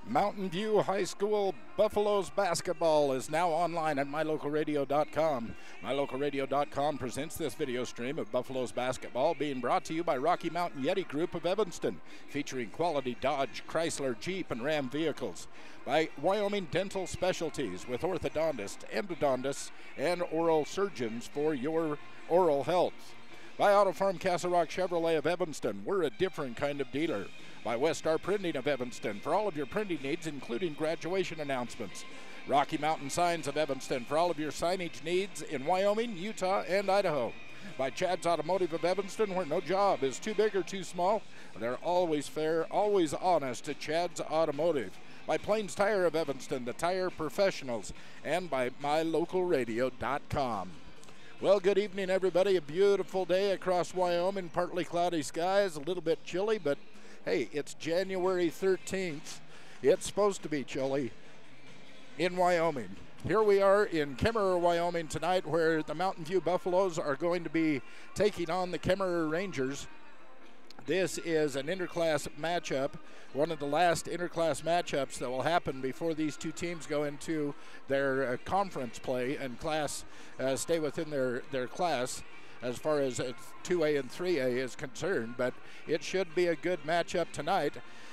Mountain View High School Buffaloes basketball is now online at mylocalradio.com. Mylocalradio.com presents this video stream of Buffaloes basketball, being brought to you by Rocky Mountain Yeti Group of Evanston, featuring quality Dodge, Chrysler, Jeep, and Ram vehicles. By Wyoming Dental Specialties, with orthodontists, endodontists, and oral surgeons for your oral health. By Auto Farm Castle Rock Chevrolet of Evanston, we're a different kind of dealer. By Westar Printing of Evanston, for all of your printing needs, including graduation announcements. Rocky Mountain Signs of Evanston, for all of your signage needs in Wyoming, Utah, and Idaho. By Chad's Automotive of Evanston, where no job is too big or too small. They're always fair, always honest at Chad's Automotive. By Plains Tire of Evanston, the tire professionals. And by mylocalradio.com. Well, good evening, everybody. A beautiful day across Wyoming. Partly cloudy skies, a little bit chilly, but hey, it's January 13th. It's supposed to be chilly in Wyoming. Here we are in Kemmerer, Wyoming tonight, where the Mountain View Buffaloes are going to be taking on the Kemmerer Rangers. This is an interclass matchup, one of the last interclass matchups that will happen before these two teams go into their conference play and stay within their class as far as 2A and 3A is concerned. But it should be a good matchup tonight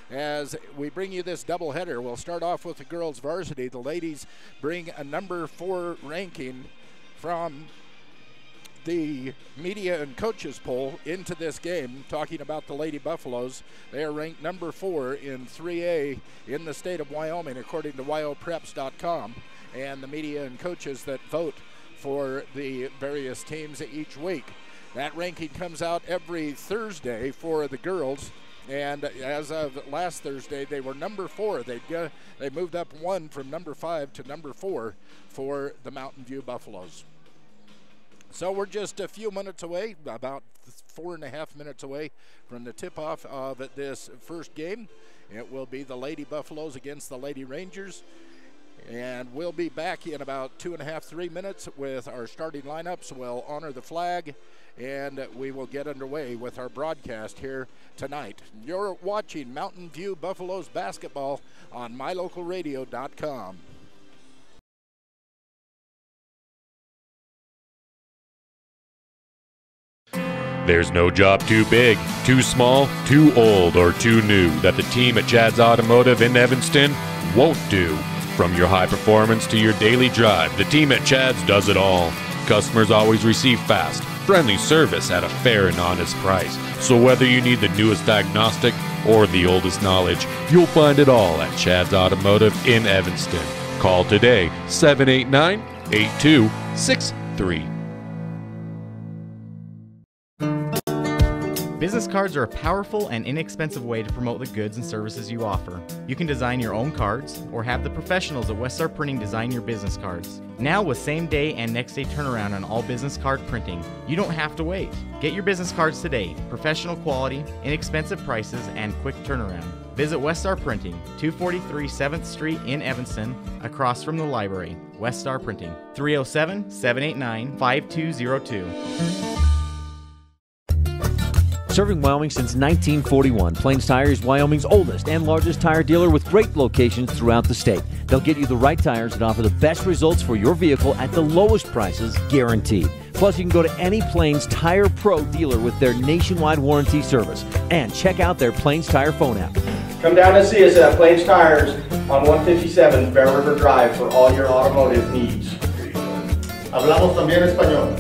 as we bring you this doubleheader. We'll start off with the girls varsity. The ladies bring a number 4 ranking from the media and coaches poll into this game. Talking about the Lady Buffaloes, they are ranked number 4 in 3A in the state of Wyoming, according to wyopreps.com, and the media and coaches that vote for the various teams each week. That ranking comes out every Thursday for the girls, and as of last Thursday, they were number 4. They moved up 1 from number 5 to number 4 for the Mountain View Buffaloes. So we're just a few minutes away, about 4.5 minutes away from the tip-off of this first game. It will be the Lady Buffaloes against the Lady Rangers. And we'll be back in about 2.5, 3 minutes with our starting lineups. We'll honor the flag, and we will get underway with our broadcast here tonight. You're watching Mountain View Buffaloes basketball on mylocalradio.com. There's no job too big, too small, too old, or too new that the team at Chad's Automotive in Evanston won't do. From your high performance to your daily drive, the team at Chad's does it all. Customers always receive fast, friendly service at a fair and honest price. So whether you need the newest diagnostic or the oldest knowledge, you'll find it all at Chad's Automotive in Evanston. Call today, 789-8263. Business cards are a powerful and inexpensive way to promote the goods and services you offer. You can design your own cards or have the professionals at Westar Printing design your business cards. Now with same-day and next-day turnaround on all business card printing, you don't have to wait. Get your business cards today. Professional quality, inexpensive prices, and quick turnaround. Visit Westar Printing, 243 7th Street in Evanston, across from the library. Westar Printing, 307-789-5202. Serving Wyoming since 1941, Plains Tire is Wyoming's oldest and largest tire dealer with great locations throughout the state. They'll get you the right tires that offer the best results for your vehicle at the lowest prices, guaranteed. Plus, you can go to any Plains Tire Pro dealer with their nationwide warranty service. And check out their Plains Tire phone app. Come down and see us at Plains Tires on 157 Bear River Drive for all your automotive needs. Hablamos también español.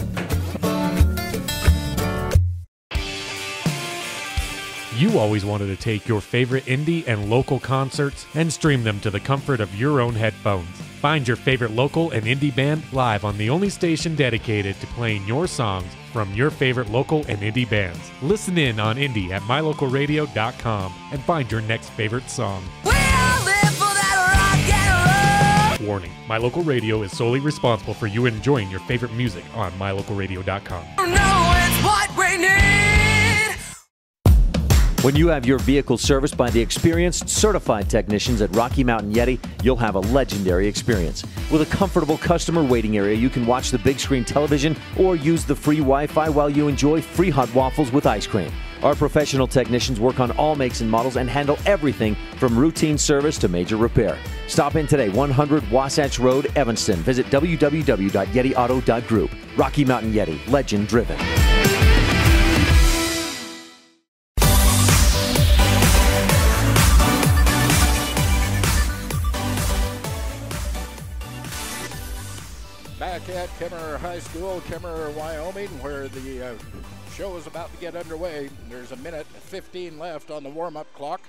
You always wanted to take your favorite indie and local concerts and stream them to the comfort of your own headphones. Find your favorite local and indie band live on the only station dedicated to playing your songs from your favorite local and indie bands. Listen in on indie at mylocalradio.com and find your next favorite song. We all live for that rock and roll. Warning, My Local Radio is solely responsible for you enjoying your favorite music on mylocalradio.com. No, it's what we need. When you have your vehicle serviced by the experienced, certified technicians at Rocky Mountain Yeti, you'll have a legendary experience. With a comfortable customer waiting area, you can watch the big screen television or use the free Wi-Fi while you enjoy free hot waffles with ice cream. Our professional technicians work on all makes and models and handle everything from routine service to major repair. Stop in today, 100 Wasatch Road, Evanston. Visit www.yetiauto.group. Rocky Mountain Yeti, legend driven. Back at Kemmerer High School, Kemmerer, Wyoming, where the show is about to get underway. There's a minute 15 left on the warm-up clock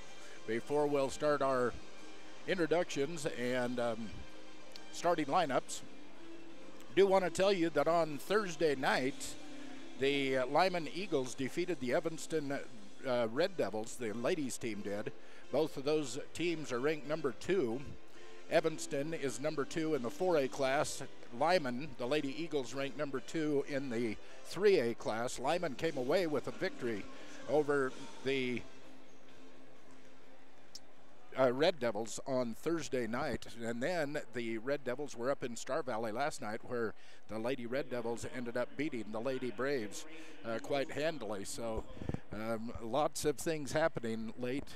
before we'll start our introductions and starting lineups. Do want to tell you that on Thursday night, the Lyman Eagles defeated the Evanston Red Devils. The ladies team did. Both of those teams are ranked number 2. Evanston is number 2 in the 4A class. Lyman, the Lady Eagles, ranked number 2 in the 3A class. Lyman came away with a victory over the Red Devils on Thursday night. And then the Red Devils were up in Star Valley last night, where the Lady Red Devils ended up beating the Lady Braves quite handily. So lots of things happening late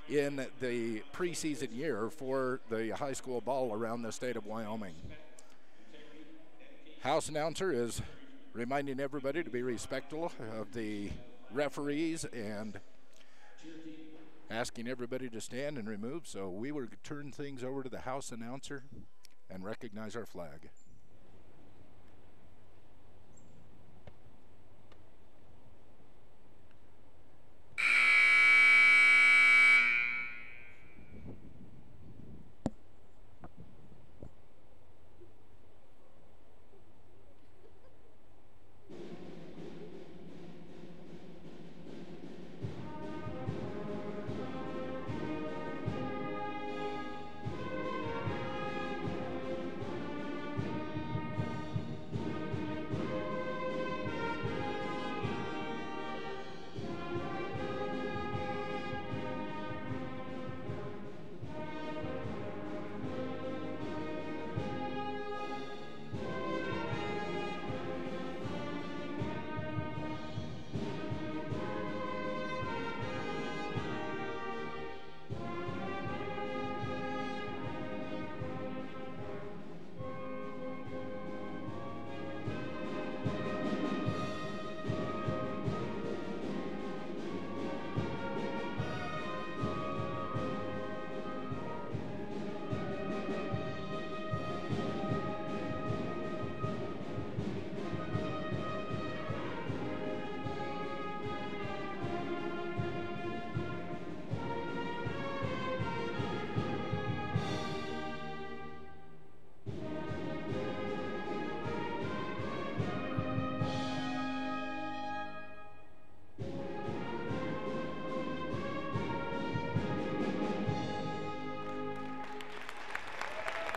in the preseason year for the high school ball around the state of Wyoming. House announcer is reminding everybody to be respectful of the referees and asking everybody to stand and remove. So we will turn things over to the house announcer and recognize our flag.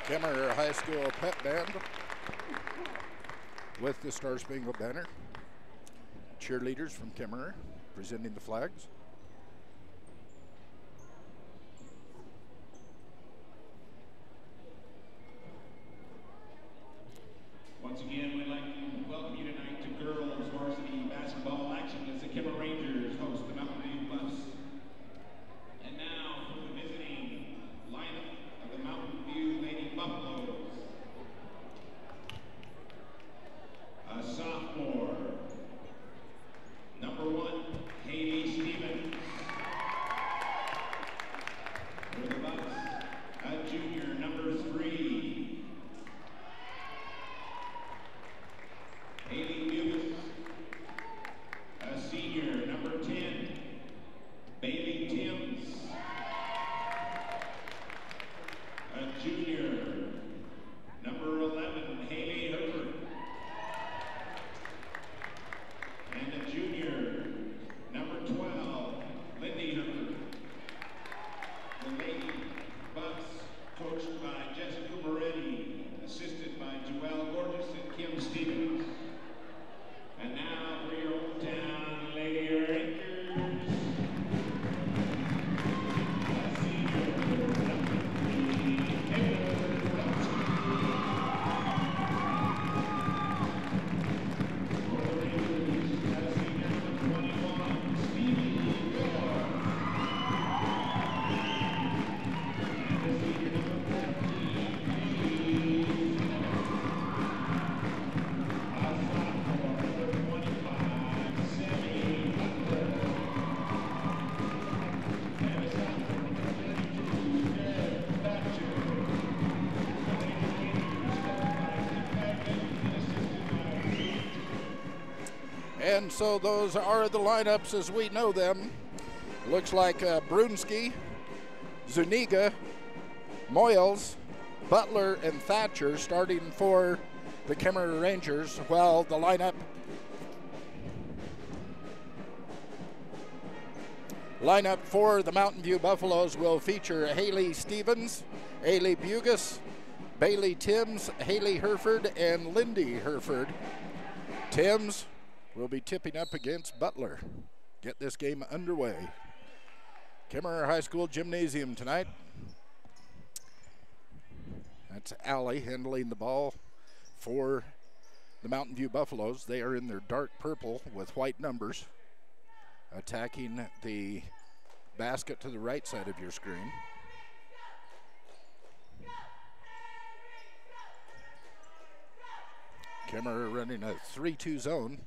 Kemmerer High School Pep Band with the Star Spangled Banner. Cheerleaders from Kemmerer presenting the flags. Once again, we'd like to welcome you tonight to girls varsity basketball action as the Kemmerer Rangers host the Mountain View Bus. And now for the visiting lineup of the Mountain View Lady Buffaloes. A sophomore, number 1, Haley Stevens. And so those are the lineups as we know them. Looks like Brunski, Zuniga, Moyles, Butler, and Thatcher starting for the Kemmerer Rangers, while the lineup for the Mountain View Buffaloes will feature Haley Stevens, Ailey Bugus, Bailey Timms, Haley Herford, and Lindy Herford. Timms will be tipping up against Butler. Get this game underway. Kemmerer High School Gymnasium tonight. That's Allie handling the ball for the Mountain View Buffaloes. They are in their dark purple with white numbers, attacking the basket to the right side of your screen. Kemmerer running a 3-2 zone.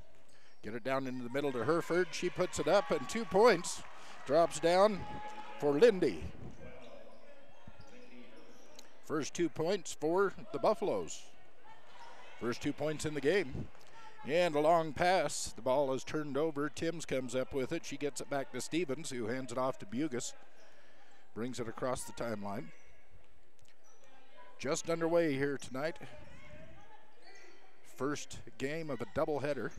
Get it down into the middle to Herford. She puts it up, and 2 points. Drops down for Lindy. First 2 points for the Buffaloes. First 2 points in the game. And a long pass. The ball is turned over. Timms comes up with it. She gets it back to Stevens, who hands it off to Bugus. Brings it across the timeline. Just underway here tonight. First game of a doubleheader.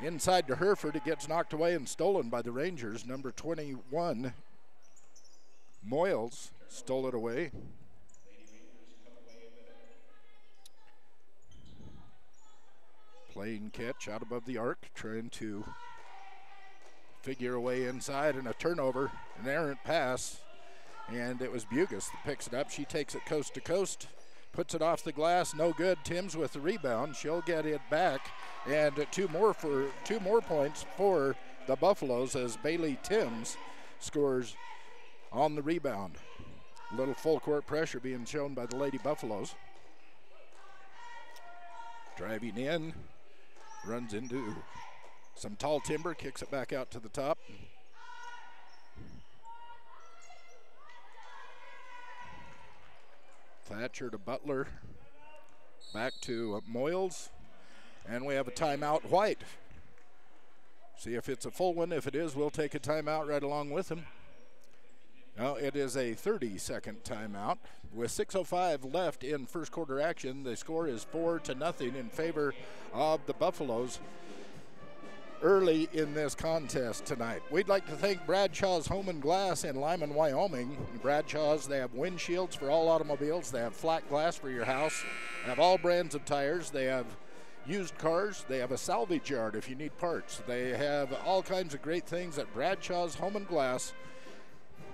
Inside to Herford, it gets knocked away and stolen by the Rangers. Number 21, Moyles, stole it away. Playing catch out above the arc, trying to figure a way inside, and a turnover, an errant pass. And it was Bugus that picks it up. She takes it coast to coast. Puts it off the glass, no good. Timms with the rebound. She'll get it back, and two more points for the Buffaloes as Bailey Timms scores on the rebound. A little full court pressure being shown by the Lady Buffaloes. Driving in, runs into some tall timber, kicks it back out to the top. Thatcher to Butler, back to Moyles, and we have a timeout. White. See if it's a full one. If it is, we'll take a timeout right along with him. No, it is a 30-second timeout. With 6:05 left in first quarter action, the score is 4-0 in favor of the Buffaloes early in this contest tonight. We'd like to thank Bradshaw's Home and Glass in Lyman, Wyoming. Bradshaw's, they have windshields for all automobiles. They have flat glass for your house. They have all brands of tires. They have used cars. They have a salvage yard if you need parts. They have all kinds of great things at Bradshaw's Home and Glass.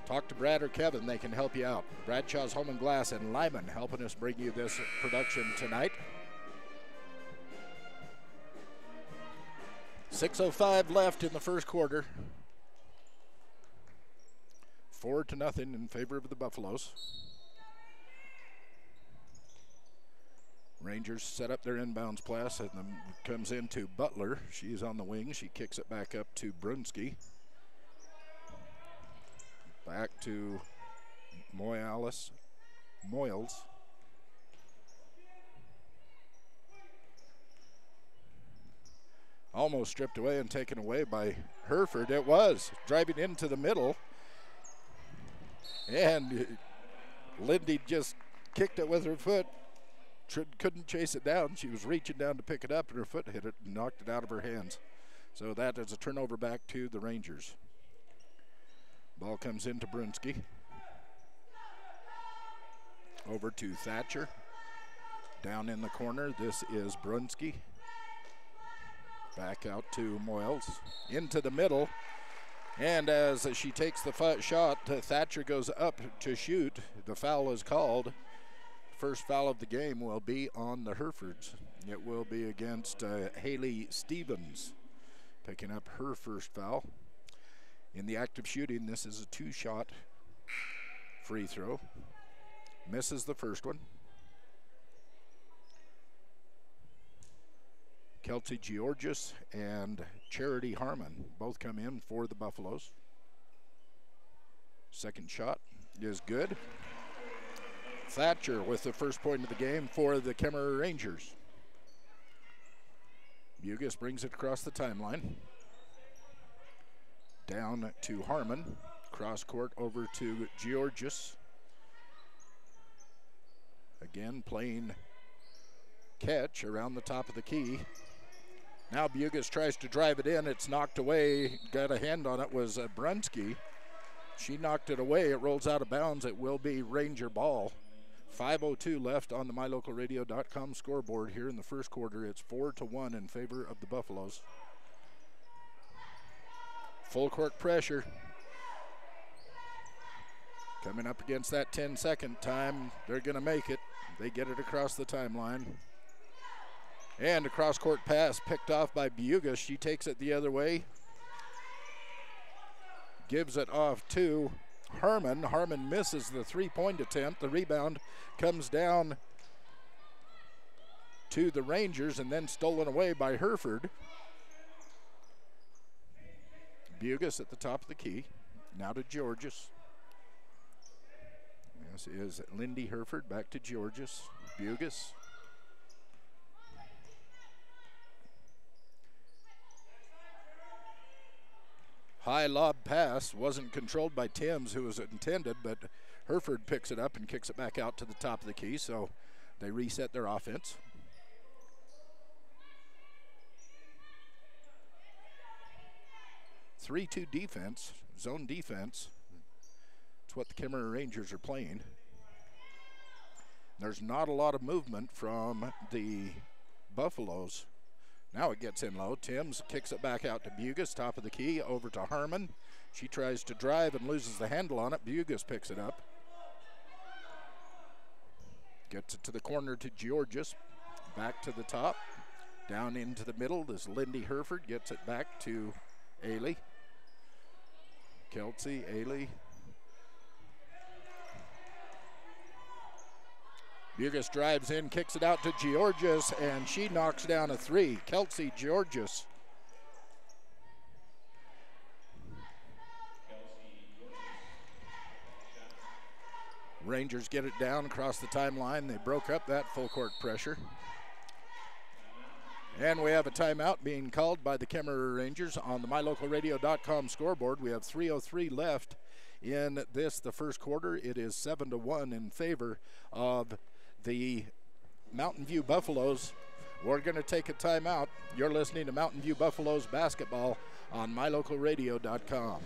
Talk to Brad or Kevin. They can help you out. Bradshaw's Home and Glass in Lyman helping us bring you this production tonight. 6:05 left in the first quarter. 4-0 in favor of the Buffaloes. Rangers set up their inbounds pass, and then comes into Butler. She's on the wing. She kicks it back up to Brunski. Back to Moyles. Almost stripped away and taken away by Herford. It was driving into the middle, and Lindy just kicked it with her foot. Couldn't chase it down. She was reaching down to pick it up, and her foot hit it and knocked it out of her hands. So that is a turnover back to the Rangers. Ball comes into Brunski. Over to Thatcher. Down in the corner, this is Brunski. Back out to Moyles, into the middle, and as she takes the shot, Thatcher goes up to shoot. The foul is called. First foul of the game will be on the Herefords. It will be against Haley Stevens, picking up her first foul. In the act of shooting, this is a two-shot free throw. Misses the first one. Kelsey Georgis and Charity Harmon both come in for the Buffaloes. Second shot is good. Thatcher with the first point of the game for the Kemmerer Rangers. Bugis brings it across the timeline. Down to Harmon. Cross court over to Georges. Again playing catch around the top of the key. Now Bugis tries to drive it in. It's knocked away. Got a hand on it was Brunsky. She knocked it away. It rolls out of bounds. It will be Ranger ball. 5:02 left on the MyLocalRadio.com scoreboard here in the first quarter. It's 4-1 in favor of the Buffaloes. Full court pressure. Coming up against that 10-second time, they're going to make it. They get it across the timeline. And a cross-court pass picked off by Bugis. She takes it the other way. Gives it off to Harmon. Harmon misses the three-point attempt. The rebound comes down to the Rangers and then stolen away by Hereford. Bugis at the top of the key. Now to Georges. This is Lindy Hereford back to Georges. Bugis. High lob pass wasn't controlled by Timms, who was intended, but Hereford picks it up and kicks it back out to the top of the key, so they reset their offense. Three-two defense, zone defense. It's what the Kemmerer Rangers are playing. There's not a lot of movement from the Buffaloes. Now it gets in low. Timms kicks it back out to Bugis, top of the key, over to Harmon. She tries to drive and loses the handle on it. Bugis picks it up. Gets it to the corner to Georges. Back to the top. Down into the middle is Lindy Hereford. Gets it back to Ailey. Kelsey, Ailey. Bugis drives in, kicks it out to Georges, and she knocks down a three. Kelsey Georges. Rangers get it down across the timeline. They broke up that full court pressure. And we have a timeout being called by the Kemmerer Rangers on the MyLocalRadio.com scoreboard. We have 3:03 left in this, the first quarter. It is 7-1 in favor of the Mountain View Buffaloes. We're going to take a timeout. You're listening to Mountain View Buffaloes basketball on MyLocalRadio.com.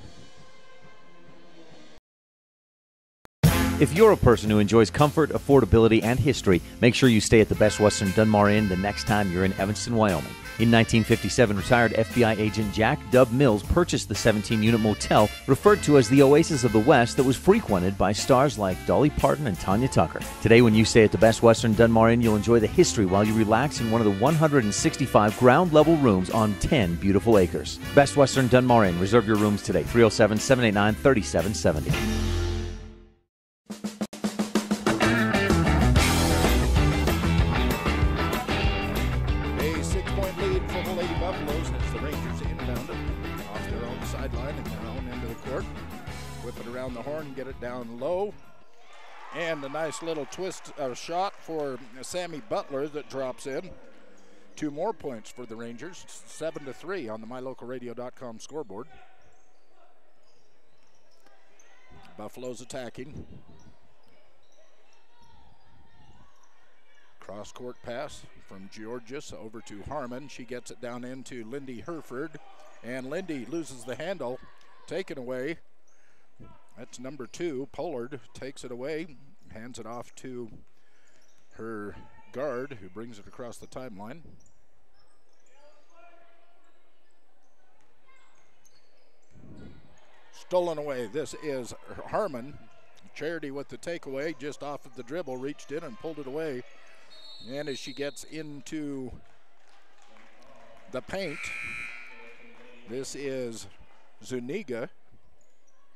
If you're a person who enjoys comfort, affordability, and history, make sure you stay at the Best Western Dunmar Inn the next time you're in Evanston, Wyoming. In 1957, retired FBI agent Jack Dub Mills purchased the 17-unit motel referred to as the Oasis of the West that was frequented by stars like Dolly Parton and Tanya Tucker. Today, when you stay at the Best Western Dunmar Inn, you'll enjoy the history while you relax in one of the 165 ground-level rooms on 10 beautiful acres. Best Western Dunmar Inn. Reserve your rooms today, 307-789-3770. The horn, get it down low, and a nice little twist shot for Sammy Butler that drops in. 2 more points for the Rangers, 7-3 on the MyLocalRadio.com scoreboard. Buffalo's attacking. Cross-court pass from Georges over to Harmon. She gets it down into Lindy Hereford, and Lindy loses the handle, taken away. That's number 2. Pollard takes it away, hands it off to her guard, who brings it across the timeline. Stolen away. This is Harmon. Charity with the takeaway, just off of the dribble, reached in and pulled it away. And as she gets into the paint, this is Zuniga.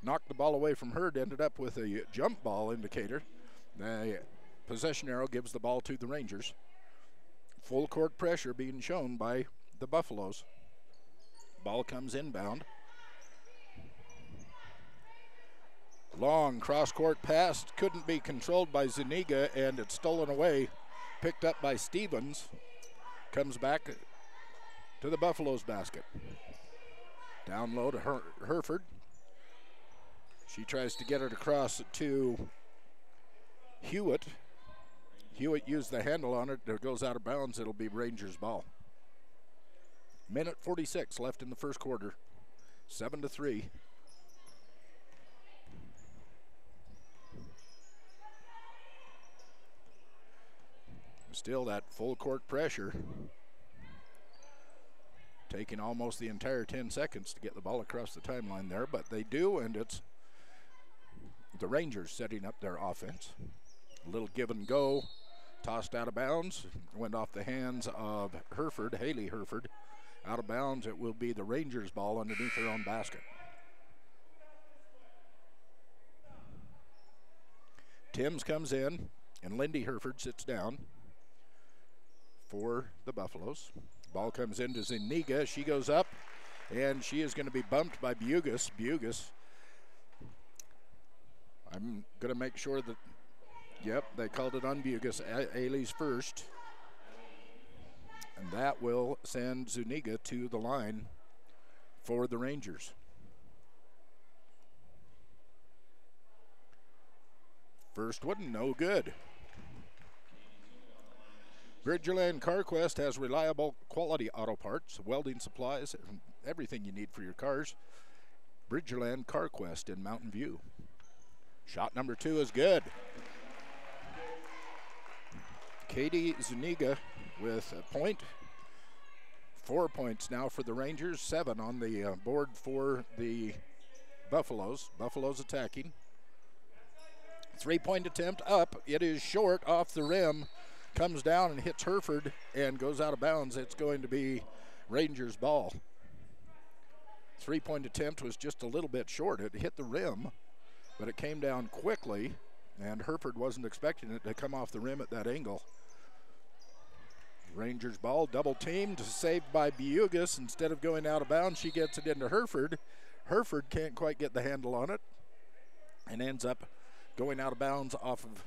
Knocked the ball away from her, ended up with a jump ball indicator. The possession arrow gives the ball to the Rangers. Full court pressure being shown by the Buffaloes. Ball comes inbound. Long cross-court pass, couldn't be controlled by Zuniga, and it's stolen away. Picked up by Stevens. Comes back to the Buffaloes basket. Down low to Hereford. She tries to get it across to Hewitt. Hewitt used the handle on it. It goes out of bounds. It'll be Rangers ball. Minute 46 left in the first quarter. 7-3. Still that full court pressure. Taking almost the entire 10 seconds to get the ball across the timeline there, but they do, and it's the Rangers setting up their offense. A little give and go, tossed out of bounds, went off the hands of Hereford, Haley Hereford. Out of bounds, it will be the Rangers ball underneath their own basket. Timms comes in, and Lindy Hereford sits down for the Buffaloes. Ball comes into Zuniga. She goes up, and she is going to be bumped by Bugus. Bugus, I'm going to make sure that, yep, they called it on Bugus. Ailey's first. And that will send Zuniga to the line for the Rangers. First one, no good. Bridgerland CarQuest has reliable quality auto parts, welding supplies, and everything you need for your cars. Bridgerland CarQuest in Mountain View. Shot number 2 is good. Katie Zuniga with a point. 4 points now for the Rangers, 7 on the board for the Buffaloes. Buffaloes attacking. 3-point attempt up. It is short off the rim. Comes down and hits Hereford and goes out of bounds. It's going to be Rangers ball. 3-point attempt was just a little bit short. It hit the rim, but it came down quickly, and Hereford wasn't expecting it to come off the rim at that angle. Rangers ball, double teamed, saved by Bugus. Instead of going out of bounds, she gets it into Hereford. Hereford can't quite get the handle on it and ends up going out of bounds off of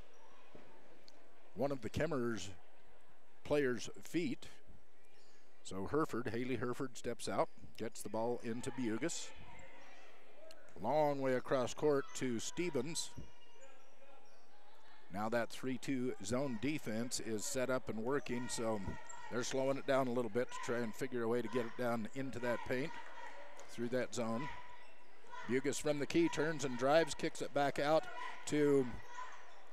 one of the Kemmerer's players' feet. So Hereford, Haley Hereford steps out, gets the ball into Bugus. Long way across court to Stevens. Now that 3-2 zone defense is set up and working, so they're slowing it down a little bit to try and figure a way to get it down into that paint through that zone. Bugus from the key turns and drives, kicks it back out to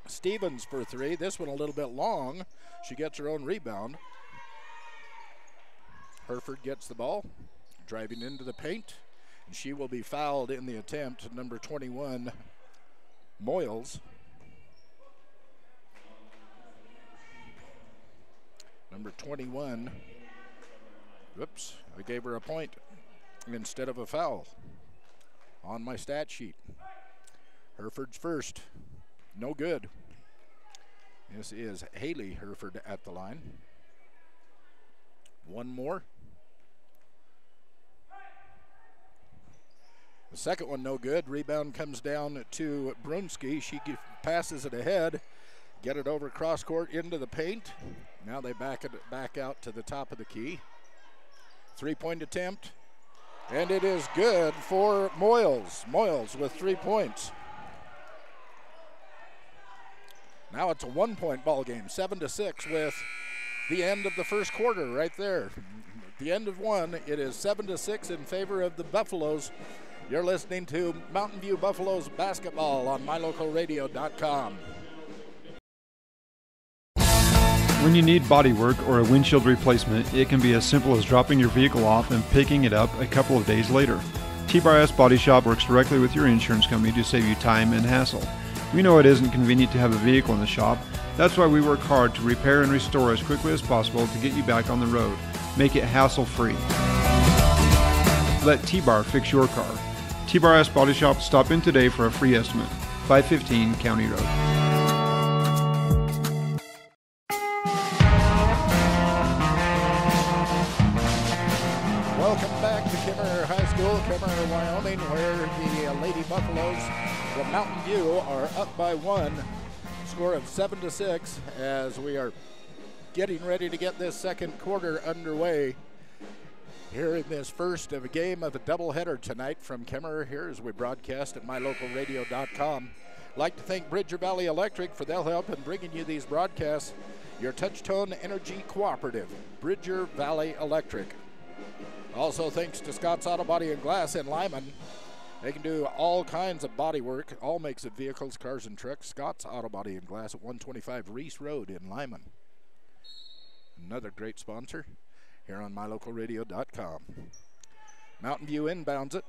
Stevens for 3. This one a little bit long. She gets her own rebound. Hereford gets the ball, driving into the paint, and she will be fouled in the attempt. Number 21, Moyles. Number 21, whoops, I gave her a point instead of a foul on my stat sheet. Hereford's first, no good. This is Haley Hereford at the line. One more. The second one no good. Rebound comes down to Brunski. She passes it ahead. Get it over cross court into the paint. Now they back it back out to the top of the key. 3-point attempt. And it is good for Moyles. Moyles with 3 points. Now it's a 1-point ball game, 7-6 with the end of the first quarter right there. At the end of one, it is 7-6 in favor of the Buffaloes. You're listening to Mountain View Buffaloes basketball on mylocalradio.com. When you need bodywork or a windshield replacement, it can be as simple as dropping your vehicle off and picking it up a couple of days later. T-Bar Body Shop works directly with your insurance company to save you time and hassle. We know it isn't convenient to have a vehicle in the shop. That's why we work hard to repair and restore as quickly as possible to get you back on the road. Make it hassle-free. Let T-Bar fix your car. T-Bar Body Shop, stop in today for a free estimate. 515 County Road. Welcome back to Kemmerer High School, Kemmerer, Wyoming, where the Lady Buffaloes from Mountain View are up by 1, score of 7-6 as we are getting ready to get this second quarter underway. Here in this first of a game of a doubleheader tonight from Kemmerer here as we broadcast at mylocalradio.com. Like to thank Bridger Valley Electric for their help in bringing you these broadcasts. Your Touchtone Energy Cooperative, Bridger Valley Electric. Also thanks to Scott's Auto Body and Glass in Lyman. They can do all kinds of body work, all makes of vehicles, cars, and trucks. Scott's Auto Body and Glass at 125 Reese Road in Lyman. Another great sponsor here on mylocalradio.com. Mountain View inbounds it.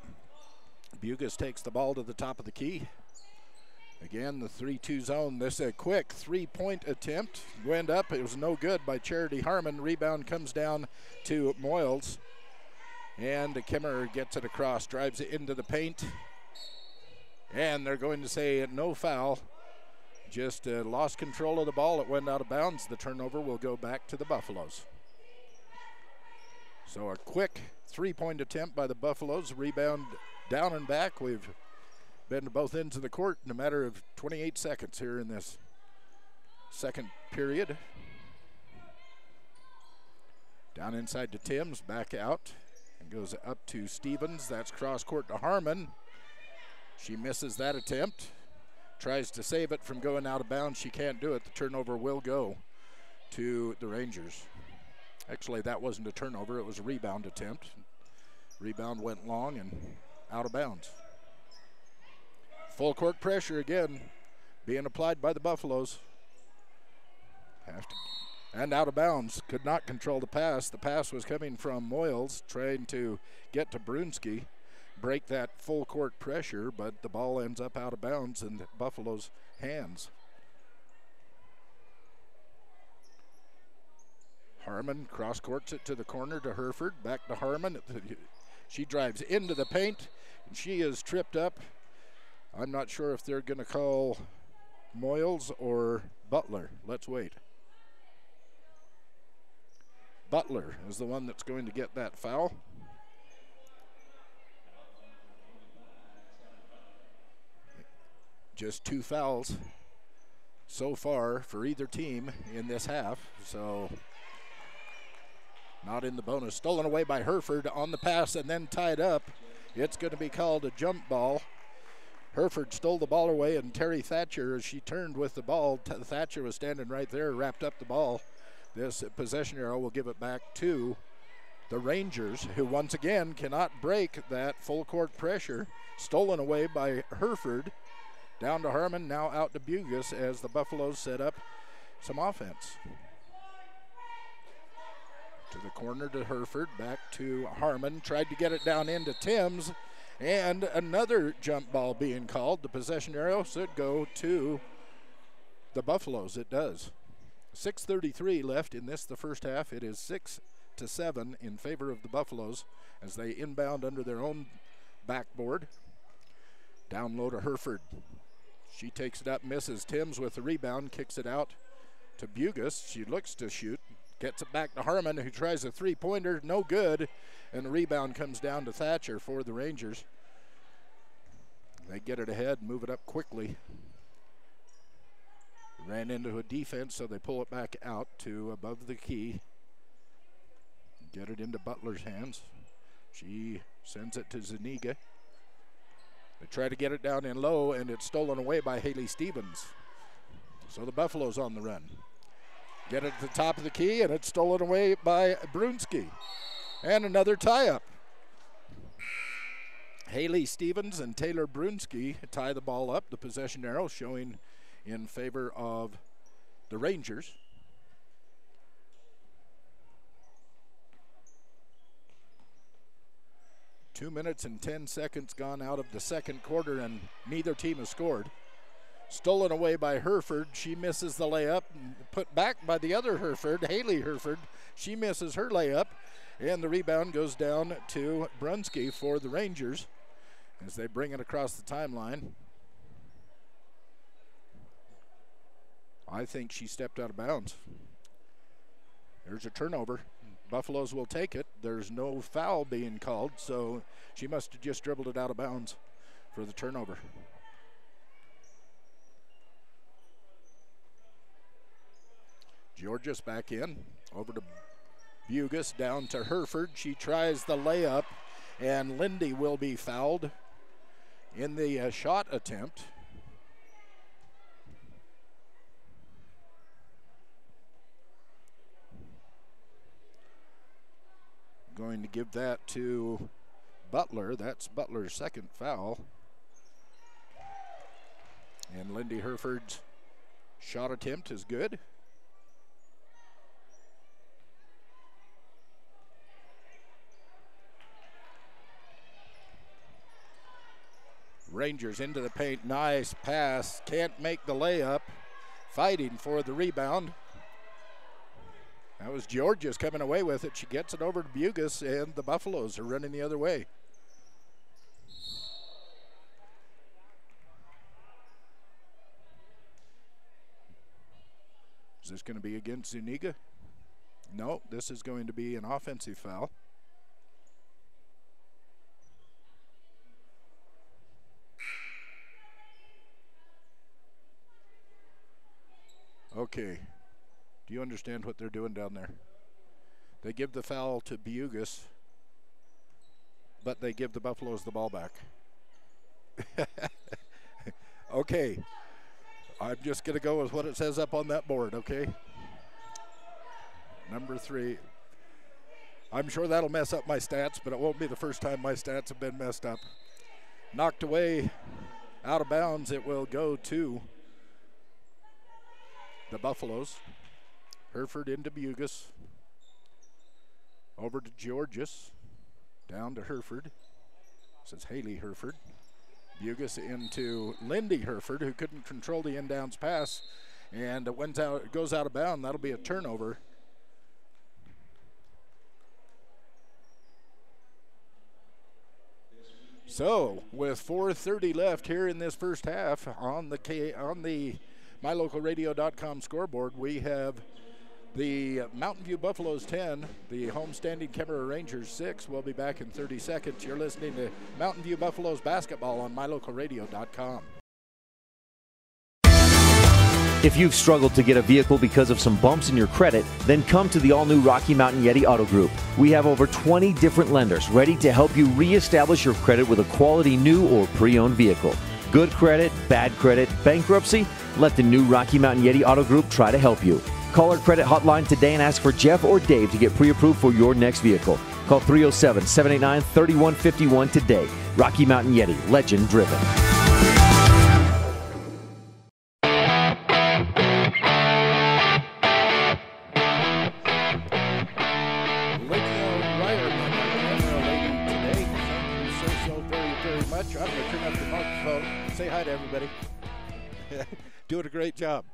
Bugas takes the ball to the top of the key. Again, the 3-2 zone. This is a quick three-point attempt. Went up. It was no good by Charity Harmon. Rebound comes down to Moyles. And Kemmerer gets it across, drives it into the paint. And they're going to say no foul. Just lost control of the ball. It went out of bounds. The turnover will go back to the Buffaloes. So a quick three-point attempt by the Buffaloes. Rebound down and back. We've been to both ends of the court in a matter of 28 seconds here in this second period. Down inside to Timms, back out, and goes up to Stevens. That's cross court to Harmon. She misses that attempt. Tries to save it from going out of bounds. She can't do it. The turnover will go to the Rangers. Actually, that wasn't a turnover. It was a rebound attempt. Rebound went long and out of bounds. Full court pressure again being applied by the Buffaloes. And out of bounds. Could not control the pass. The pass was coming from Moyles trying to get to Brunski. Break that full court pressure, but the ball ends up out of bounds in Buffalo's hands. Harmon cross courts it to the corner to Herford. Back to Harmon. She drives into the paint, and she is tripped up. I'm not sure if they're going to call Moyles or Butler. Let's wait. Butler is the one that's going to get that foul. Just 2 fouls so far for either team in this half, so not in the bonus. Stolen away by Herford on the pass and then tied up. It's going to be called a jump ball. Herford stole the ball away, and Terry Thatcher, as she turned with the ball, Thatcher was standing right there, wrapped up the ball. This possession arrow will give it back to the Rangers, who once again cannot break that full court pressure. Stolen away by Herford. Down to Harmon, now out to Bugas as the Buffaloes set up some offense. To the corner to Herford, back to Harmon. Tried to get it down into Timms. And another jump ball being called. The possession arrow should go to the Buffaloes. It does. 6:33 left in this, the first half. It is 6-7 in favor of the Buffaloes as they inbound under their own backboard. Down low to Herford. She takes it up, misses. Timms with the rebound, kicks it out to Bugas. She looks to shoot. Gets it back to Harmon, who tries a three-pointer. No good. And the rebound comes down to Thatcher for the Rangers. They get it ahead, move it up quickly. Ran into a defense, so they pull it back out to above the key. Get it into Butler's hands. She sends it to Zuniga. They try to get it down in low, and it's stolen away by Haley Stevens. So the Buffaloes on the run. Get it at the top of the key, and it's stolen away by Brunski. And another tie-up. Haley Stevens and Taylor Brunski tie the ball up. The possession arrow showing in favor of the Rangers. Two minutes and 10 seconds gone out of the second quarter, and neither team has scored. Stolen away by Herford. She misses the layup. Put back by the other Herford, Haley Herford. She misses her layup, and the rebound goes down to Brunski for the Rangers as they bring it across the timeline. I think she stepped out of bounds. There's a turnover. Buffaloes will take it. There's no foul being called, so she must have just dribbled it out of bounds for the turnover. Georgia's back in, over to Bugus down to Hereford. She tries the layup, and Lindy will be fouled in the shot attempt. Going to give that to Butler. That's Butler's second foul. And Lindy Hereford's shot attempt is good. Rangers into the paint. Nice pass. Can't make the layup. Fighting for the rebound. That was Georgia's coming away with it. She gets it over to Bugus, and the Buffaloes are running the other way. Is this going to be against Zuniga? No, this is going to be an offensive foul. Okay. Do you understand what they're doing down there? They give the foul to Bugus, but they give the Buffaloes the ball back. Okay. I'm just going to go with what it says up on that board, okay? Number 3. I'm sure that'll mess up my stats, but it won't be the first time my stats have been messed up. Knocked away, out of bounds. It will go to the Buffaloes. Hereford into Bugus. Over to Georges. Down to Hereford. This is Haley Hereford. Bugus into Lindy Hereford, who couldn't control the in-downs pass. And it goes out of bounds. That'll be a turnover. So, with 4:30 left here in this first half, on the MyLocalRadio.com scoreboard, we have the Mountain View Buffaloes 10, the homestanding Kemmerer Rangers 6. We'll be back in 30 seconds. You're listening to Mountain View Buffaloes basketball on MyLocalRadio.com. If you've struggled to get a vehicle because of some bumps in your credit, then come to the all-new Rocky Mountain Yeti Auto Group. We have over 20 different lenders ready to help you reestablish your credit with a quality new or pre-owned vehicle. Good credit, bad credit, bankruptcy? Let the new Rocky Mountain Yeti Auto Group try to help you. Call our credit hotline today and ask for Jeff or Dave to get pre-approved for your next vehicle. Call 307-789-3151 today. Rocky Mountain Yeti, legend driven. Say hi to everybody. Doing a great job.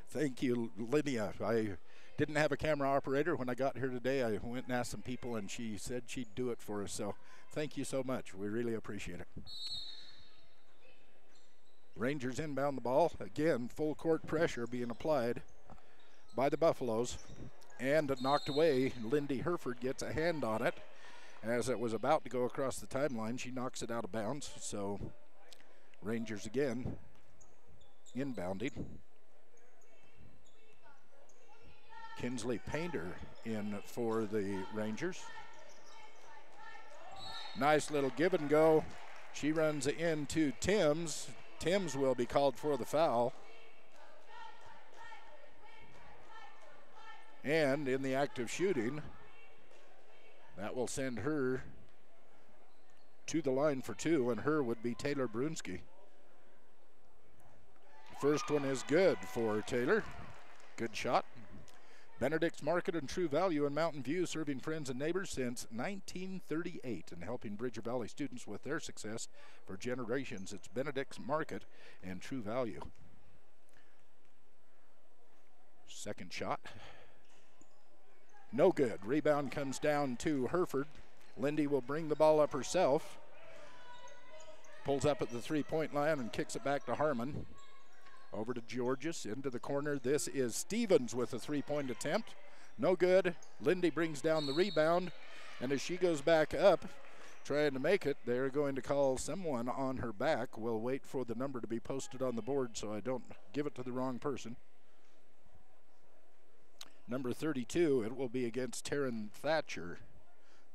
Thank you, Lydia. I didn't have a camera operator when I got here today. I went and asked some people, and she said she'd do it for us. So thank you so much. We really appreciate it. Rangers inbound the ball. Again, full court pressure being applied by the Buffaloes. And knocked away. Lindy Hereford gets a hand on it. As it was about to go across the timeline, she knocks it out of bounds. So Rangers again inbounding. Kinsley Painter in for the Rangers. Nice little give and go. She runs into Timms. Timms will be called for the foul. And in the act of shooting, that will send her to the line for 2, and her would be Taylor Brunski. First one is good for Taylor. Good shot. Benedict's Market and True Value in Mountain View, serving friends and neighbors since 1938 and helping Bridger Valley students with their success for generations. It's Benedict's Market and True Value. Second shot. No good. Rebound comes down to Hereford. Lindy will bring the ball up herself. Pulls up at the three-point line and kicks it back to Harmon. Over to Georges, into the corner. This is Stevens with a three-point attempt. No good. Lindy brings down the rebound, and as she goes back up, trying to make it, they're going to call someone on her back. We'll wait for the number to be posted on the board so I don't give it to the wrong person. number 32, it will be against Taryn Thatcher.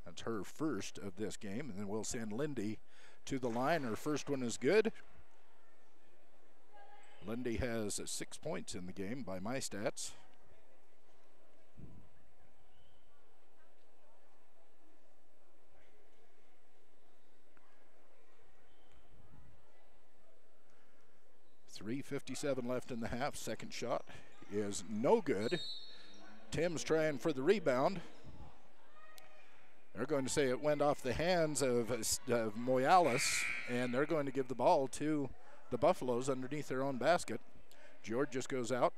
That's her first of this game, and then we'll send Lindy to the line. Her first one is good. Lindy has 6 points in the game by my stats. .357 left in the half. Second shot is no good. Tim's trying for the rebound. They're going to say it went off the hands of Moyales, and they're going to give the ball to the Buffaloes underneath their own basket. George just goes out.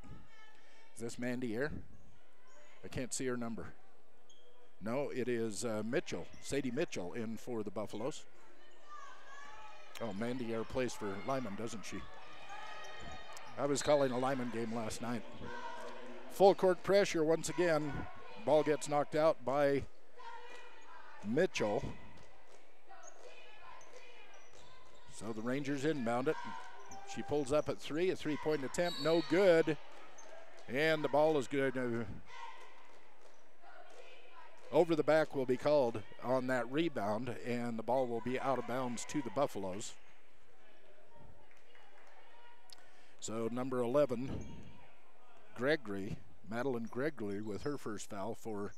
Is this Mandy Air? I can't see her number. No, it is Mitchell, Sadie Mitchell, in for the Buffaloes. Oh, Mandy Air plays for Lyman, doesn't she? I was calling a Lyman game last night. Full court pressure once again. Ball gets knocked out by Mitchell. So the Rangers inbound it. She pulls up at three, a three-point attempt, no good. And the ball is good. Over the back will be called on that rebound, and the ball will be out of bounds to the Buffaloes. So number 11, Gregory, Madeline Gregory, with her first foul for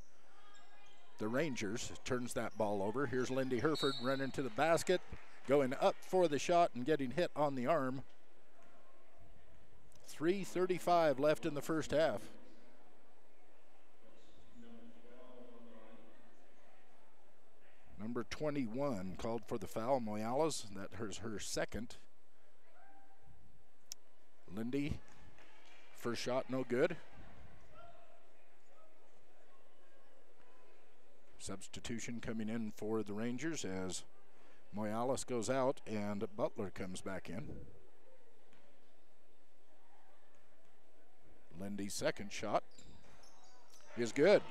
the Rangers, turns that ball over. Here's Lindy Herford running to the basket, going up for the shot and getting hit on the arm. 3:35 left in the first half. Number 21 called for the foul, Moyales. That is her second. Lindy, first shot no good. Substitution coming in for the Rangers as Moyales goes out and Butler comes back in. Lindy's second shot is good.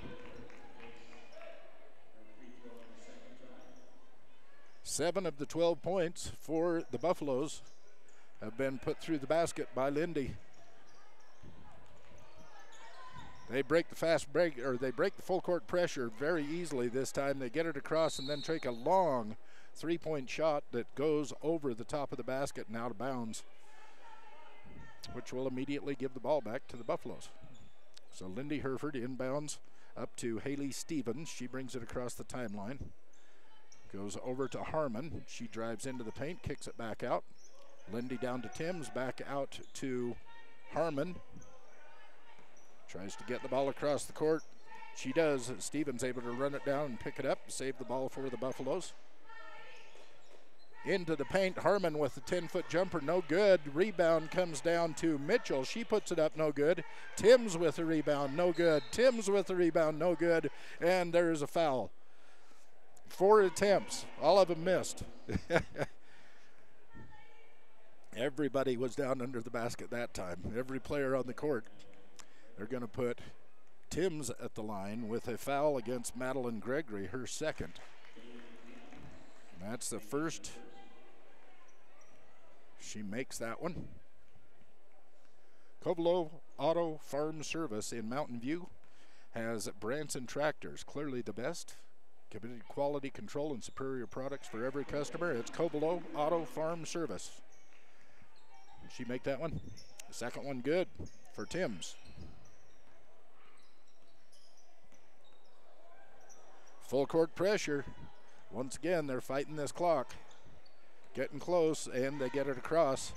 7 of the 12 points for the Buffaloes have been put through the basket by Lindy. They break the fast break, or they break the full court pressure very easily this time. They get it across and then take a long three-point shot that goes over the top of the basket and out of bounds, which will immediately give the ball back to the Buffaloes. So Lindy Herford inbounds up to Haley Stevens. She brings it across the timeline. Goes over to Harmon. She drives into the paint, kicks it back out. Lindy down to Timms, back out to Harmon. Tries to get the ball across the court. She does. Stevens able to run it down and pick it up, save the ball for the Buffaloes. Into the paint, Harmon with the 10-foot jumper, no good. Rebound comes down to Mitchell. She puts it up, no good. Timms with the rebound, no good. Timms with the rebound, no good. And there's a foul. 4 attempts, all of them missed. Everybody was down under the basket that time. Every player on the court. They're going to put Timms at the line with a foul against Madeline Gregory, her second. That's the first. She makes that one. Covelo Auto Farm Service in Mountain View has Branson Tractors, clearly the best. Committed quality control and superior products for every customer. It's Covelo Auto Farm Service. She make that one? The second one good for Timms. Full court pressure. Once again, they're fighting this clock. Getting close, and they get it across.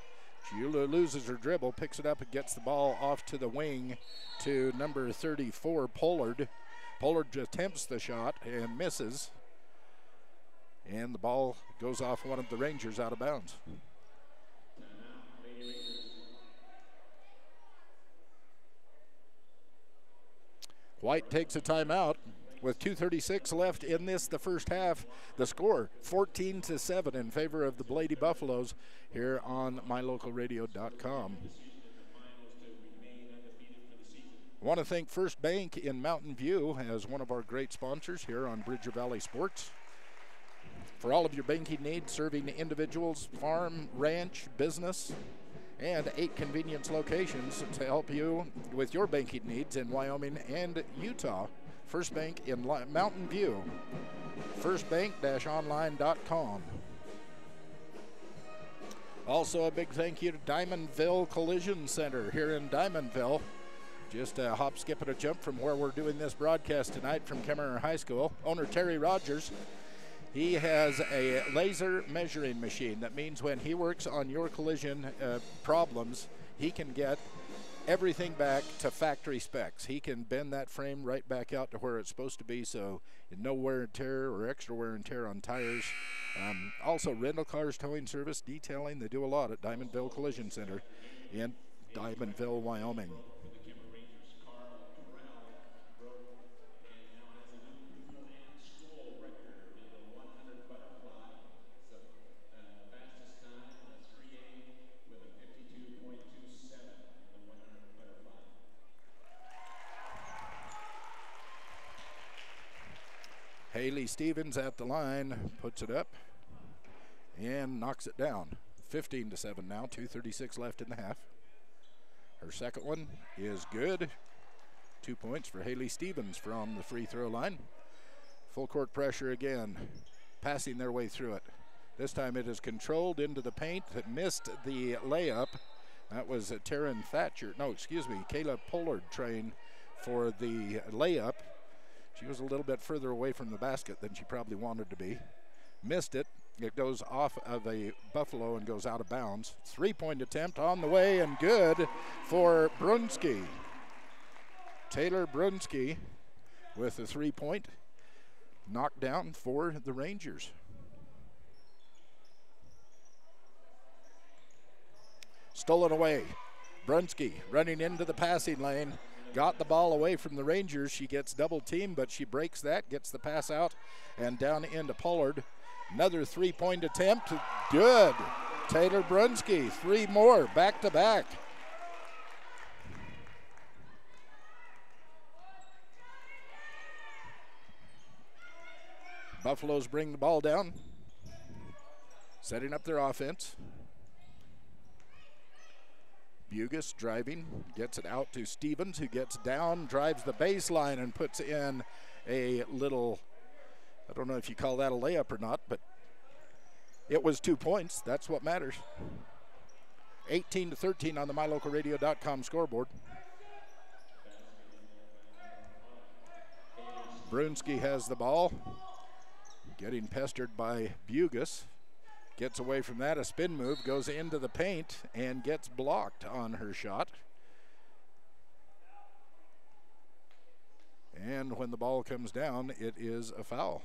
She loses her dribble, picks it up, and gets the ball off to the wing to number 34, Pollard. Pollard attempts the shot and misses. And the ball goes off one of the Rangers out of bounds. White takes a timeout with 2:36 left in this, the first half. The score, 14-7 in favor of the Lady Buffaloes here on mylocalradio.com. I want to thank First Bank in Mountain View as one of our great sponsors here on Bridger Valley Sports. For all of your banking needs, serving individuals, farm, ranch, business, and 8 convenience locations to help you with your banking needs in Wyoming and Utah. First Bank in Mountain View. Firstbank-online.com. Also a big thank you to Diamondville Collision Center here in Diamondville. Just a hop, skip, and a jump from where we're doing this broadcast tonight from Kemmerer High School. Owner Terry Rogers, he has a laser measuring machine. That means when he works on your collision problems, he can get everything back to factory specs. He can bend that frame right back out to where it's supposed to be, so no wear and tear or extra wear and tear on tires. Also rental cars, towing service, detailing. They do a lot at Diamondville Collision Center in Diamondville, Wyoming. Haley Stevens at the line, puts it up and knocks it down. 15-7 now, 2:36 left in the half. Her second one is good. 2 points for Haley Stevens from the free throw line. Full court pressure again, passing their way through it. This time it is controlled into the paint, missed the layup. That was Kayla Pollard trained for the layup. She was a little bit further away from the basket than she probably wanted to be. Missed it. It goes off of a Buffalo and goes out of bounds. 3-point attempt on the way and good for Brunski. Taylor Brunski with a 3-point knockdown for the Rangers. Stolen away. Brunski running into the passing lane. Got the ball away from the Rangers. She gets double teamed, but she breaks that, gets the pass out, and down into Pollard. Another 3-point attempt. Good. Taylor Brunski, 3 more, back to back. Buffaloes bring the ball down, setting up their offense. Bugus driving, gets it out to Stevens, who gets down, drives the baseline, and puts in a little, I don't know if you call that a layup or not, but it was 2 points. That's what matters. 18-13 on the MyLocalRadio.com scoreboard. Brunski has the ball, getting pestered by Bugus. Gets away from that, a spin move, goes into the paint and gets blocked on her shot. And when the ball comes down, it is a foul.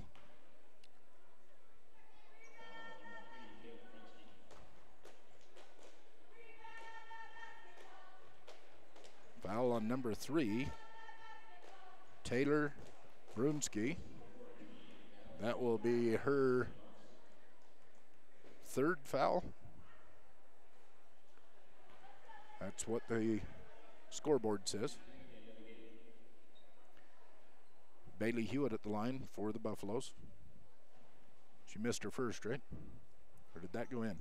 Foul on number 3, Taylor Brunski. That will be her 3rd foul. That's what the scoreboard says. Bailey Hewitt at the line for the Buffaloes. She missed her first, right? Or did that go in?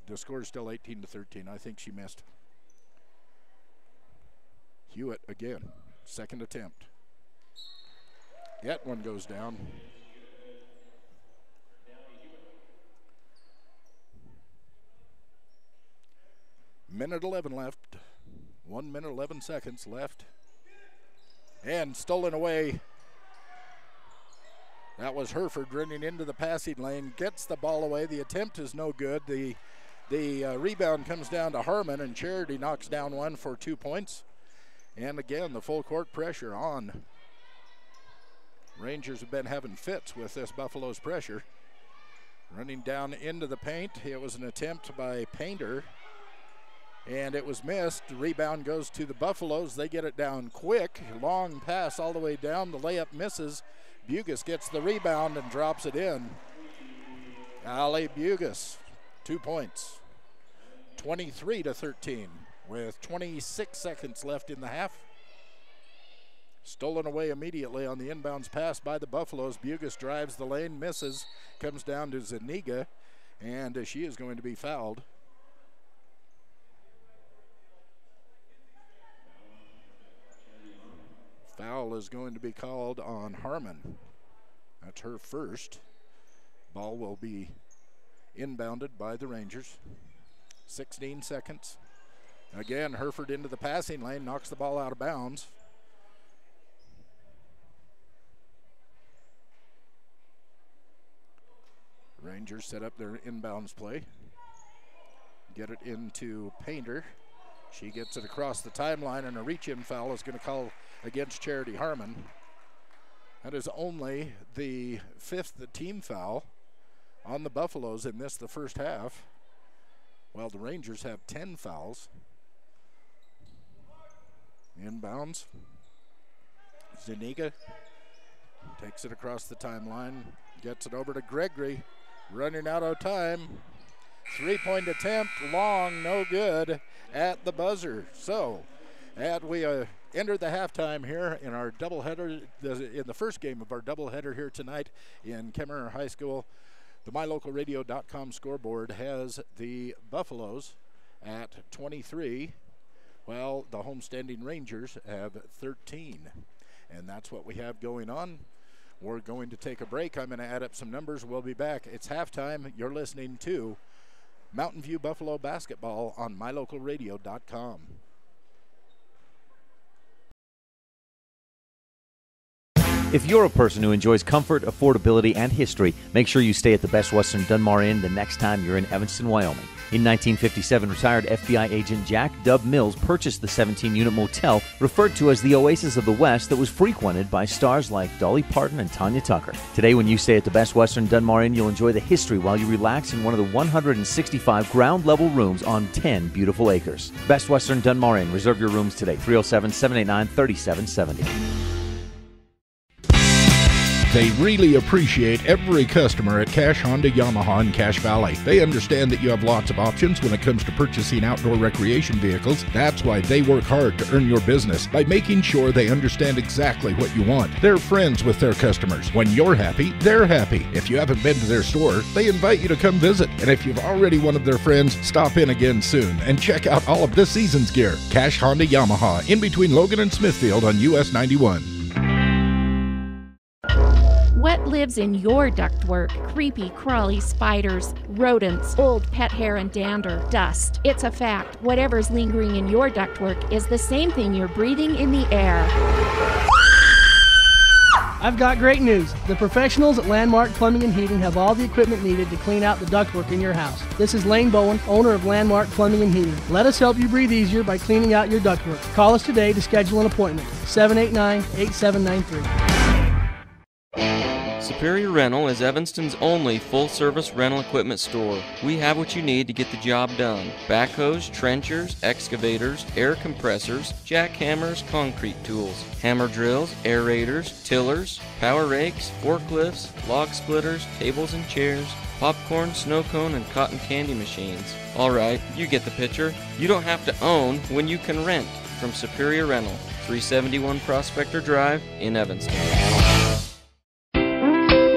The score is still 18-13. I think she missed. Hewitt again, 2nd attempt. That one goes down. Minute 11 left. 1 minute 11 seconds left. And stolen away. That was Herford running into the passing lane. Gets the ball away. The attempt is no good. The rebound comes down to Harmon, and Charity knocks down one for 2 points. And again, the full court pressure on. Rangers have been having fits with this Buffalo's pressure. Running down into the paint. It was an attempt by Painter, and it was missed. The rebound goes to the Buffaloes. They get it down quick. Long pass all the way down. The layup misses. Bugus gets the rebound and drops it in. Ali Bugus, 2 points. 23-13 with 26 seconds left in the half. Stolen away immediately on the inbounds pass by the Buffaloes. Bugus drives the lane, misses, comes down to Zuniga, And she is going to be fouled. Foul is going to be called on Harmon. That's her first. Ball will be inbounded by the Rangers. 16 seconds. Again, Hereford into the passing lane, knocks the ball out of bounds. Rangers set up their inbounds play. Get it into Painter. She gets it across the timeline, and a reach-in foul is going to call against Charity Harmon. That is only the 5th team foul on the Buffaloes in the first half, while the Rangers have 10 fouls. Inbounds. Zuniga takes it across the timeline, gets it over to Gregory, running out of time. 3-point attempt, long, no good at the buzzer. So, we enter the halftime here in our doubleheader, in the first game of our doubleheader here tonight in Kemmerer High School. The MyLocalRadio.com scoreboard has the Buffaloes at 23, while the homestanding Rangers have 13. And that's what we have going on. We're going to take a break. I'm going to add up some numbers. We'll be back. It's halftime. You're listening to Mountain View Buffalo basketball on MyLocalRadio.com. If you're a person who enjoys comfort, affordability, and history, make sure you stay at the Best Western Dunmar Inn the next time you're in Evanston, Wyoming. In 1957, retired FBI agent Jack Dub Mills purchased the 17-unit motel referred to as the Oasis of the West that was frequented by stars like Dolly Parton and Tanya Tucker. Today, when you stay at the Best Western Dunmar Inn, you'll enjoy the history while you relax in one of the 165 ground-level rooms on 10 beautiful acres. Best Western Dunmar Inn. Reserve your rooms today, 307-789-3770. They really appreciate every customer at Cash Honda Yamaha in Cache Valley. They understand that you have lots of options when it comes to purchasing outdoor recreation vehicles. That's why they work hard to earn your business by making sure they understand exactly what you want. They're friends with their customers. When you're happy, they're happy. If you haven't been to their store, they invite you to come visit. And if you've already one of their friends, stop in again soon and check out all of this season's gear. Cache Honda Yamaha in between Logan and Smithfield on US 91. What lives in your ductwork? Creepy, crawly spiders, rodents, old pet hair and dander, dust. It's a fact. Whatever's lingering in your ductwork is the same thing you're breathing in the air. I've got great news. The professionals at Landmark Plumbing and Heating have all the equipment needed to clean out the ductwork in your house. This is Lane Bowen, owner of Landmark Plumbing and Heating. Let us help you breathe easier by cleaning out your ductwork. Call us today to schedule an appointment. 789-8793. Superior Rental is Evanston's only full-service rental equipment store. We have what you need to get the job done. Backhoes, trenchers, excavators, air compressors, jackhammers, concrete tools, hammer drills, aerators, tillers, power rakes, forklifts, log splitters, tables and chairs, popcorn, snow cone, and cotton candy machines. Alright, you get the picture. You don't have to own when you can rent. From Superior Rental, 371 Prospector Drive in Evanston.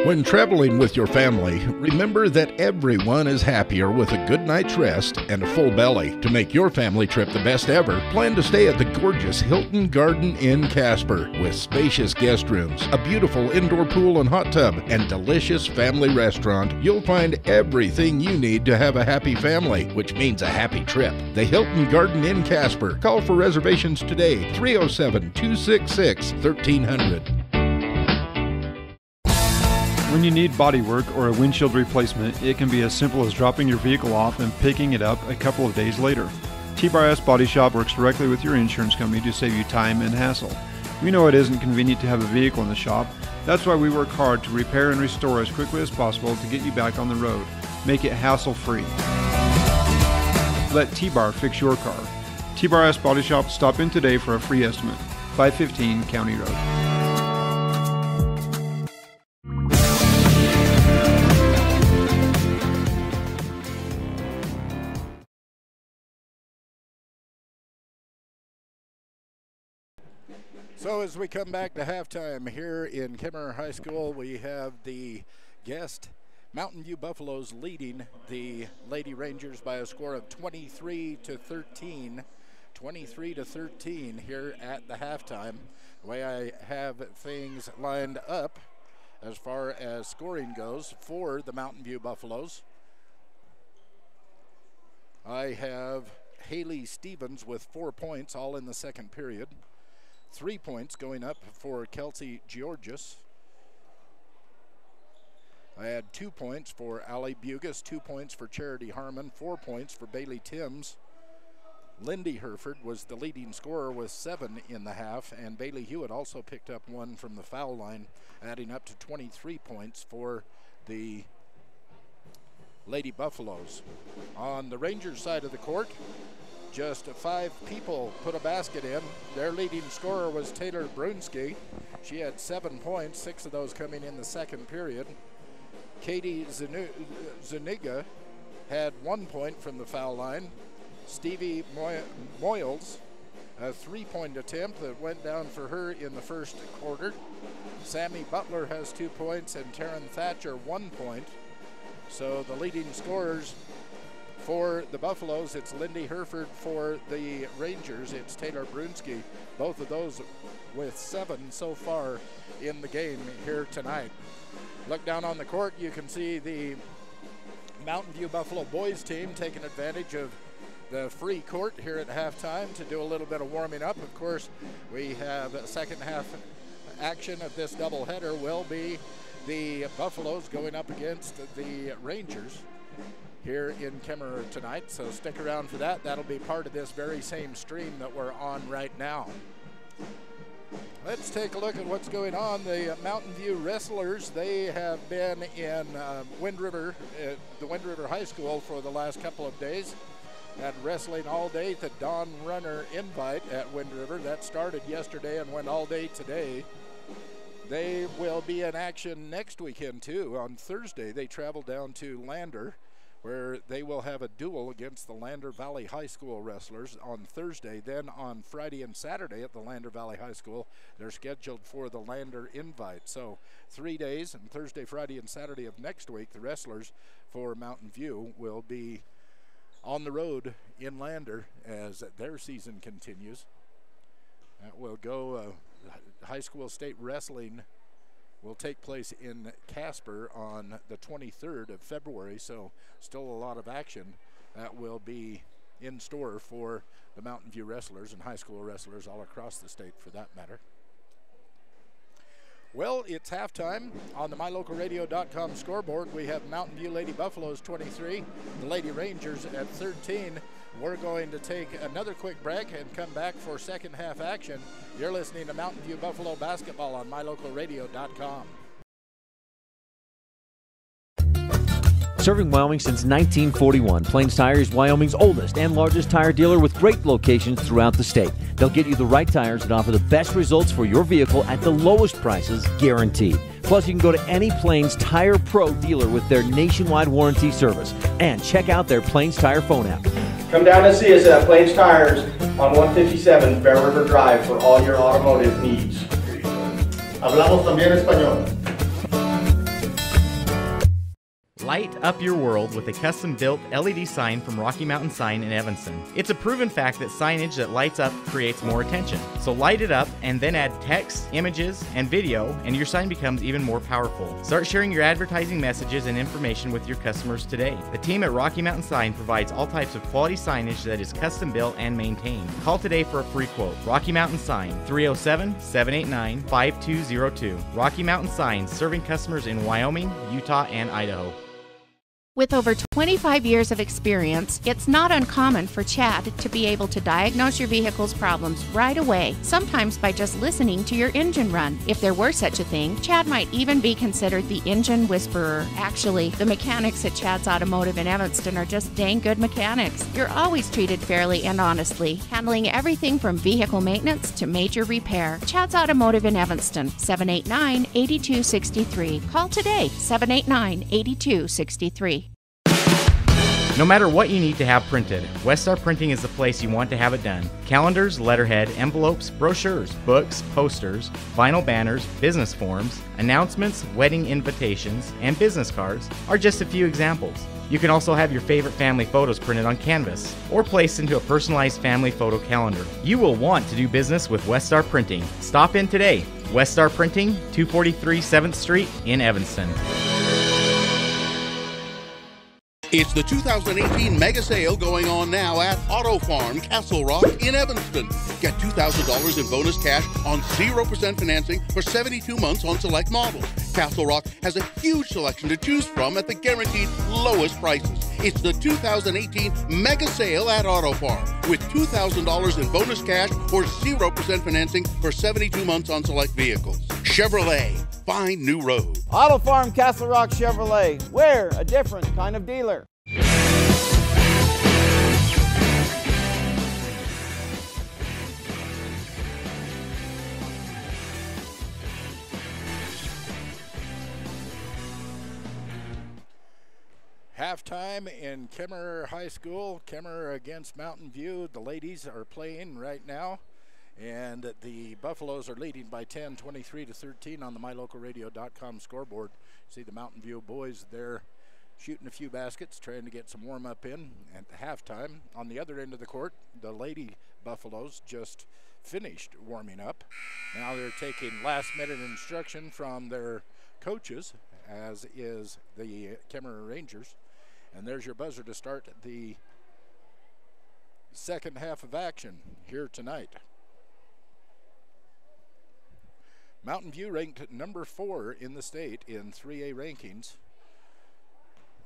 When traveling with your family, remember that everyone is happier with a good night's rest and a full belly. To make your family trip the best ever, plan to stay at the gorgeous Hilton Garden Inn Casper with spacious guest rooms, a beautiful indoor pool and hot tub, and delicious family restaurant. You'll find everything you need to have a happy family, which means a happy trip. The Hilton Garden Inn Casper. Call for reservations today, 307-266-1300. When you need body work or a windshield replacement, it can be as simple as dropping your vehicle off and picking it up a couple of days later. T-Bar Body Shop works directly with your insurance company to save you time and hassle. We know it isn't convenient to have a vehicle in the shop. That's why we work hard to repair and restore as quickly as possible to get you back on the road. Make it hassle-free. Let T-Bar fix your car. T-Bar Body Shop, stop in today for a free estimate. 515 County Road. So as we come back to halftime here in Kemmerer High School, we have the guest Mountain View Buffaloes leading the Lady Rangers by a score of 23-13. 23-13 here at the halftime. The way I have things lined up as far as scoring goes for the Mountain View Buffaloes, I have Haley Stevens with 4 points, all in the second period. 3 points going up for Kelsey Georgis. I had 2 points for Allie Bugas, 2 points for Charity Harmon, 4 points for Bailey Timms. Lindy Herford was the leading scorer with 7 in the half, and Bailey Hewitt also picked up 1 from the foul line, adding up to 23 points for the Lady Buffaloes. On the Rangers side of the court, just 5 people put a basket in. Their leading scorer was Taylor Brunski. She had 7 points, 6 of those coming in the second period. Katie Zuniga had 1 point from the foul line. Stevie Moyles, a 3-point attempt that went down for her in the first quarter. Sammy Butler has 2 points, and Taryn Thatcher 1 point. So the leading scorers for the Buffaloes, it's Lindy Herford. For the Rangers, it's Taylor Brunski. Both of those with 7 so far in the game here tonight. Look down on the court, you can see the Mountain View Buffalo boys team taking advantage of the free court here at halftime to do a little bit of warming up. Of course, we have a second half action of this doubleheader will be the Buffaloes going up against the Rangers here in Kemmerer tonight. So stick around for that. That'll be part of this very same stream that we're on right now. Let's take a look at what's going on. The Mountain View Wrestlers, they have been in Wind River, the Wind River High School for the last couple of days. Had wrestling all day, the Dawn Runner Invite at Wind River. That started yesterday and went all day today. They will be in action next weekend too. On Thursday, they travel down to Lander, where they will have a duel against the Lander Valley High School wrestlers on Thursday. Then on Friday and Saturday at the Lander Valley High School, they're scheduled for the Lander Invite. So 3 days, and Thursday, Friday, and Saturday of next week, the wrestlers for Mountain View will be on the road in Lander as their season continues. That will go, high school state wrestling will take place in Casper on the 23rd of February, so still a lot of action that will be in store for the Mountain View wrestlers and high school wrestlers all across the state for that matter. Well, it's halftime. On the MyLocalRadio.com scoreboard, we have Mountain View Lady Buffaloes 23, the Lady Rangers at 13. We're going to take another quick break and come back for second half action. You're listening to Mountain View Buffalo basketball on MyLocalRadio.com. Serving Wyoming since 1941, Plains Tire is Wyoming's oldest and largest tire dealer with great locations throughout the state. They'll get you the right tires that offer the best results for your vehicle at the lowest prices, guaranteed. Plus, you can go to any Plains Tire Pro dealer with their nationwide warranty service. And check out their Plains Tire phone app. Come down and see us at Plains Tires on 157 Bear River Drive for all your automotive needs. Hablamos también español. Light up your world with a custom-built LED sign from Rocky Mountain Sign in Evanston. It's a proven fact that signage that lights up creates more attention. So light it up and then add text, images, and video, and your sign becomes even more powerful. Start sharing your advertising messages and information with your customers today. The team at Rocky Mountain Sign provides all types of quality signage that is custom-built and maintained. Call today for a free quote. Rocky Mountain Sign, 307-789-5202. Rocky Mountain Sign, serving customers in Wyoming, Utah, and Idaho. With over 25 years of experience, it's not uncommon for Chad to be able to diagnose your vehicle's problems right away, sometimes by just listening to your engine run. If there were such a thing, Chad might even be considered the engine whisperer. Actually, the mechanics at Chad's Automotive in Evanston are just dang good mechanics. You're always treated fairly and honestly, handling everything from vehicle maintenance to major repair. Chad's Automotive in Evanston, 789-8263. Call today, 789-8263. No matter what you need to have printed, Westar Printing is the place you want to have it done. Calendars, letterhead, envelopes, brochures, books, posters, vinyl banners, business forms, announcements, wedding invitations, and business cards are just a few examples. You can also have your favorite family photos printed on canvas or placed into a personalized family photo calendar. You will want to do business with Westar Printing. Stop in today. Westar Printing, 243 7th Street in Evanston. It's the 2018 mega sale going on now at Auto Farm Castle Rock in Evanston. Get $2,000 in bonus cash on 0% financing for 72 months on select models. Castle Rock has a huge selection to choose from at the guaranteed lowest prices. It's the 2018 mega sale at Auto Farm with $2,000 in bonus cash or 0% financing for 72 months on select vehicles. Chevrolet, find new road. Auto Farm Castle Rock Chevrolet. We're a different kind of dealer. Halftime in Kemmerer High School. Kemmerer against Mountain View. The ladies are playing right now, and the Buffaloes are leading by 10, 23-13 on the MyLocalRadio.com scoreboard. See the Mountain View boys there shooting a few baskets, trying to get some warm-up in at the halftime. On the other end of the court, the Lady Buffaloes just finished warming up. Now they're taking last-minute instruction from their coaches, as is the Kemmerer Rangers. And there's your buzzer to start the second half of action here tonight. Mountain View ranked number 4 in the state in 3A rankings.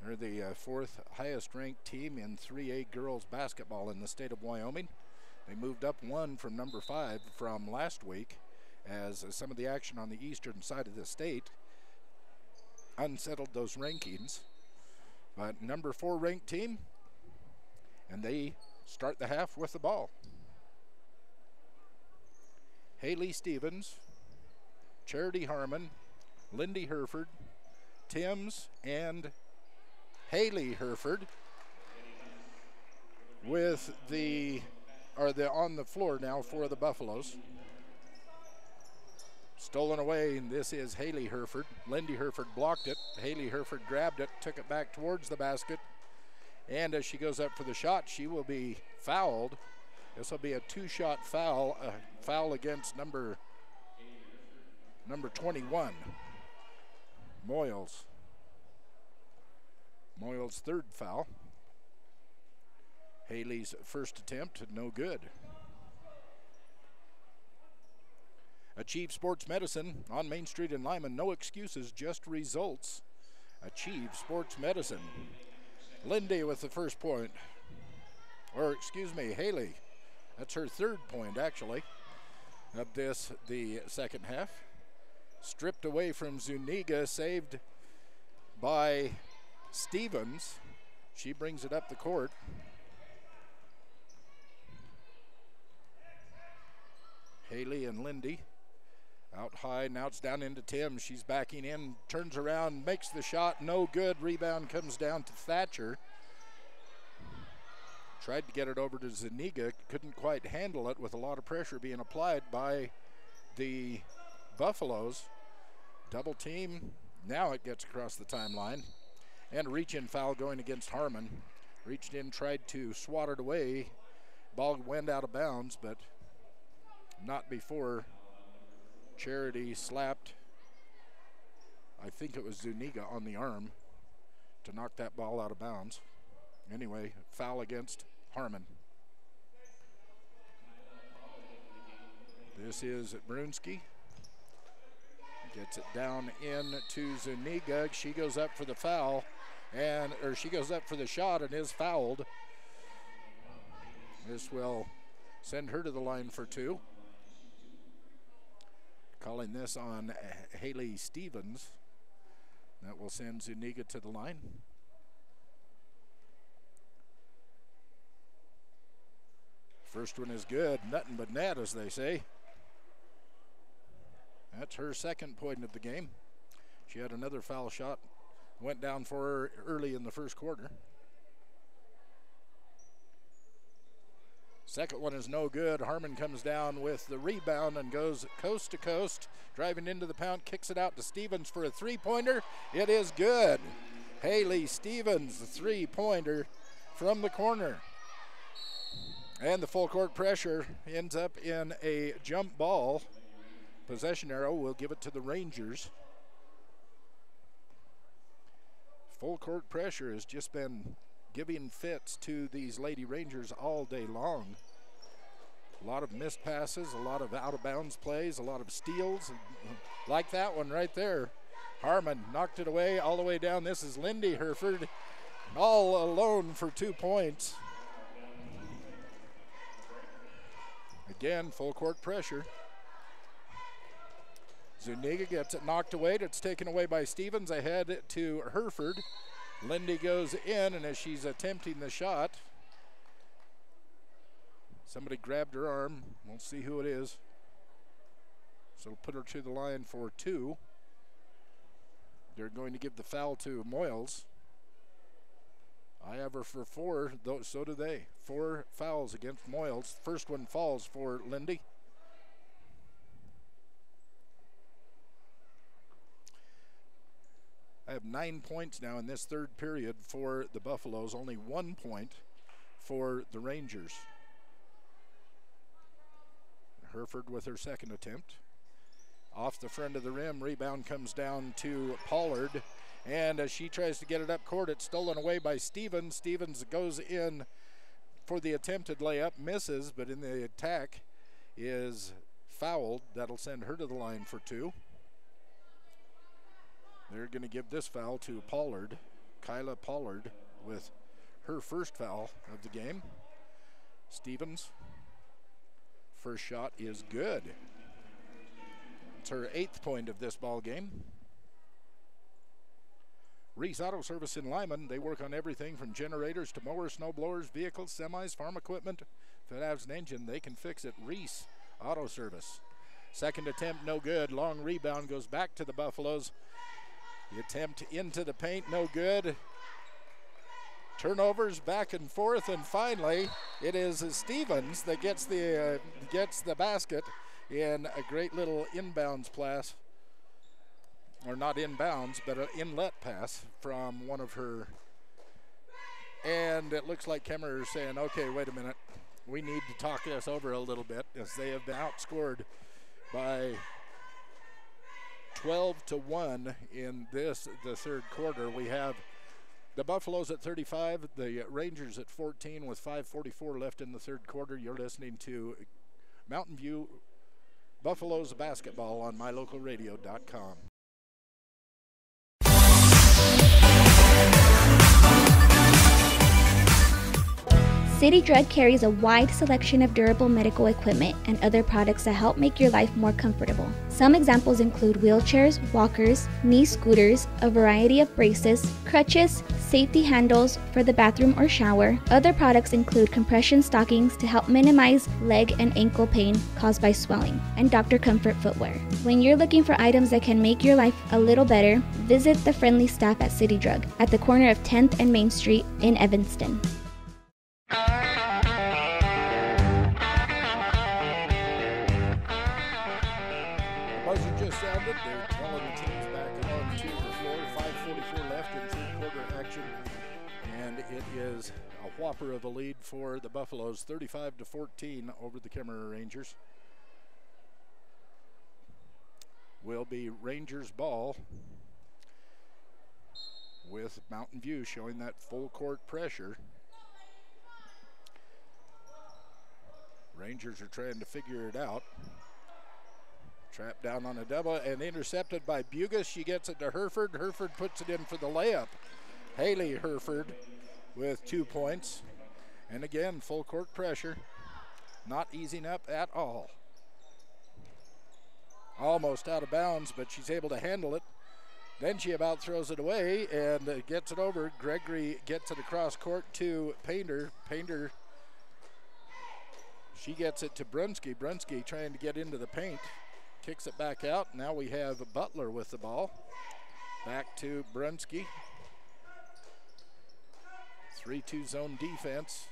They're the fourth highest ranked team in 3A girls basketball in the state of Wyoming. They moved up 1 from number 5 from last week, as some of the action on the eastern side of the state unsettled those rankings. But number 4 ranked team, and they start the half with the ball. Haley Stevens, Charity Harmon, Lindy Hereford, Timms, and Haley Hereford with on the floor now for the Buffaloes. Stolen away, and this is Haley Hereford. Lindy Hereford blocked it. Haley Hereford grabbed it, took it back towards the basket, and as she goes up for the shot, she will be fouled. This will be a 2-shot foul, a foul against number 21, Moyles. Moyles' third foul. Haley's first attempt, no good. Achieve Sports Medicine on Main Street in Lyman. No excuses, just results. Achieve Sports Medicine. Lindy with the first point. Or, excuse me, Haley. That's her third point, actually, of the second half. Stripped away from Zuniga, saved by Stevens. She brings it up the court. Haley and Lindy out high. Now it's down into Tim. She's backing in, turns around, makes the shot. No good. Rebound comes down to Thatcher. Tried to get it over to Zuniga. Couldn't quite handle it with a lot of pressure being applied by the Buffaloes. Double team. Now it gets across the timeline. And a reach-in foul going against Harmon. Reached in, tried to swat it away. Ball went out of bounds, but not before Charity slapped, I think it was Zuniga, on the arm to knock that ball out of bounds. Anyway, foul against Harmon. This is Brunski. Gets it down in to Zuniga. She goes up for the foul, she goes up for the shot and is fouled. This will send her to the line for 2. Calling this on Haley Stevens. That will send Zuniga to the line. First one is good. Nothing but net, as they say. That's her second point of the game. She had another foul shot. Went down for her early in the first quarter. Second one is no good. Harmon comes down with the rebound and goes coast to coast, driving into the pound, kicks it out to Stevens for a three-pointer. It is good. Haley Stevens, the three-pointer from the corner. And the full court pressure ends up in a jump ball. Possession arrow will give it to the Rangers. Full court pressure has just been giving fits to these Lady Rangers all day long. A lot of missed passes, a lot of out-of-bounds plays, a lot of steals, like that one right there. Harmon knocked it away all the way down. This is Lindy Herford all alone for 2 points. Again, full court pressure. Zuniga gets it knocked away. It's taken away by Stevens. Ahead to Herford. Lindy goes in, and as she's attempting the shot, somebody grabbed her arm. We'll see who it is. So it'll put her to the line for 2. They're going to give the foul to Moyles. I have her for 4, though, so do they. 4 fouls against Moyles. First one falls for Lindy. I have 9 points now in this third period for the Buffaloes, only 1 point for the Rangers. Herford with her second attempt. Off the front of the rim, rebound comes down to Pollard. And as she tries to get it up court, it's stolen away by Stevens. Stevens goes in for the attempted layup, misses, but in the attack is fouled. That'll send her to the line for 2. They're going to give this foul to Pollard, Kyla Pollard, with her first foul of the game. Stevens, first shot is good. It's her 8th point of this ball game. Reese Auto Service in Lyman, they work on everything from generators to mowers, snow blowers, vehicles, semis, farm equipment. If it has an engine, they can fix it. Reese Auto Service. Second attempt, no good. Long rebound goes back to the Buffaloes. The attempt into the paint, no good. Turnovers back and forth, and finally it is Stevens that gets the basket in a great little inbounds pass, or not inbounds, but an inlet pass from one of her. And it looks like Kemmerer is saying, okay, wait a minute. We need to talk this over a little bit, as they have been outscored by 12-1 in the third quarter. We have the Buffaloes at 35, the Rangers at 14 with 5:44 left in the third quarter. You're listening to Mountain View Buffaloes basketball on mylocalradio.com. City Drug carries a wide selection of durable medical equipment and other products that help make your life more comfortable. Some examples include wheelchairs, walkers, knee scooters, a variety of braces, crutches, safety handles for the bathroom or shower. Other products include compression stockings to help minimize leg and ankle pain caused by swelling, and Dr. Comfort footwear. When you're looking for items that can make your life a little better, visit the friendly staff at City Drug at the corner of 10th and Main Street in Evanston. Sounded. They're telling the teams back onto the floor. 5:44 left in third quarter action, and it is a whopper of a lead for the Buffaloes, 35-14 over the Kemmerer Rangers. Will be Rangers ball, with Mountain View showing that full court pressure. Rangers are trying to figure it out. Trapped down on a double and intercepted by Bugas. She gets it to Herford. Herford puts it in for the layup. Haley Herford with 2 points. And again, full court pressure. Not easing up at all. Almost out of bounds, but she's able to handle it. Then she about throws it away and gets it over. Gregory gets it across court to Painter. Painter, she gets it to Brunsky. Brunsky trying to get into the paint. Kicks it back out. Now we have Butler with the ball. Back to Brunsky. 3-2 zone defense.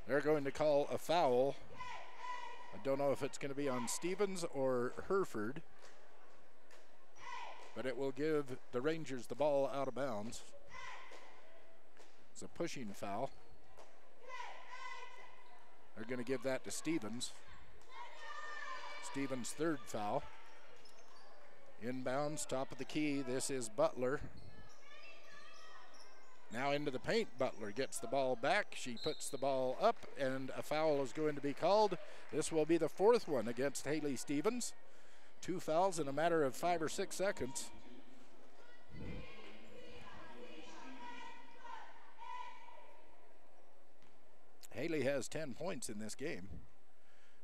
They're going to call a foul. I don't know if it's going to be on Stevens or Hereford, but it will give the Rangers the ball out of bounds. It's a pushing foul. They're going to give that to Stevens. Stevens' third foul. Inbounds, top of the key. This is Butler. Now into the paint. Butler gets the ball back. She puts the ball up, and a foul is going to be called. This will be the fourth one against Haley Stevens. 2 fouls in a matter of 5 or 6 seconds. Haley has 10 points in this game,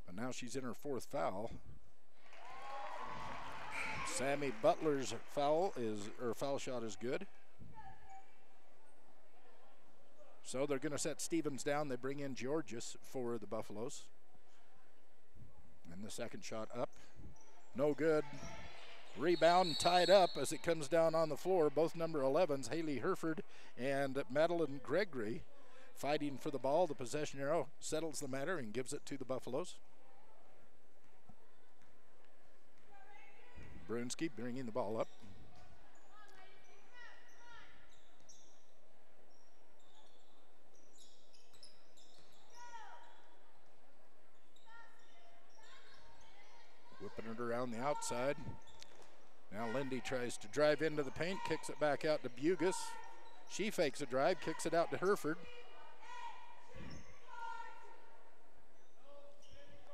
but now she's in her 4th foul. Sammy Butler's foul shot is good. So they're going to set Stevens down. They bring in Georges for the Buffaloes. And the second shot up. No good. Rebound tied up as it comes down on the floor. Both number 11s, Haley Hereford and Madeline Gregory, fighting for the ball. The possession arrow settles the matter and gives it to the Buffaloes. Brunsky bringing the ball up. Whipping it around the outside. Now Lindy tries to drive into the paint, kicks it back out to Bugus. She fakes a drive, kicks it out to Hereford.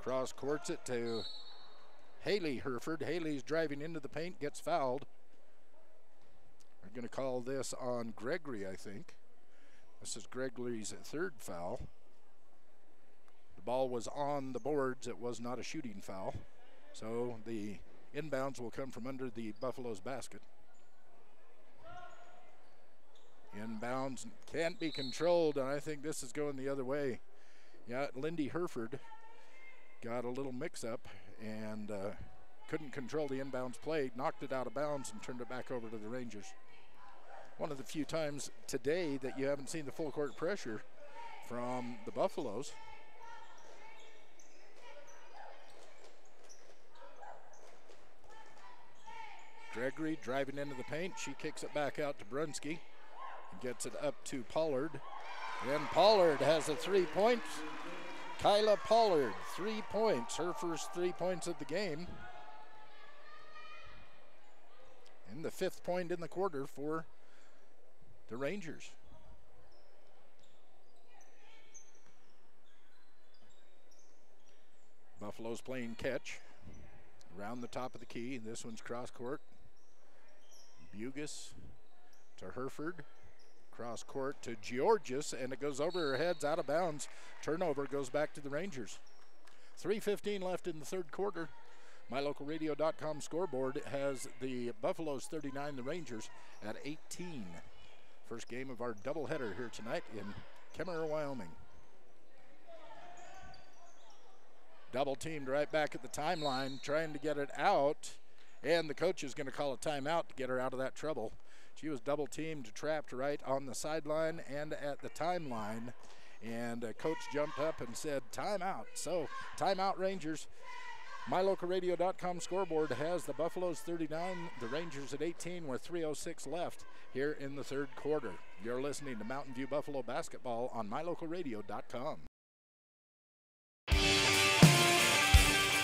Cross courts it to Haley Hereford. Haley's driving into the paint, gets fouled. We're going to call this on Gregory, I think. This is Gregory's 3rd foul. The ball was on the boards. It was not a shooting foul. So the inbounds will come from under the Buffaloes basket. Inbounds can't be controlled, and I think this is going the other way. Yeah, Lindy Hereford got a little mix-up and couldn't control the inbounds play, knocked it out of bounds and turned it back over to the Rangers. One of the few times today that you haven't seen the full court pressure from the Buffaloes. Gregory driving into the paint. She kicks it back out to Brunsky. Gets it up to Pollard. And Pollard has a 3 points. Kyla Pollard, 3 points. Her first 3 points of the game. And the 5th point in the quarter for the Rangers. Buffalo's playing catch. Around the top of the key. This one's cross court. Bugus to Hereford. Cross court to Georges, and it goes over her heads, out of bounds. Turnover goes back to the Rangers. 3:15 left in the 3rd quarter. MyLocalRadio.com scoreboard has the Buffaloes 39, the Rangers at 18. First game of our doubleheader here tonight in Kemmerer, Wyoming. Double teamed right back at the timeline, trying to get it out, and the coach is going to call a timeout to get her out of that trouble. She was double teamed, trapped right on the sideline and at the timeline, and coach jumped up and said timeout. So timeout, Rangers. MyLocalRadio.com scoreboard has the Buffaloes 39, the Rangers at 18 with 3:06 left here in the 3rd quarter. You're listening to Mountain View Buffalo basketball on MyLocalRadio.com.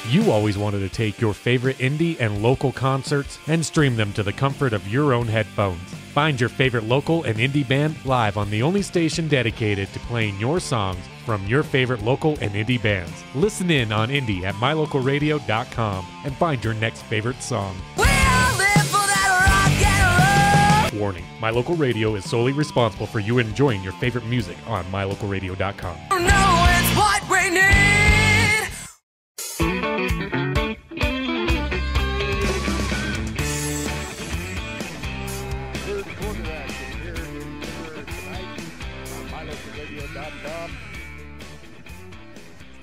You always wanted to take your favorite indie and local concerts and stream them to the comfort of your own headphones. Find your favorite local and indie band live on the only station dedicated to playing your songs from your favorite local and indie bands. Listen in on indie at mylocalradio.com and find your next favorite song. Warning, My Local Radio is solely responsible for you enjoying your favorite music on mylocalradio.com. It's what we need.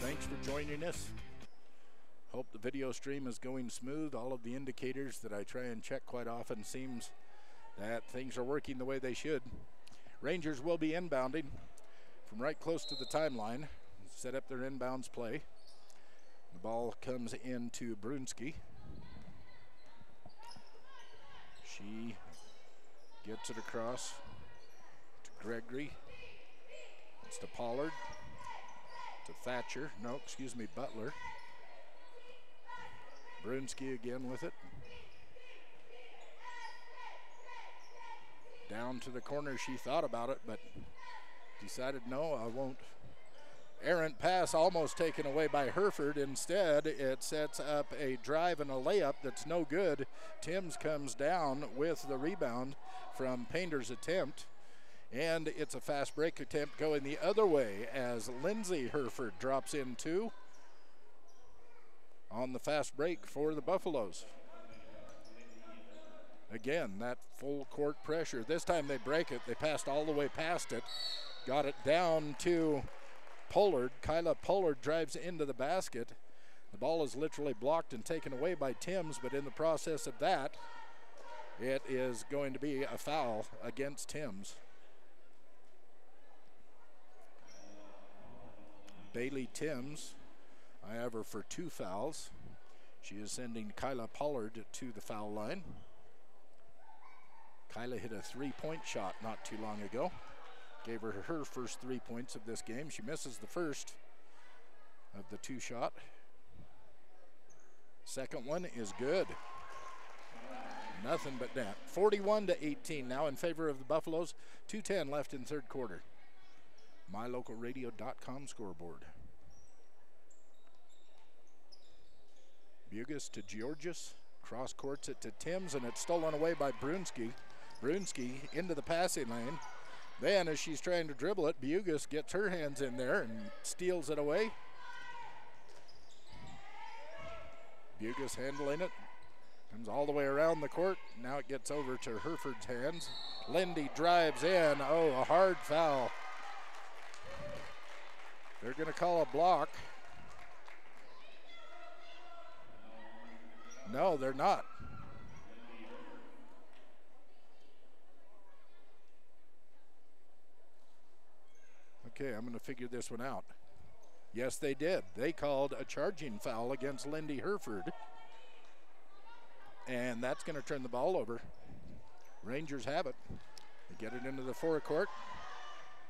Thanks for joining us. Hope the video stream is going smooth. All of the indicators that I try and check quite often seems that things are working the way they should. Rangers will be inbounding from right close to the timeline. set up their inbounds play. The ball comes into Brunski. She gets it across to Gregory. It's to Pollard. To Thatcher. No, excuse me, Butler. Brunski again with it. Down to the corner. She thought about it, but decided, no, I won't. Errant pass almost taken away by Hereford. Instead, it sets up a drive and a layup that's no good. Timms comes down with the rebound from Painter's attempt. And it's a fast break attempt going the other way as Lindsay Hereford drops in 2 on the fast break for the Buffaloes. Again, that full court pressure. This time they break it. They passed all the way past it. Got it down to Pollard. Kyla Pollard drives into the basket. The ball is literally blocked and taken away by Timms, but in the process of that, it is going to be a foul against Timms. Bailey Timms, I have her for 2 fouls. She is sending Kyla Pollard to the foul line. Kyla hit a 3-point shot not too long ago. Gave her her first 3 points of this game. She misses the first of the 2 shot. Second one is good. Nothing but net. 41-18 now in favor of the Buffaloes. 2:10 left in third quarter. MyLocalRadio.com scoreboard. Bugas to Georges. Cross courts it to Timms, and it's stolen away by Brunski. Brunski into the passing lane. Then as she's trying to dribble it, Bugas gets her hands in there and steals it away. Bugas handling it. Comes all the way around the court. Now it gets over to Hereford's hands. Lindy drives in. Oh, a hard foul. They're going to call a block. No, they're not. Okay, I'm going to figure this one out. Yes, they did. They called a charging foul against Lindy Hereford. And that's going to turn the ball over. Rangers have it. They get it into the forecourt.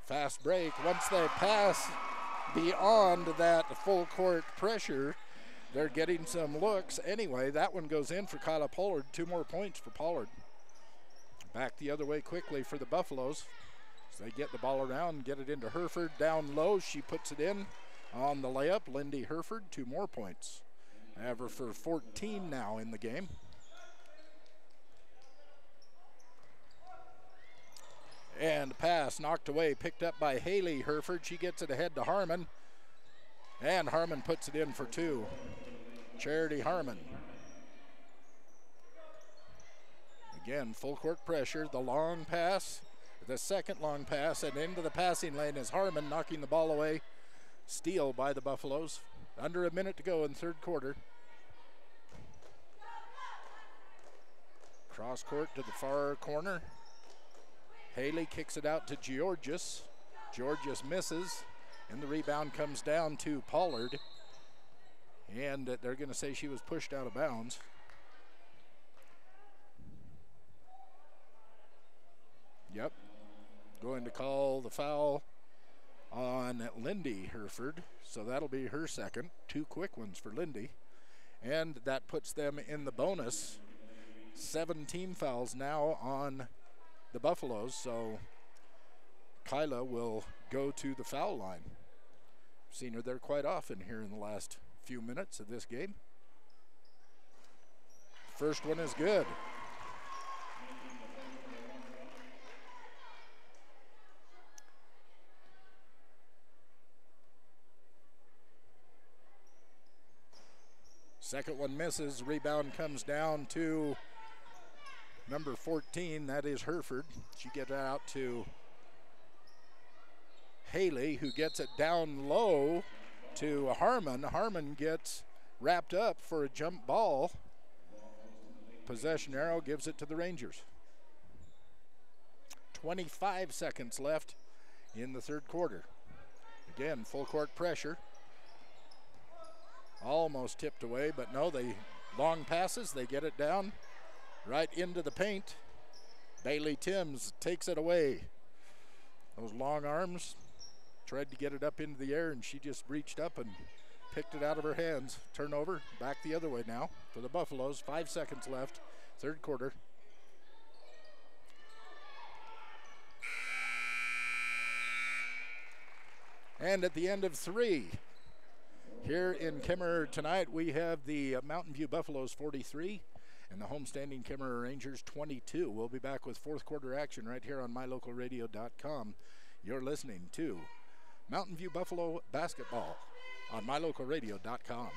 Fast break. Once they pass beyond that full court pressure, they're getting some looks. Anyway, that one goes in for Kyla Pollard. 2 more points for Pollard. Back the other way quickly for the Buffaloes. So they get the ball around, get it into Hereford. Down low, she puts it in on the layup. Lindy Hereford, 2 more points. I have her for 14 now in the game. And pass knocked away, picked up by Haley Hereford. She gets it ahead to Harmon. And Harmon puts it in for 2. Charity Harmon. Again, full court pressure. The long pass, the second long pass, and into the passing lane is Harmon knocking the ball away. Steal by the Buffaloes. Under a minute to go in third quarter. Cross court to the far corner. Haley kicks it out to Georges. Georges misses, and the rebound comes down to Pollard. And they're going to say she was pushed out of bounds. Yep. Going to call the foul on Lindy Hereford. So that'll be her second. 2 quick ones for Lindy. And that puts them in the bonus. 7 team fouls now on the Buffaloes, so Kyla will go to the foul line. Seen her there quite often here in the last few minutes of this game. First one is good. Second one misses. Rebound comes down to number 14, that is Hereford. She gets it out to Haley, who gets it down low to Harmon. Harmon gets wrapped up for a jump ball. Possession arrow gives it to the Rangers. 25 seconds left in the third quarter. Again, full court pressure. Almost tipped away, but no, they long passes. They get it down right into the paint. Bailey Timms takes it away. Those long arms, tried to get it up into the air, and she just reached up and picked it out of her hands. Turnover, back the other way now for the Buffaloes. 5 seconds left, third quarter. And at the end of 3, here in Kemmerer tonight, we have the Mountain View Buffaloes 43 and the homestanding Kemmerer Rangers 22. We'll be back with fourth quarter action right here on mylocalradio.com. You're listening to Mountain View Buffalo basketball on mylocalradio.com.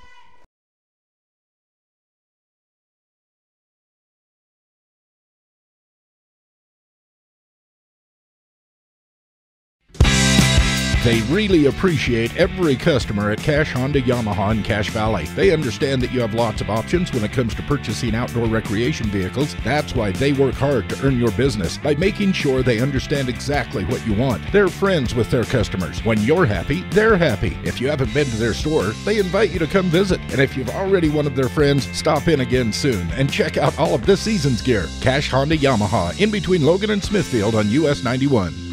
They really appreciate every customer at Cash Honda Yamaha in Cache Valley. They understand that you have lots of options when it comes to purchasing outdoor recreation vehicles. That's why they work hard to earn your business by making sure they understand exactly what you want. They're friends with their customers. When you're happy, they're happy. If you haven't been to their store, they invite you to come visit. And if you've already one of their friends, stop in again soon and check out all of this season's gear. Cache Honda Yamaha in between Logan and Smithfield on US 91.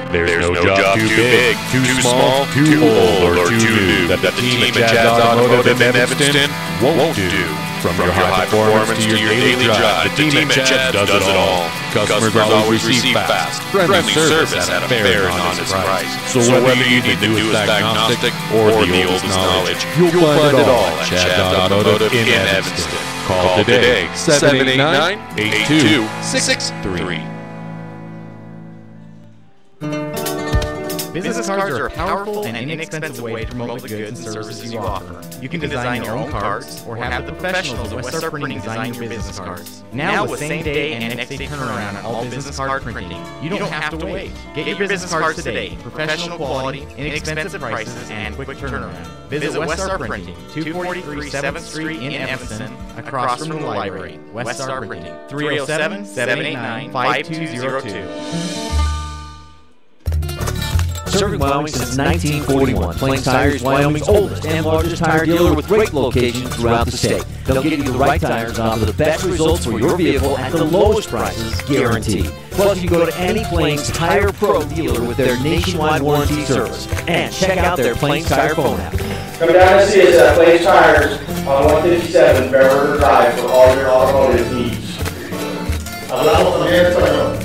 There's no job too big, too small, too old, or too new that the team at Jazz Automotive in Evanston won't do. From your high performance to your daily drive, the team at Jazz does it all. Customers always receive fast, friendly service at a fair and honest price. So whether you need the newest diagnostic or the oldest knowledge, you'll find it all at Jazz Automotive in Evanston. Call today, 789-8263. Business cards are a powerful and inexpensive way to promote the goods and services you offer. You can design your own cards or have the professionals at Westar Printing design your business cards. Now with same day and next day turnaround on all business card printing, you don't have to wait. Get your business cards today. Professional quality, inexpensive prices, and quick turnaround. Visit Westar Printing, 243 7th Street in Evanston, across from the library. Westar Printing, 307-789-5202. Serving Wyoming since 1941, Plains Tire is Wyoming's oldest and largest tire dealer with great locations throughout the state. They'll get you the right tires and offer the best results for your vehicle at the lowest prices, guaranteed. Plus, you can go to any Plains Tire Pro dealer with their nationwide warranty service. And check out their Plains Tire phone app. Come down and see us at Plains Tires on 157 Bear River Drive for all your automotive needs. Hablamos también español.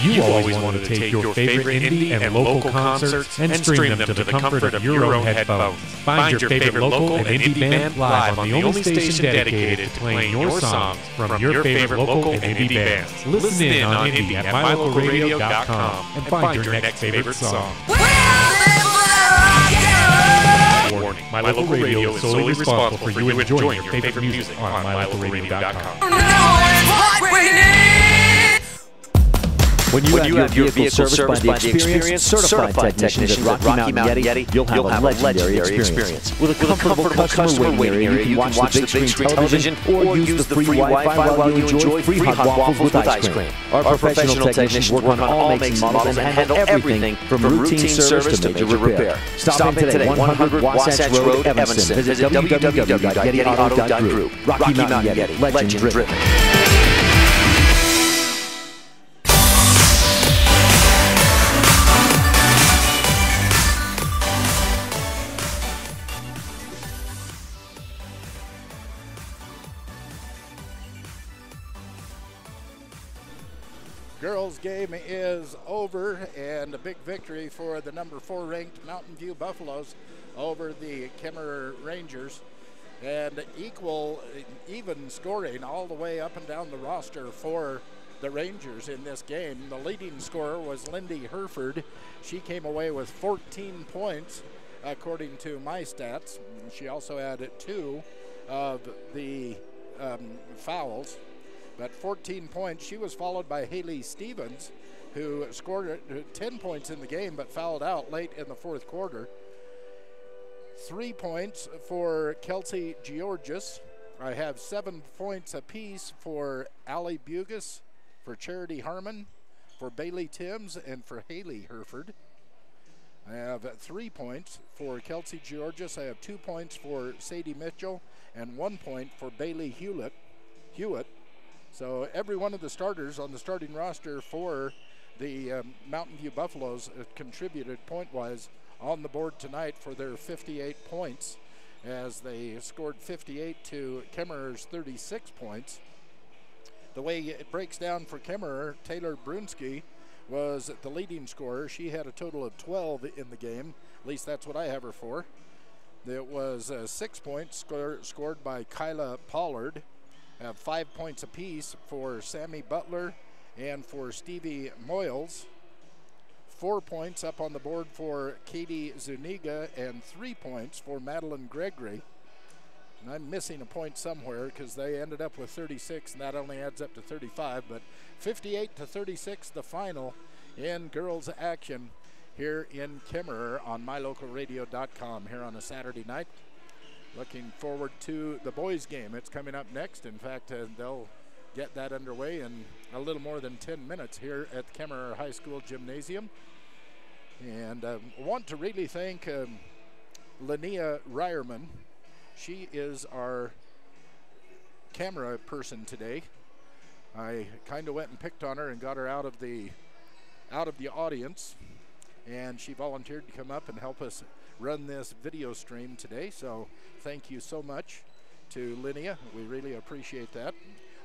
You always want to take your favorite indie and local concerts and stream them to the comfort of your own headphones. Find your favorite local and indie band live on the only station dedicated to playing your songs from your favorite local and indie bands. Listen in on indie at mylocalradio.com and find your next favorite song. Warning, My Local Radio is solely responsible for you enjoying your favorite music on mylocalradio.com. When you have your vehicle serviced by the experienced, certified technicians at Rocky Mountain Yeti, you'll have a legendary experience. With a comfortable customer waiting area, you can watch the big screen television or use the free Wi-Fi while you enjoy free hot waffles with ice cream. Our professional technicians work on all makes and models and handle everything from routine service to major repair. Stop in today, 100 Wasatch Road, Evanston. Visit www.yetiauto.group. Rocky Mountain Yeti, legend driven. Girls game is over, and a big victory for the number 4 ranked Mountain View Buffaloes over the Kemmerer Rangers, and even scoring all the way up and down the roster for the Rangers in this game. The leading scorer was Lindy Herford. She came away with 14 points according to my stats. She also had 2 of the fouls. But 14 points. She was followed by Haley Stevens, who scored 10 points in the game but fouled out late in the 4th quarter. 3 points for Kelsey Georgis. I have 7 points apiece for Allie Bugus, for Charity Harmon, for Bailey Timms, and for Haley Herford. I have 3 points for Kelsey Georgis. I have 2 points for Sadie Mitchell and 1 point for Bailey Hewitt. So every one of the starters on the starting roster for the Mountain View Buffaloes contributed point-wise on the board tonight for their 58 points, as they scored 58 to Kemmerer's 36 points. The way it breaks down for Kemmerer, Taylor Brunsky was the leading scorer. She had a total of 12 in the game. At least that's what I have her for. It was 6 points scored by Kyla Pollard. Have 5 points apiece for Sammy Butler and for Stevie Moyles. 4 points up on the board for Katie Zuniga and 3 points for Madeline Gregory. And I'm missing a point somewhere because they ended up with 36 and that only adds up to 35. But 58 to 36, the final in girls action here in Kemmerer on mylocalradio.com here on a Saturday night. Looking forward to the boys' game. It's coming up next. In fact, they'll get that underway in a little more than 10 minutes here at the Kemmerer High School Gymnasium. And I want to really thank Linnea Ryerman. She is our camera person today. I kind of went and picked on her and got her out of the audience, and she volunteered to come up and help us run this video stream today. So thank you so much to Linnea. We really appreciate that.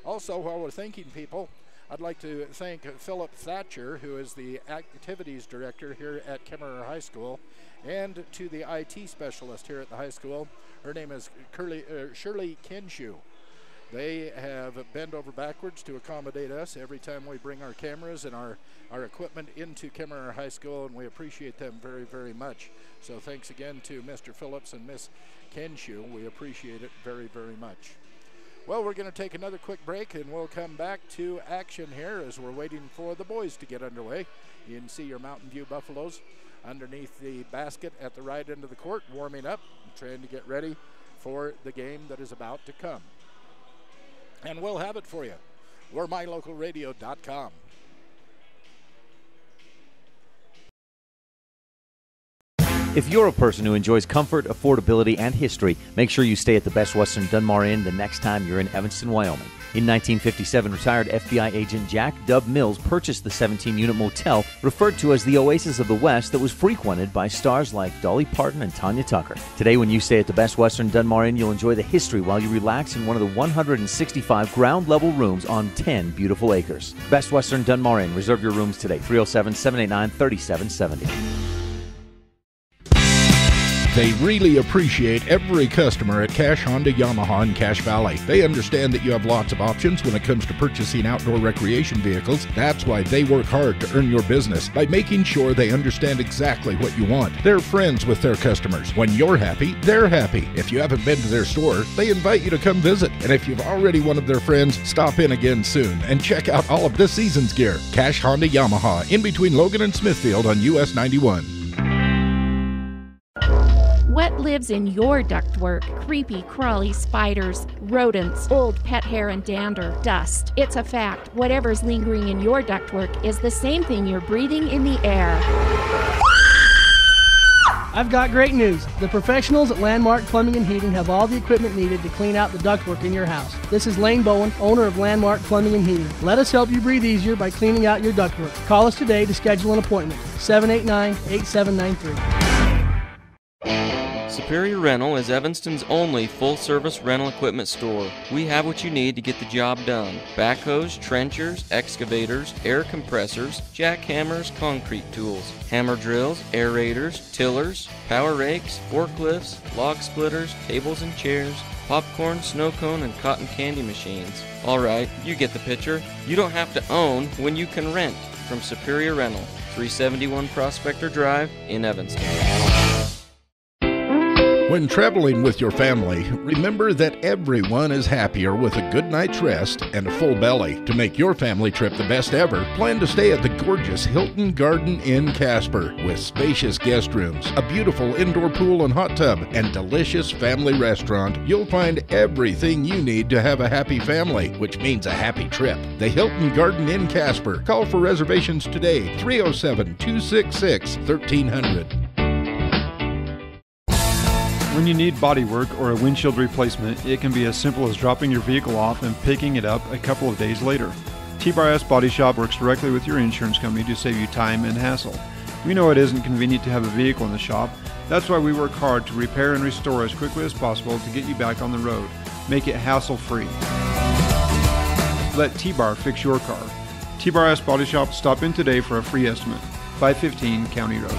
Also, while we're thanking people, I'd like to thank Philip Thatcher, who is the activities director here at Kemmerer High School, and to the IT specialist here at the high school. Her name is Shirley Kinshu. They have bent over backwards to accommodate us every time we bring our cameras and our equipment into Kemmerer High School, and we appreciate them very, very much. So thanks again to Mr. Phillips and Miss Kinshu. We appreciate it very, very much. Well, we're going to take another quick break, and we'll come back to action here as we're waiting for the boys to get underway. You can see your Mountain View Buffaloes underneath the basket at the right end of the court, warming up, trying to get ready for the game that is about to come. And we'll have it for you. We're mylocalradio.com. If you're a person who enjoys comfort, affordability, and history, make sure you stay at the Best Western Dunmar Inn the next time you're in Evanston, Wyoming. In 1957, retired FBI agent Jack Dub Mills purchased the 17-unit motel referred to as the Oasis of the West that was frequented by stars like Dolly Parton and Tanya Tucker. Today, when you stay at the Best Western Dunmar Inn, you'll enjoy the history while you relax in one of the 165 ground-level rooms on 10 beautiful acres. Best Western Dunmar Inn. Reserve your rooms today, 307-789-3770. They really appreciate every customer at Cash Honda Yamaha in Cache Valley. They understand that you have lots of options when it comes to purchasing outdoor recreation vehicles. That's why they work hard to earn your business by making sure they understand exactly what you want. They're friends with their customers. When you're happy, they're happy. If you haven't been to their store, they invite you to come visit. And if you've already one of their friends, stop in again soon and check out all of this season's gear. Cache Honda Yamaha in between Logan and Smithfield on US 91. What lives in your ductwork? Creepy, crawly spiders, rodents, old pet hair and dander, dust. It's a fact. Whatever's lingering in your ductwork is the same thing you're breathing in the air. I've got great news. The professionals at Landmark Plumbing and Heating have all the equipment needed to clean out the ductwork in your house. This is Lane Bowen, owner of Landmark Plumbing and Heating. Let us help you breathe easier by cleaning out your ductwork. Call us today to schedule an appointment. 789-8793. Superior Rental is Evanston's only full-service rental equipment store. We have what you need to get the job done. Backhoes, trenchers, excavators, air compressors, jackhammers, concrete tools, hammer drills, aerators, tillers, power rakes, forklifts, log splitters, tables and chairs, popcorn, snow cone, and cotton candy machines. Alright, you get the picture. You don't have to own when you can rent from Superior Rental, 371 Prospector Drive in Evanston. When traveling with your family, remember that everyone is happier with a good night's rest and a full belly. To make your family trip the best ever, plan to stay at the gorgeous Hilton Garden Inn Casper with spacious guest rooms, a beautiful indoor pool and hot tub, and delicious family restaurant. You'll find everything you need to have a happy family, which means a happy trip. The Hilton Garden Inn Casper. Call for reservations today, 307-266-1300. When you need bodywork or a windshield replacement, it can be as simple as dropping your vehicle off and picking it up a couple of days later. T-Bar Body Shop works directly with your insurance company to save you time and hassle. We know it isn't convenient to have a vehicle in the shop. That's why we work hard to repair and restore as quickly as possible to get you back on the road. Make it hassle-free. Let T-Bar fix your car. T-Bar Body Shop, stop in today for a free estimate. 515 County Road.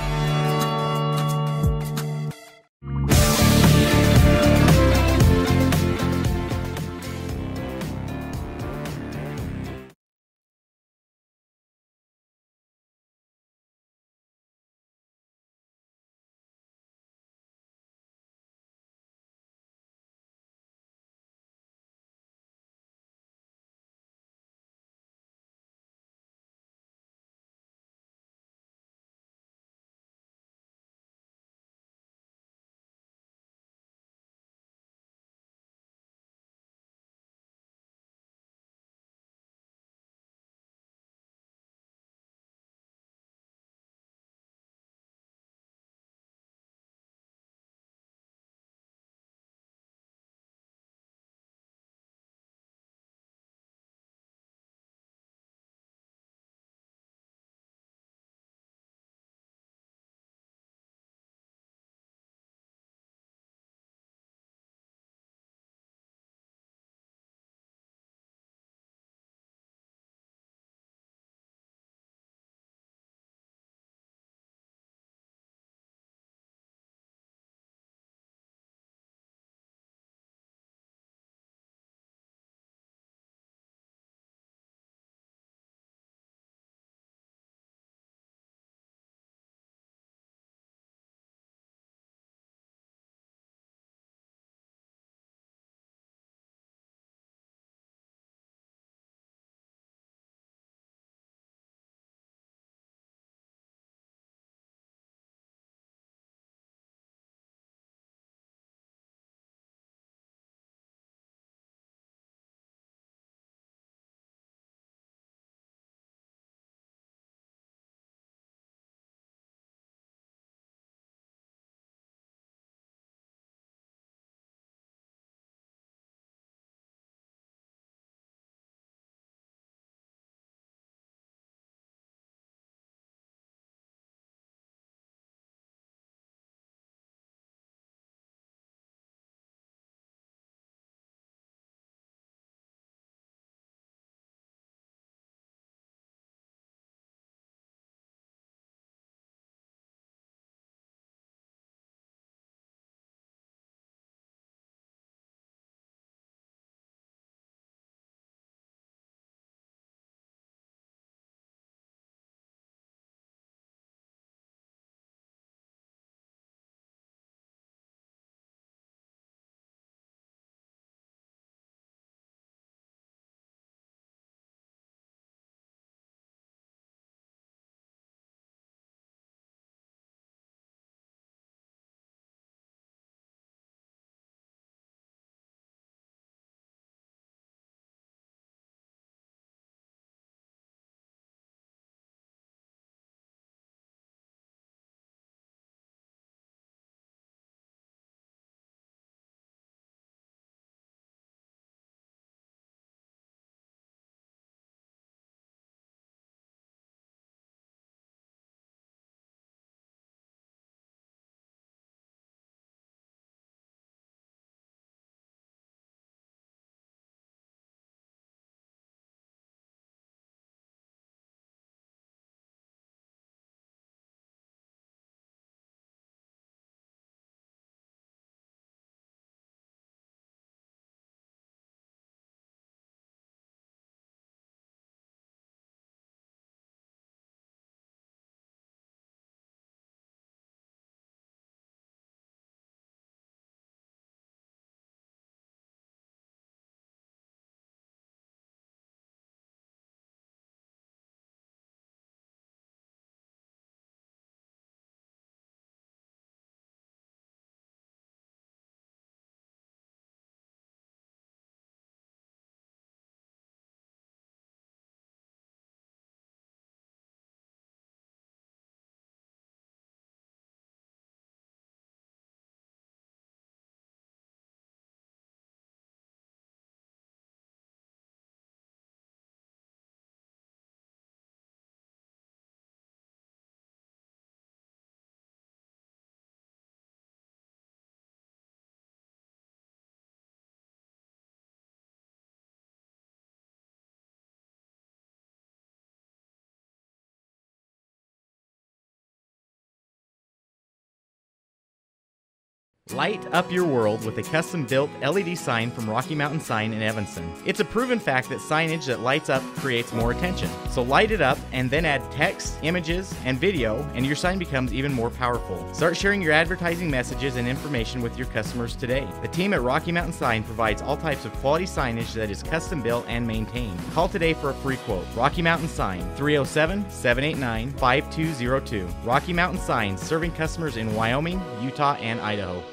Light up your world with a custom-built LED sign from Rocky Mountain Sign in Evanston. It's a proven fact that signage that lights up creates more attention. So light it up and then add text, images, and video, and your sign becomes even more powerful. Start sharing your advertising messages and information with your customers today. The team at Rocky Mountain Sign provides all types of quality signage that is custom-built and maintained. Call today for a free quote. Rocky Mountain Sign, 307-789-5202. Rocky Mountain Sign, serving customers in Wyoming, Utah, and Idaho.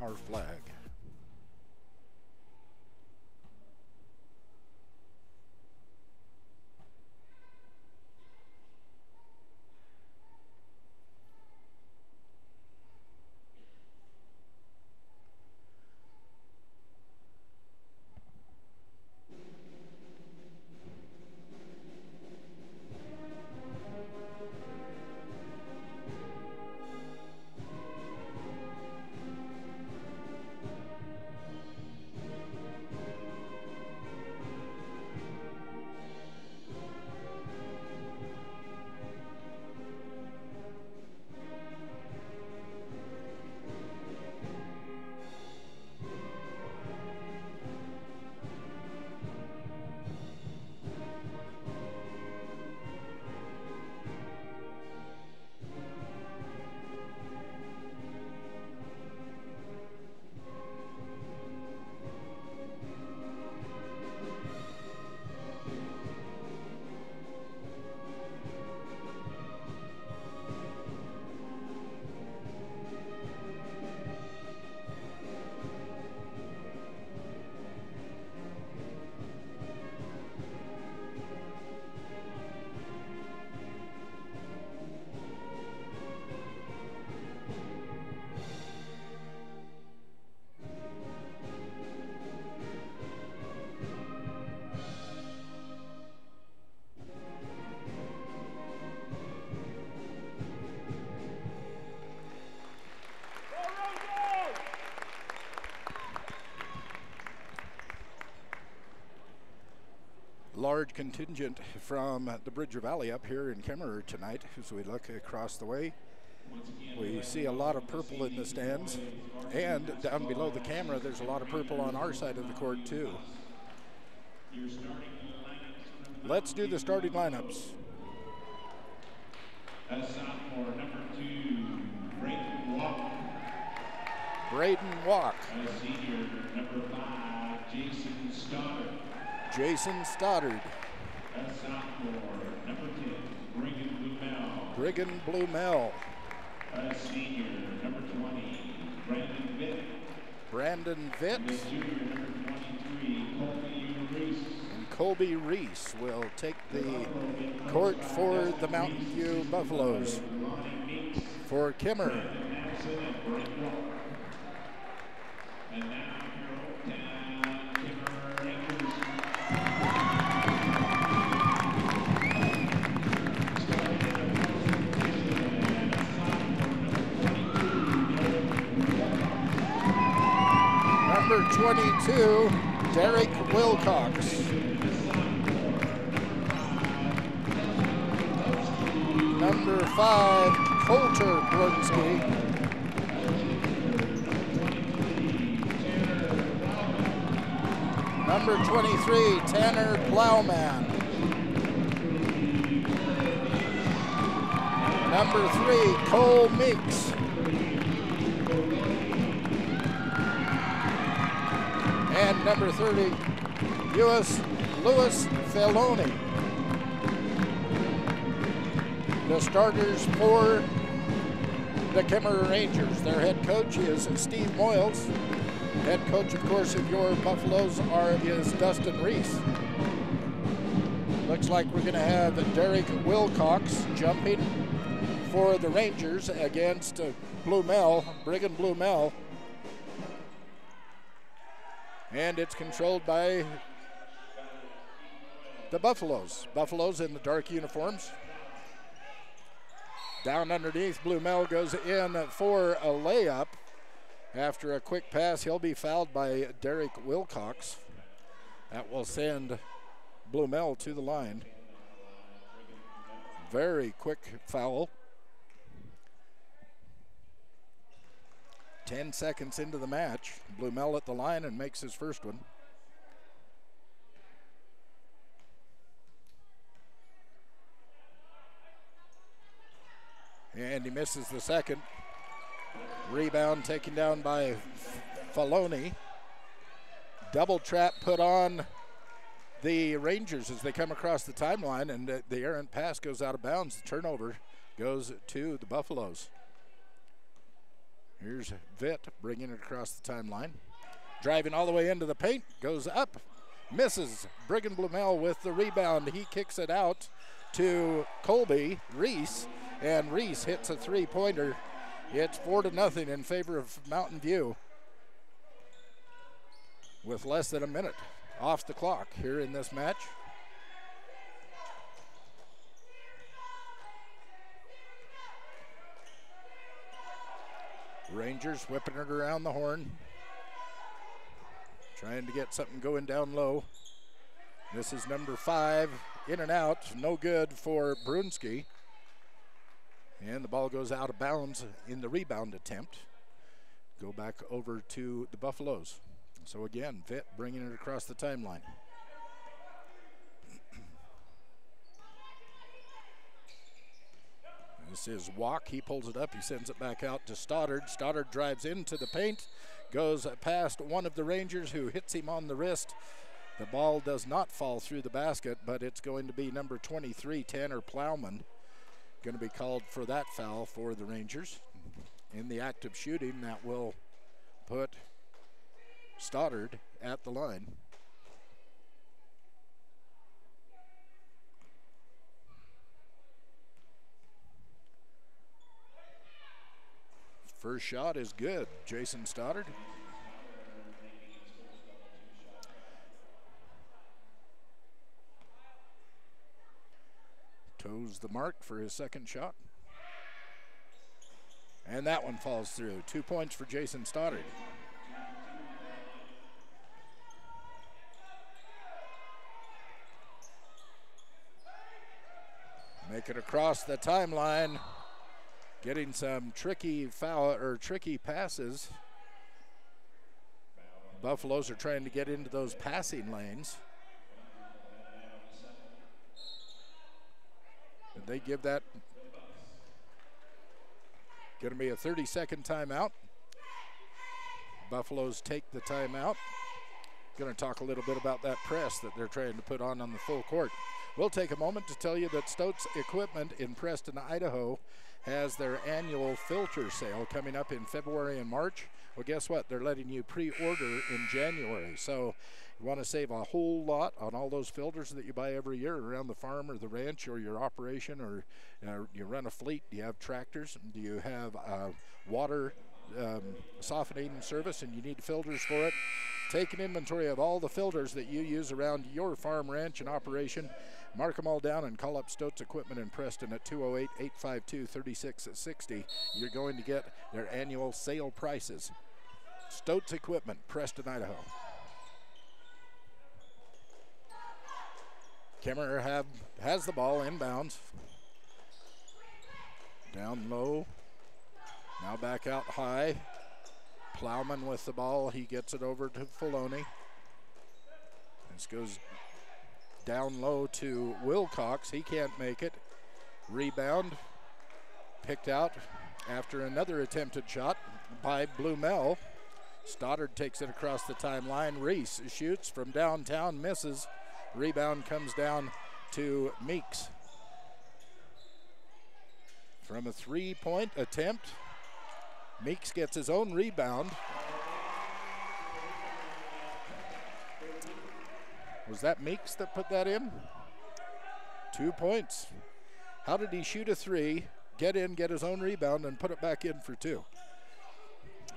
Our flag. Large contingent from the Bridger Valley up here in Kemmerer tonight. As we look across the way, we see a lot of purple in the stands, and down below the camera there's a lot of purple on our side of the court too. Let's do the starting lineups. As sophomore, number 2, Braden Walk. Braden Walk. As senior, number 5, Jason Stoddard. Jason Stoddard. As sophomore, number 10, Brigham Blumell. Brigham Blumell. As senior, number 20, Brandon Vitt. Brandon Vitt. As junior, number 23, Colby Reese. And Colby Reese will take the court for the Mountain View Buffaloes. For Kemmerer. And now, your hometown Kemmerer Rangers. Number 22, Derek Wilcox. Number 5, Coulter Brunski. Number 23, Tanner Plowman. Number 3, Cole Meeks. And number 30, Louis Feloni. The starters for the Kemmerer Rangers. Their head coach is Steve Moyles. Head coach, of course, of your Buffaloes is Dustin Reese. Looks like we're going to have Derek Wilcox jumping for the Rangers against Brigham Blumell. And it's controlled by the Buffaloes. Buffaloes in the dark uniforms. Down underneath, Blumell goes in for a layup. After a quick pass, he'll be fouled by Derek Wilcox. That will send Blumell to the line. Very quick foul. 10 seconds into the match. Blumell at the line and makes his first one. And he misses the second. Rebound taken down by Faloni. Double trap put on the Rangers as they come across the timeline, and the errant pass goes out of bounds. The turnover goes to the Buffaloes. Here's Vitt bringing it across the timeline. Driving all the way into the paint, goes up, misses. Brigham Blumell with the rebound. He kicks it out to Colby Reese, and Reese hits a three-pointer. It's 4-0 in favor of Mountain View with less than a minute off the clock here in this match. Rangers whipping it around the horn, trying to get something going down low. This is number 5, in and out, no good for Brunski. And the ball goes out of bounds in the rebound attempt. Go back over to the Buffaloes. So again, Vitt bringing it across the timeline. This is Walk. He pulls it up. He sends it back out to Stoddard. Stoddard drives into the paint, goes past one of the Rangers who hits him on the wrist. The ball does not fall through the basket, but it's going to be number 23, Tanner Plowman, going to be called for that foul for the Rangers. In the act of shooting, that will put Stoddard at the line. First shot is good, Jason Stoddard. Toes the mark for his second shot. And that one falls through. 2 points for Jason Stoddard. Make it across the timeline. Getting some tricky passes. Buffaloes are trying to get into those passing lanes. And they give that. Going to be a 30-second timeout. Buffaloes take the timeout. Going to talk a little bit about that press that they're trying to put on the full court. We'll take a moment to tell you that Stotts Equipment in Preston, Idaho has their annual filter sale coming up in February and March. Well, guess what? They're letting you pre-order in January. So you want to save a whole lot on all those filters that you buy every year around the farm or the ranch or your operation, or you run a fleet. Do you have tractors? Do you have water softening service and you need filters for it? Take an inventory of all the filters that you use around your farm, ranch, and operation. Mark them all down and call up Stotts Equipment in Preston at 208-852-3660. You're going to get their annual sale prices. Stotts Equipment, Preston, Idaho. Kemmerer has the ball inbounds. Down low. Now back out high. Plowman with the ball. He gets it over to Faloni. This goes down low to Wilcox. He can't make it. Rebound picked out after another attempted shot by Blumell. Stoddard takes it across the timeline. Reese shoots from downtown, misses. Rebound comes down to Meeks. From a three-point attempt, Meeks gets his own rebound. Was that Meeks that put that in? 2 points. How did he shoot a three, get in, get his own rebound, and put it back in for two?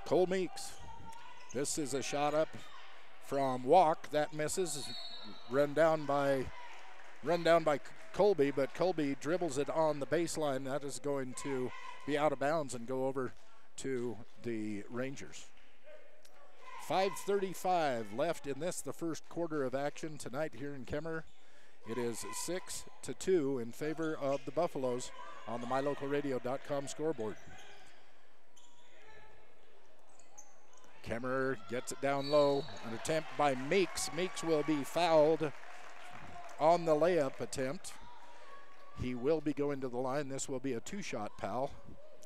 Cole Meeks. This is a shot up from Walk. That misses. Run down by Colby, but Colby dribbles it on the baseline. That is going to be out of bounds and go over to the Rangers. 5:35 left in this, the first quarter of action tonight here in Kemmerer. It is 6-2 in favor of the Buffaloes on the mylocalradio.com scoreboard. Kemmerer gets it down low. An attempt by Meeks. Meeks will be fouled on the layup attempt. He will be going to the line. This will be a two-shot foul.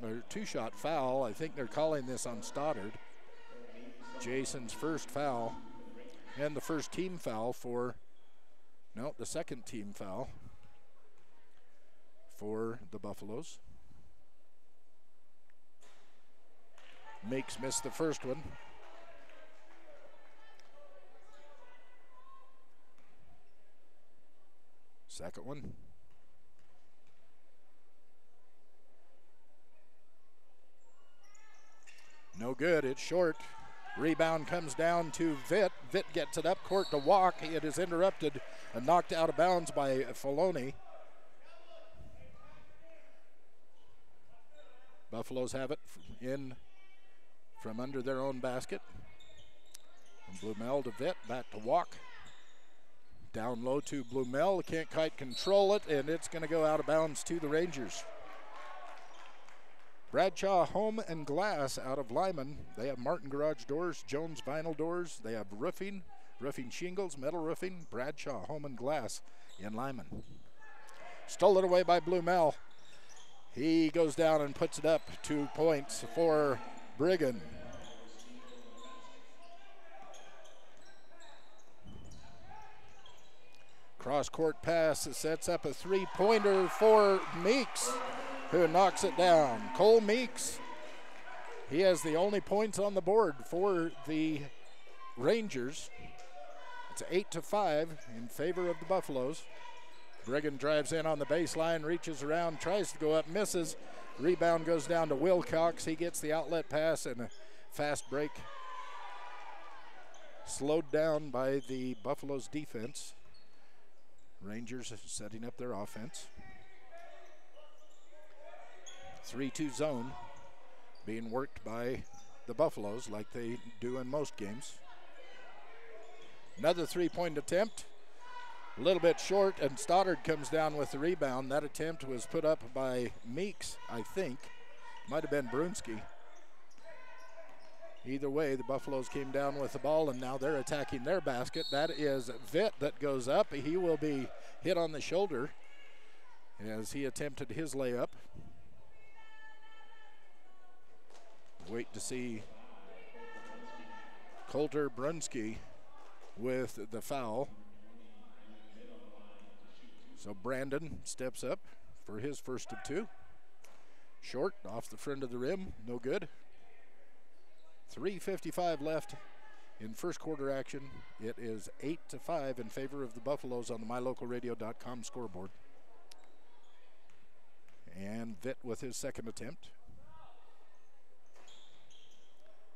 I think they're calling this on Stoddard. Jason's first foul and the first team foul the second team foul for the Buffaloes. Meeks missed the first one. Second one. No good, it's short. Rebound comes down to Vitt. Vitt gets it up court to walk. It is interrupted and knocked out of bounds by Filoni. Buffaloes have it in from under their own basket. From Blumel to Vitt, back to walk. Down low to Blumel, can't quite control it, and it's going to go out of bounds to the Rangers. Bradshaw Home and Glass out of Lyman. They have Martin Garage Doors, Jones Vinyl Doors. They have roofing shingles, metal roofing. Bradshaw Home and Glass in Lyman. Stole it away by Blumel. He goes down and puts it up. 2 points for Brigham. Cross-court pass sets up a three-pointer for Meeks, who knocks it down. Cole Meeks, he has the only points on the board for the Rangers. It's 8-5 in favor of the Buffaloes. Brigham drives in on the baseline, reaches around, tries to go up, misses. Rebound goes down to Wilcox. He gets the outlet pass and a fast break. Slowed down by the Buffaloes defense. Rangers setting up their offense. 3-2 zone being worked by the Buffaloes like they do in most games. Another three-point attempt, a little bit short, and Stoddard comes down with the rebound. That attempt was put up by Meeks, I think. Might have been Brunski. Either way, the Buffaloes came down with the ball, and now they're attacking their basket. That is Vitt that goes up. He will be hit on the shoulder as he attempted his layup. Wait to see Coulter Brunski with the foul. So Brandon steps up for his first of two. Short, off the front of the rim, no good. 3:55 left in first quarter action. It is 8-5 in favor of the Buffaloes on the mylocalradio.com scoreboard. And Vitt with his second attempt.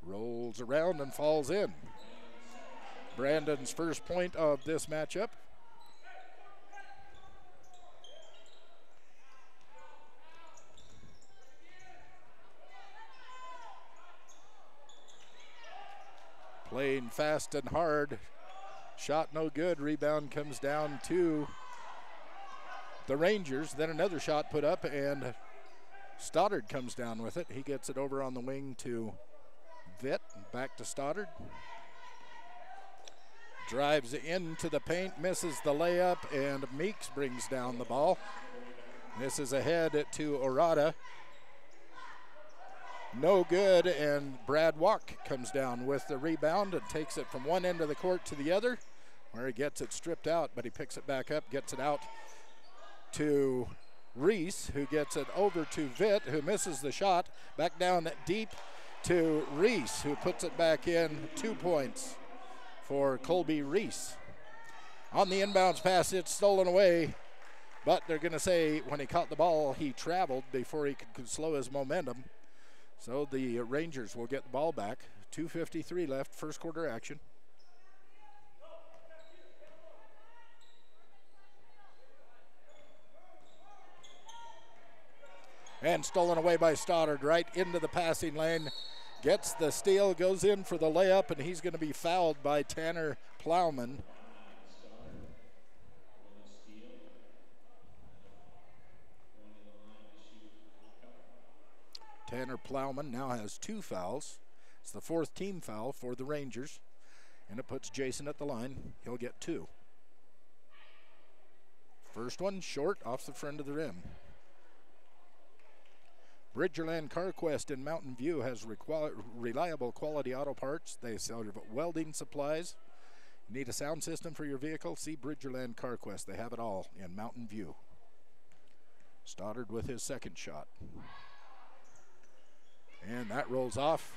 Rolls around and falls in. Brandon's first point of this matchup. Playing fast and hard. Shot no good. Rebound comes down to the Rangers. Then another shot put up, and Stoddard comes down with it. He gets it over on the wing to Vitt. Back to Stoddard. Drives into the paint, misses the layup, and Meeks brings down the ball. This is ahead to Orada. No good, and Brad Walk comes down with the rebound and takes it from one end of the court to the other, where he gets it stripped out, but he picks it back up, gets it out to Reese, who gets it over to Vitt, who misses the shot. Back down deep to Reese, who puts it back in. 2 points for Colby Reese. On the inbounds pass, it's stolen away, but they're going to say when he caught the ball, he traveled before he could slow his momentum. So the Rangers will get the ball back. 2:53 left, first quarter action. And stolen away by Stoddard right into the passing lane. gets the steal, goes in for the layup, and he's going to be fouled by Tanner Plowman. Tanner Plowman now has 2 fouls. It's the 4th team foul for the Rangers, and it puts Jason at the line. He'll get 2. First one short off the front of the rim. Bridgerland CarQuest in Mountain View has reliable quality auto parts. They sell welding supplies. Need a sound system for your vehicle? See Bridgerland CarQuest. They have it all in Mountain View. Stoddard with his second shot. And that rolls off.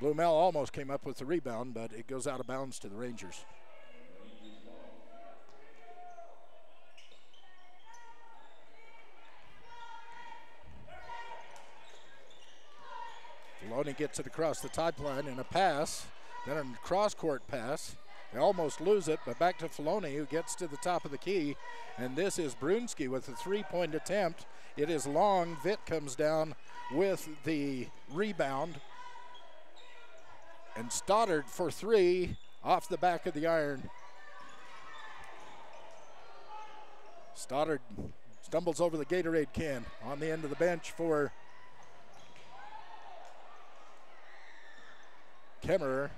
Blumel almost came up with the rebound, but it goes out of bounds to the Rangers. Filoni gets it across the pipeline in a pass, then a cross-court pass. They almost lose it, but back to Filoni, who gets to the top of the key. And this is Brunski with a 3-point attempt. It is long. Vitt comes down with the rebound. And Stoddard for 3 off the back of the iron. Stoddard stumbles over the Gatorade can on the end of the bench for Kemmerer.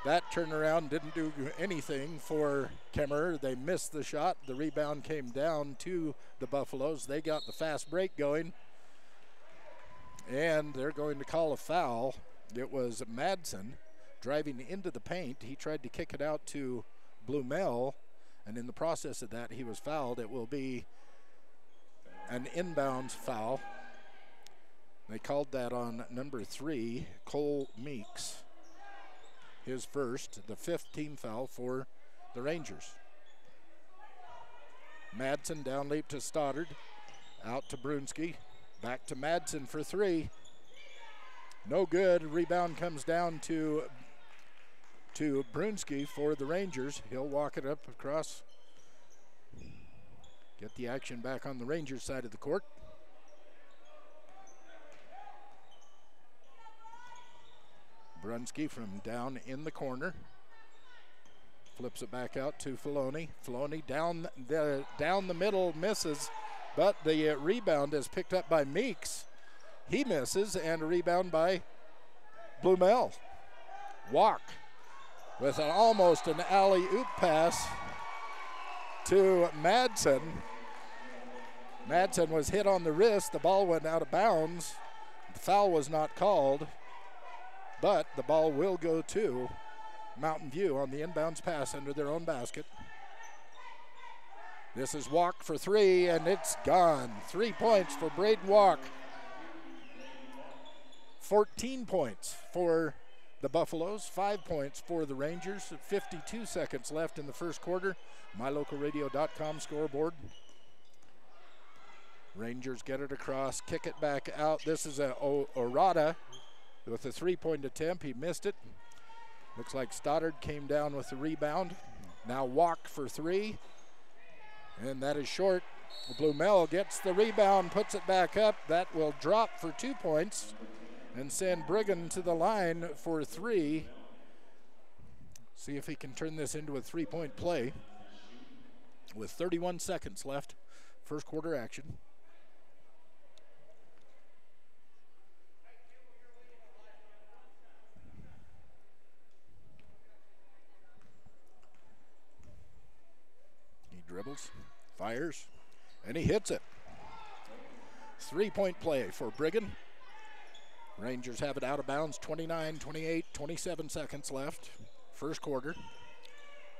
That turnaround didn't do anything for Kemmerer. They missed the shot. The rebound came down to the Buffaloes. They got the fast break going, and they're going to call a foul. It was Madsen driving into the paint. He tried to kick it out to Blumel, and in the process of that, he was fouled. It will be an inbounds foul. They called that on number 3, Cole Meeks. His first, the 5th team foul for the Rangers. Madsen down leap to Stoddard, out to Brunski, back to Madsen for 3. No good. Rebound comes down to Brunski for the Rangers. He'll walk it up across, get the action back on the Rangers side of the court. Brunski from down in the corner. Flips it back out to Filoni. Filoni down the middle, misses, but the rebound is picked up by Meeks. He misses, and a rebound by Blumel. Walk with almost an alley-oop pass to Madsen. Madsen was hit on the wrist. The ball went out of bounds. The foul was not called, but the ball will go to Mountain View on the inbounds pass under their own basket. This is Walk for 3, and it's gone. 3 points for Braden Walk. 14 points for the Buffaloes, 5 points for the Rangers. 52 seconds left in the first quarter. MyLocalRadio.com scoreboard. Rangers get it across, kick it back out. This is Orada with a 3-point attempt. He missed it. Looks like Stoddard came down with the rebound. Now Walk for 3, and that is short. Blumel gets the rebound, puts it back up. That will drop for 2 points and send Brigham to the line for 3. See if he can turn this into a 3-point play with 31 seconds left. First quarter action. He dribbles, fires, and he hits it. 3-point play for Brigham. Rangers have it out of bounds, 29, 28, 27 seconds left. First quarter.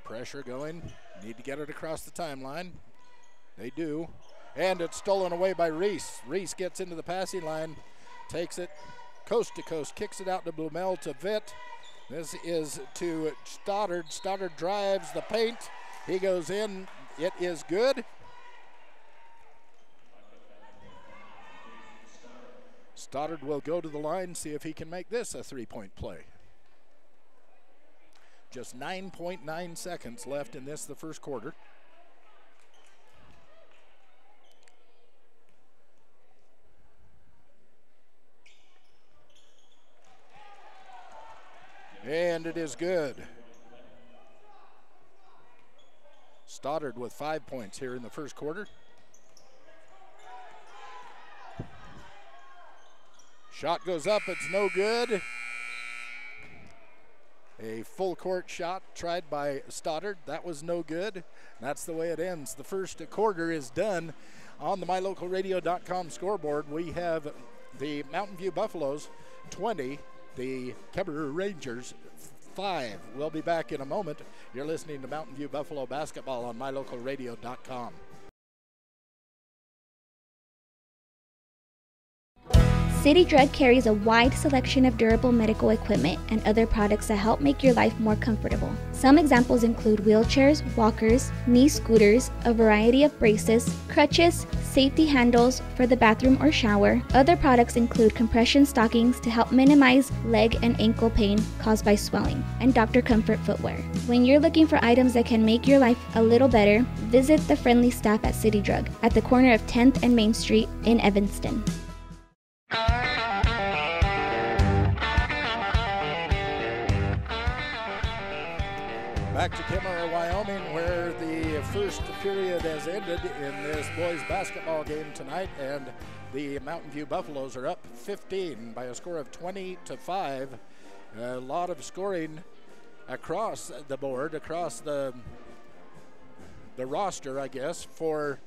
Pressure going. Need to get it across the timeline. They do. And it's stolen away by Reese. Reese gets into the passing line, takes it coast to coast, kicks it out to Blumel to Vitt. This is to Stoddard. Stoddard drives the paint. He goes in. It is good. Stoddard will go to the line, see if he can make this a 3-point play. Just 9.9 seconds left in this, the first quarter. And it is good. Stoddard with 5 points here in the first quarter. Shot goes up, it's no good. A full court shot tried by Stoddard. That was no good. That's the way it ends. The first quarter is done. On the MyLocalRadio.com scoreboard, we have the Mountain View Buffaloes 20, the Kemmerer Rangers 5. We'll be back in a moment. You're listening to Mountain View Buffalo basketball on MyLocalRadio.com. City Drug carries a wide selection of durable medical equipment and other products that help make your life more comfortable. Some examples include wheelchairs, walkers, knee scooters, a variety of braces, crutches, safety handles for the bathroom or shower. Other products include compression stockings to help minimize leg and ankle pain caused by swelling, and Dr. Comfort footwear. When you're looking for items that can make your life a little better, visit the friendly staff at City Drug at the corner of 10th and Main Street in Evanston. Back to Kemmerer, Wyoming, where the first period has ended in this boys basketball game tonight, and the Mountain View Buffaloes are up 15 by a score of 20-5. A lot of scoring across the board, across the roster, I guess, for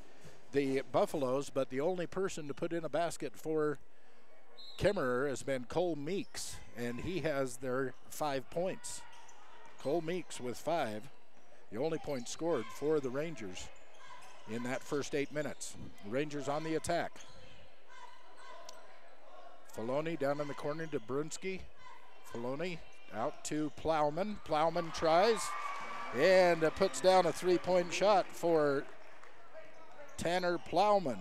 the Buffaloes, but the only person to put in a basket for Kemmerer has been Cole Meeks, and he has their 5 points. Cole Meeks with 5, the only point scored for the Rangers in that first 8 minutes. The Rangers on the attack. Filoni down in the corner to Brunski. Filoni out to Plowman. Plowman tries and puts down a 3-point shot for Tanner Plowman.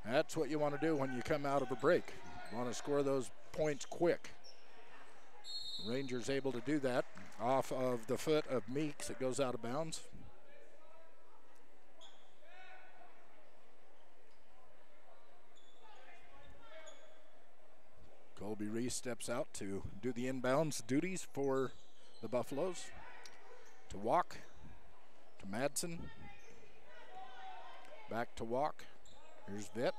That's what you want to do when you come out of a break. You want to score those points quick. Rangers able to do that off of the foot of Meeks. It goes out of bounds. Colby Reese steps out to do the inbounds duties for the Buffaloes. To Walk, to Madsen. Back to Walk. Here's Vitt.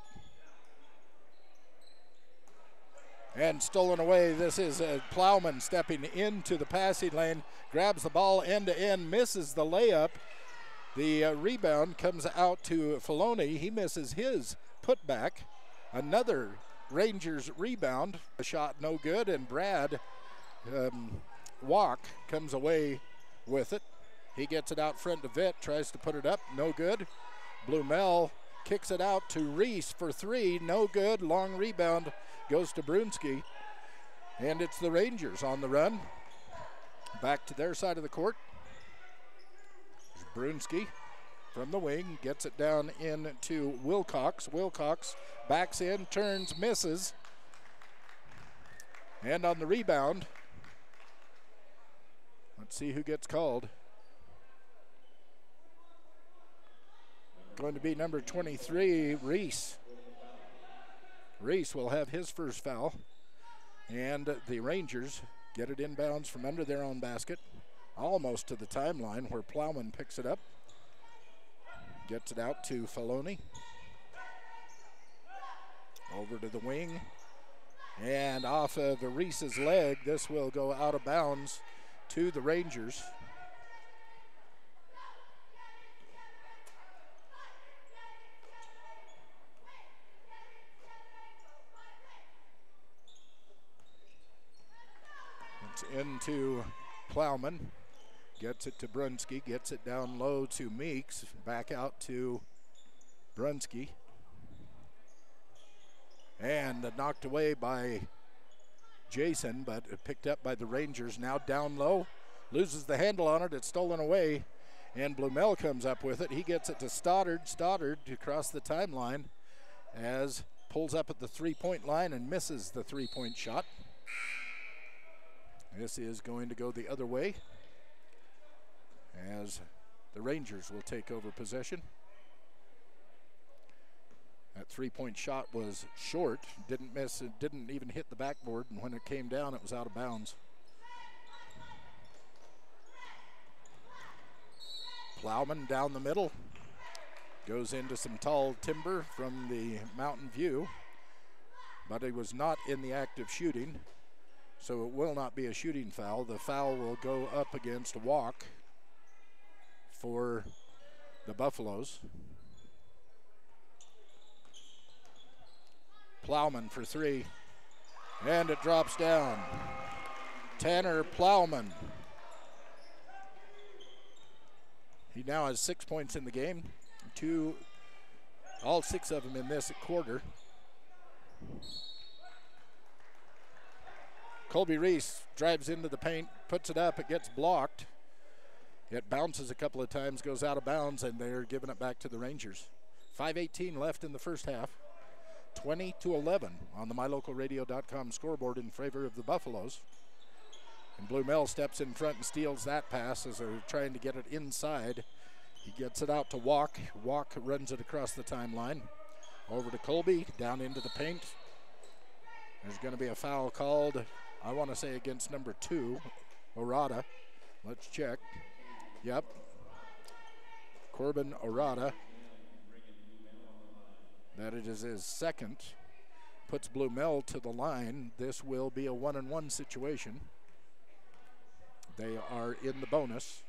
And stolen away. This is Plowman stepping into the passing lane, grabs the ball end to end, misses the layup. The rebound comes out to Filoni. He misses his putback. Another Rangers rebound. A shot no good, and Brad Walk comes away with it. He gets it out front to Vitt, tries to put it up, no good. Blumel kicks it out to Reese for 3, no good. Long rebound goes to Brunski, and it's the Rangers on the run. Back to their side of the court. Brunski from the wing gets it down into Wilcox. Wilcox backs in, turns, misses. And on the rebound, let's see who gets called. Going to be number 23, Reese. Reese will have his first foul, and the Rangers get it inbounds from under their own basket, almost to the timeline where Plowman picks it up, gets it out to Filoni, over to the wing, and off of Reese's leg. This will go out of bounds to the Rangers. Into Plowman, gets it to Brunski, gets it down low to Meeks, back out to Brunski, and knocked away by Jason, but picked up by the Rangers. Now down low, loses the handle on it, it's stolen away, and Blumel comes up with it. He gets it to Stoddard. Stoddard across the timeline as pulls up at the 3-point line and misses the 3-point shot. This is going to go the other way as the Rangers will take over possession at That three-point shot was short, didn't miss, it didn't even hit the backboard, and when it came down, it was out of bounds. Plowman down the middle, goes into some tall timber from the Mountain View, but he was not in the act of shooting, so it will not be a shooting foul. The foul will go up against a walk for the Buffaloes. Plowman for three, and it drops down. Tanner Plowman. He now has 6 points in the game, all 6 of them in this quarter. Colby Reese drives into the paint, puts it up, it gets blocked. It bounces a couple of times, goes out of bounds, and they're giving it back to the Rangers. 5:18 left in the first half. 20-11 on the MyLocalRadio.com scoreboard in favor of the Buffaloes. And Blue Mel steps in front and steals that pass as they're trying to get it inside. He gets it out to Walk. Walk runs it across the timeline. Over to Colby, down into the paint. There's going to be a foul called, I want to say, against number 2, Orada. Let's check. Yep. Corbin Orada. That it is his second. Puts Blue Mel to the line. This will be a 1-on-1 situation. They are in the bonus.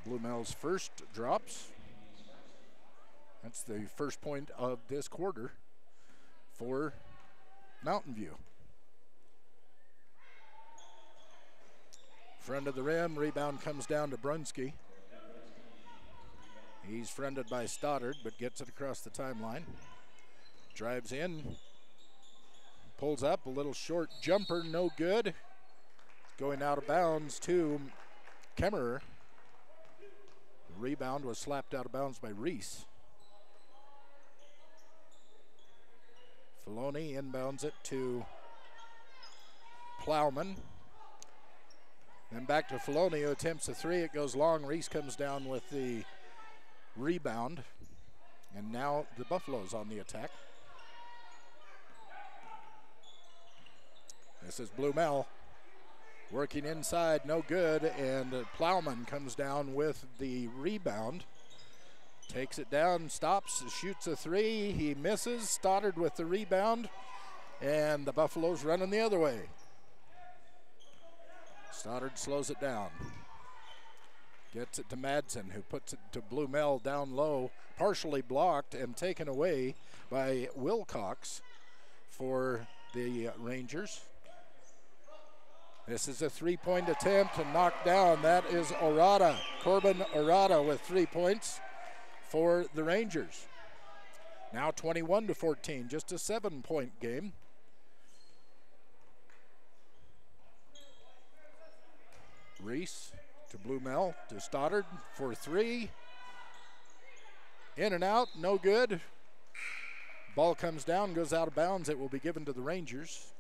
Blue Mel's first drops. That's the first point of this quarter for Mountain View. Front of the rim, rebound comes down to Brunsky. He's fronted by Stoddard, but gets it across the timeline. Drives in, pulls up, a little short jumper, no good. Going out of bounds to Kemmerer. The rebound was slapped out of bounds by Reese. Filoni inbounds it to Plowman. Then back to Filoni, who attempts a three. It goes long. Reese comes down with the rebound. And now the Buffaloes on the attack. This is Blue Mel working inside, no good. And Plowman comes down with the rebound. Takes it down, stops, shoots a three. He misses. Stoddard with the rebound. And the Buffaloes running the other way. Stoddard slows it down. Gets it to Madsen, who puts it to Blue Mel down low, partially blocked and taken away by Wilcox for the Rangers. This is a three-point attempt and knocked down. That is Orada, Corbin Orada with 3 points for the Rangers. Now 21-14, just a 7-point game. Reese to Blue Mel to Stoddard for three. In and out, no good. Ball comes down, goes out of bounds. It will be given to the Rangers.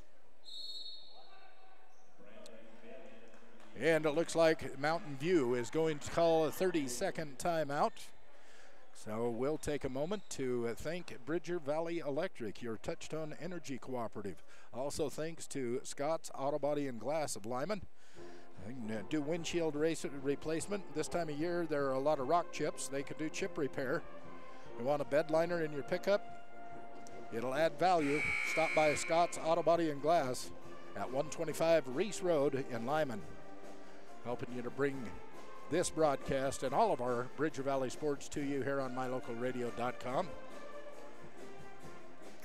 And it looks like Mountain View is going to call a 30-second timeout. So we'll take a moment to thank Bridger Valley Electric, your touch-tone energy cooperative. Also thanks to Scott's Auto Body and Glass of Lyman. They can do windshield replacement. This time of year, there are a lot of rock chips. They can do chip repair. You want a bed liner in your pickup? It'll add value. Stop by Scott's Auto Body and Glass at 125 Reese Road in Lyman. Helping you to bring this broadcast and all of our Bridger Valley sports to you here on MyLocalRadio.com.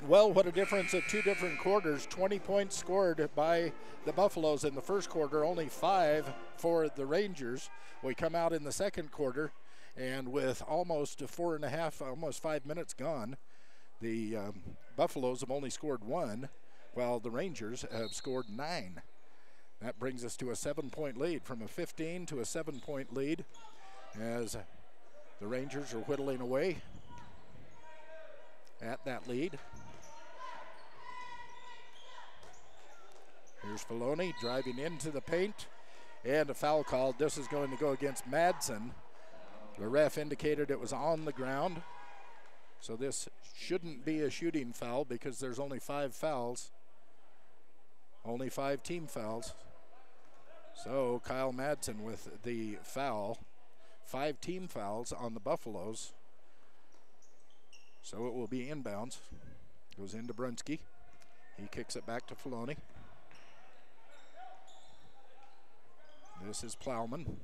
Well, what a difference of two different quarters. 20 points scored by the Buffaloes in the first quarter, only 5 for the Rangers. We come out in the second quarter, and with almost 4.5, almost 5 minutes gone, the Buffaloes have only scored 1, while the Rangers have scored 9. That brings us to a 7-point lead, from a 15 to a 7-point lead, as the Rangers are whittling away at that lead. Here's Filoni driving into the paint, and a foul called. This is going to go against Madsen. The ref indicated it was on the ground. So this shouldn't be a shooting foul because there's only 5 fouls. Only 5 team fouls. So Kyle Madsen with the foul. 5 team fouls on the Buffaloes. So it will be inbounds. Goes into Brunski. He kicks it back to Filoni. This is Plowman.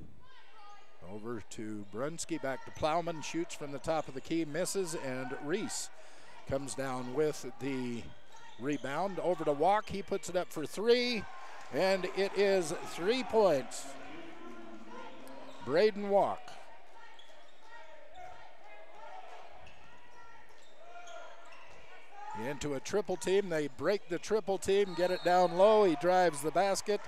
Over to Brunski, back to Plowman, shoots from the top of the key, misses, and Reese comes down with the rebound. Over to Walk, he puts it up for 3, and it is 3 points. Braden Walk. Into a triple team, they break the triple team, get it down low, he drives the basket.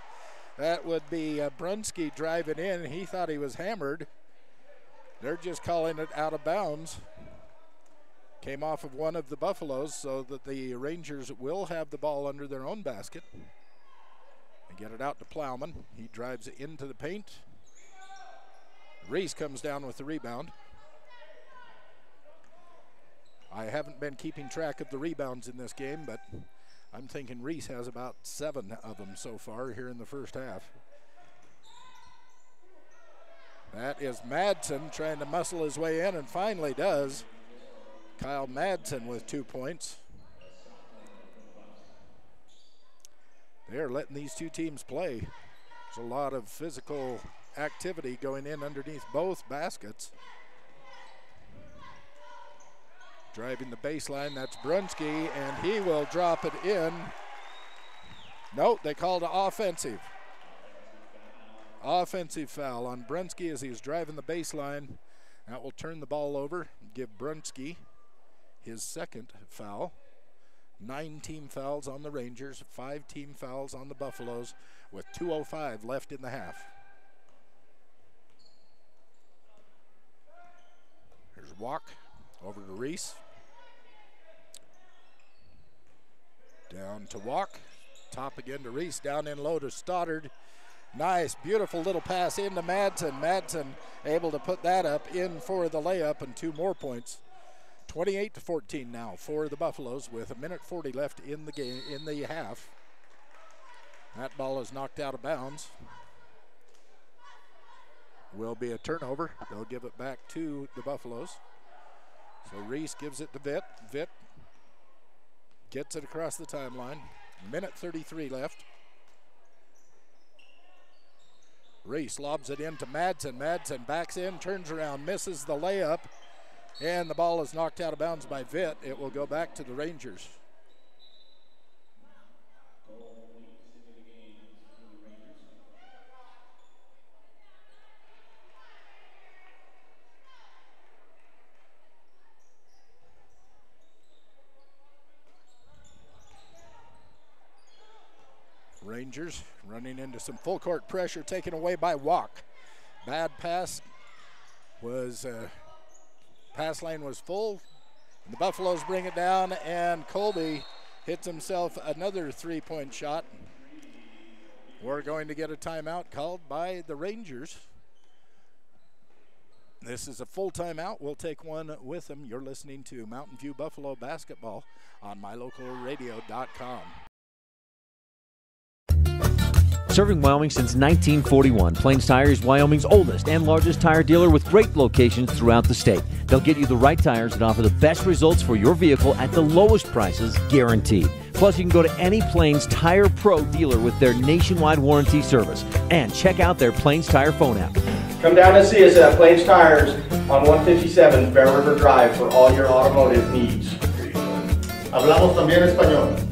That would be Brunski driving in. He thought he was hammered. They're just calling it out of bounds. Came off of one of the Buffaloes, so that the Rangers will have the ball under their own basket. They get it out to Plowman. He drives it into the paint. Reese comes down with the rebound. I haven't been keeping track of the rebounds in this game, but I'm thinking Reese has about 7 of them so far here in the first half. That is Madsen trying to muscle his way in, and finally does. Kyle Madsen with 2 points. They're letting these two teams play. There's a lot of physical activity going in underneath both baskets. Driving the baseline, that's Brunski, and he will drop it in. Nope, they called it offensive. Offensive foul on Brunski as he's driving the baseline. That will turn the ball over, give Brunski his 2nd foul. 9 team fouls on the Rangers, 5 team fouls on the Buffaloes, with 2:05 left in the half. Here's Walk over to Reese. Down to Walk. Top again to Reese. Down in low to Stoddard. Nice, beautiful little pass into Madsen. Madsen able to put that up in for the layup and 2 more points. 28-14 now for the Buffaloes with 1:40 left in the game, in the half. That ball is knocked out of bounds. Will be a turnover. They'll give it back to the Buffaloes. So Reese gives it to Vitt. Vitt gets it across the timeline. 1:33 left. Reese lobs it into Madsen. Madsen backs in, turns around, misses the layup, and the ball is knocked out of bounds by Vitt. It will go back to the Rangers. Rangers running into some full court pressure taken away by Walk. Bad pass was, pass lane was full. The Buffaloes bring it down, and Colby hits himself another 3-point shot. We're going to get a timeout called by the Rangers. This is a full timeout. We'll take one with them. You're listening to Mountain View Buffalo basketball on mylocalradio.com. Serving Wyoming since 1941, Plains Tire is Wyoming's oldest and largest tire dealer with great locations throughout the state. They'll get you the right tires that offer the best results for your vehicle at the lowest prices, guaranteed. Plus, you can go to any Plains Tire Pro dealer with their nationwide warranty service. And check out their Plains Tire phone app. Come down and see us at Plains Tires on 157 Bear River Drive for all your automotive needs. Hablamos también español.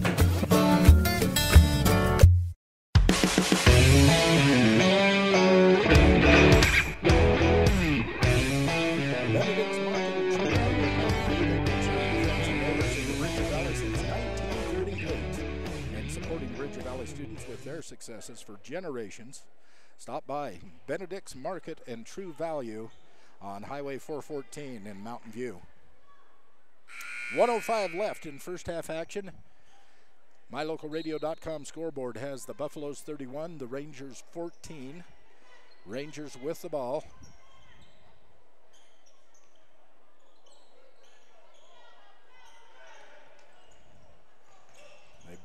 Successes for generations. Stop by Benedict's Market and True Value on Highway 414 in Mountain View. 1:05 left in first half action. MyLocalRadio.com scoreboard has the Buffaloes 31, the Rangers 14. Rangers with the ball.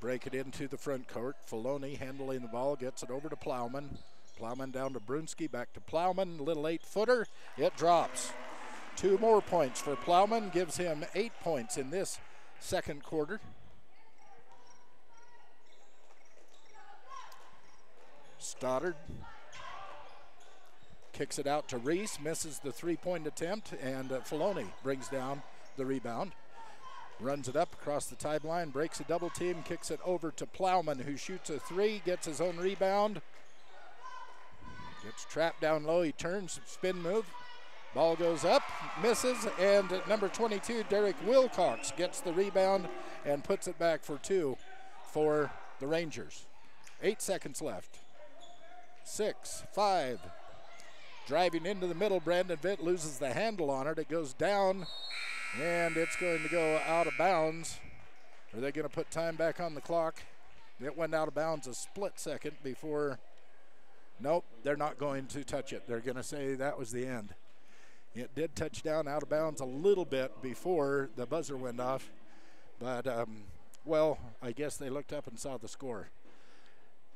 break it into the front court. Filoni handling the ball, gets it over to Plowman. Plowman down to Brunski, back to Plowman, little 8-footer. It drops. 2 more points for Plowman, gives him 8 points in this second quarter. Stoddard kicks it out to Reese, misses the 3-point attempt, and Filoni brings down the rebound. Runs it up across the timeline, breaks a double team, kicks it over to Plowman, who shoots a 3, gets his own rebound. Gets trapped down low, he turns, spin move. Ball goes up, misses, and number 22, Derek Wilcox, gets the rebound and puts it back for 2 for the Rangers. 8 seconds left. 6, 5. Driving into the middle, Brandon Vitt loses the handle on it. It goes down, and it's going to go out of bounds. Are they going to put time back on the clock? It went out of bounds a split second before. Nope, they're not going to touch it. They're going to say that was the end. It did touch down out of bounds a little bit before the buzzer went off, but, well, I guess they looked up and saw the score.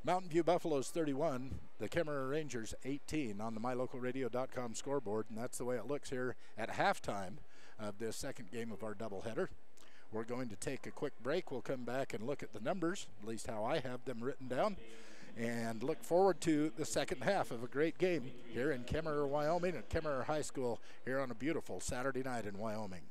Mountain View Buffaloes 31, the Kemmerer Rangers 18 on the MyLocalRadio.com scoreboard, and that's the way it looks here at halftime of this second game of our doubleheader. We're going to take a quick break. We'll come back and look at the numbers, at least how I have them written down, and look forward to the second half of a great game here in Kemmerer, Wyoming at Kemmerer High School here on a beautiful Saturday night in Wyoming.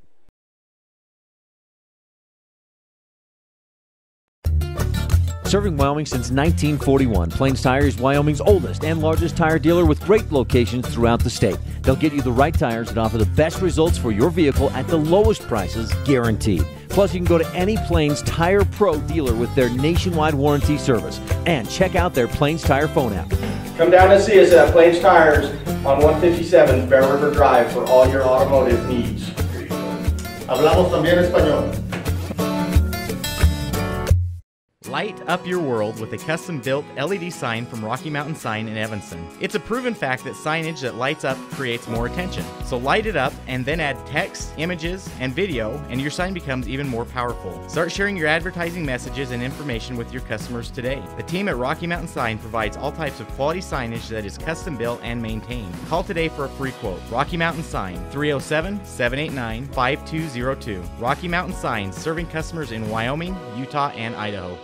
Serving Wyoming since 1941, Plains Tire is Wyoming's oldest and largest tire dealer with great locations throughout the state. They'll get you the right tires that offer the best results for your vehicle at the lowest prices, guaranteed. Plus, you can go to any Plains Tire Pro dealer with their nationwide warranty service. And check out their Plains Tire phone app. Come down and see us at Plains Tires on 157 Bear River Drive for all your automotive needs. Hablamos también español. Light up your world with a custom-built LED sign from Rocky Mountain Sign in Evanston. It's a proven fact that signage that lights up creates more attention. So light it up and then add text, images, and video, and your sign becomes even more powerful. Start sharing your advertising messages and information with your customers today. The team at Rocky Mountain Sign provides all types of quality signage that is custom-built and maintained. Call today for a free quote. Rocky Mountain Sign, 307-789-5202. Rocky Mountain Sign, serving customers in Wyoming, Utah, and Idaho.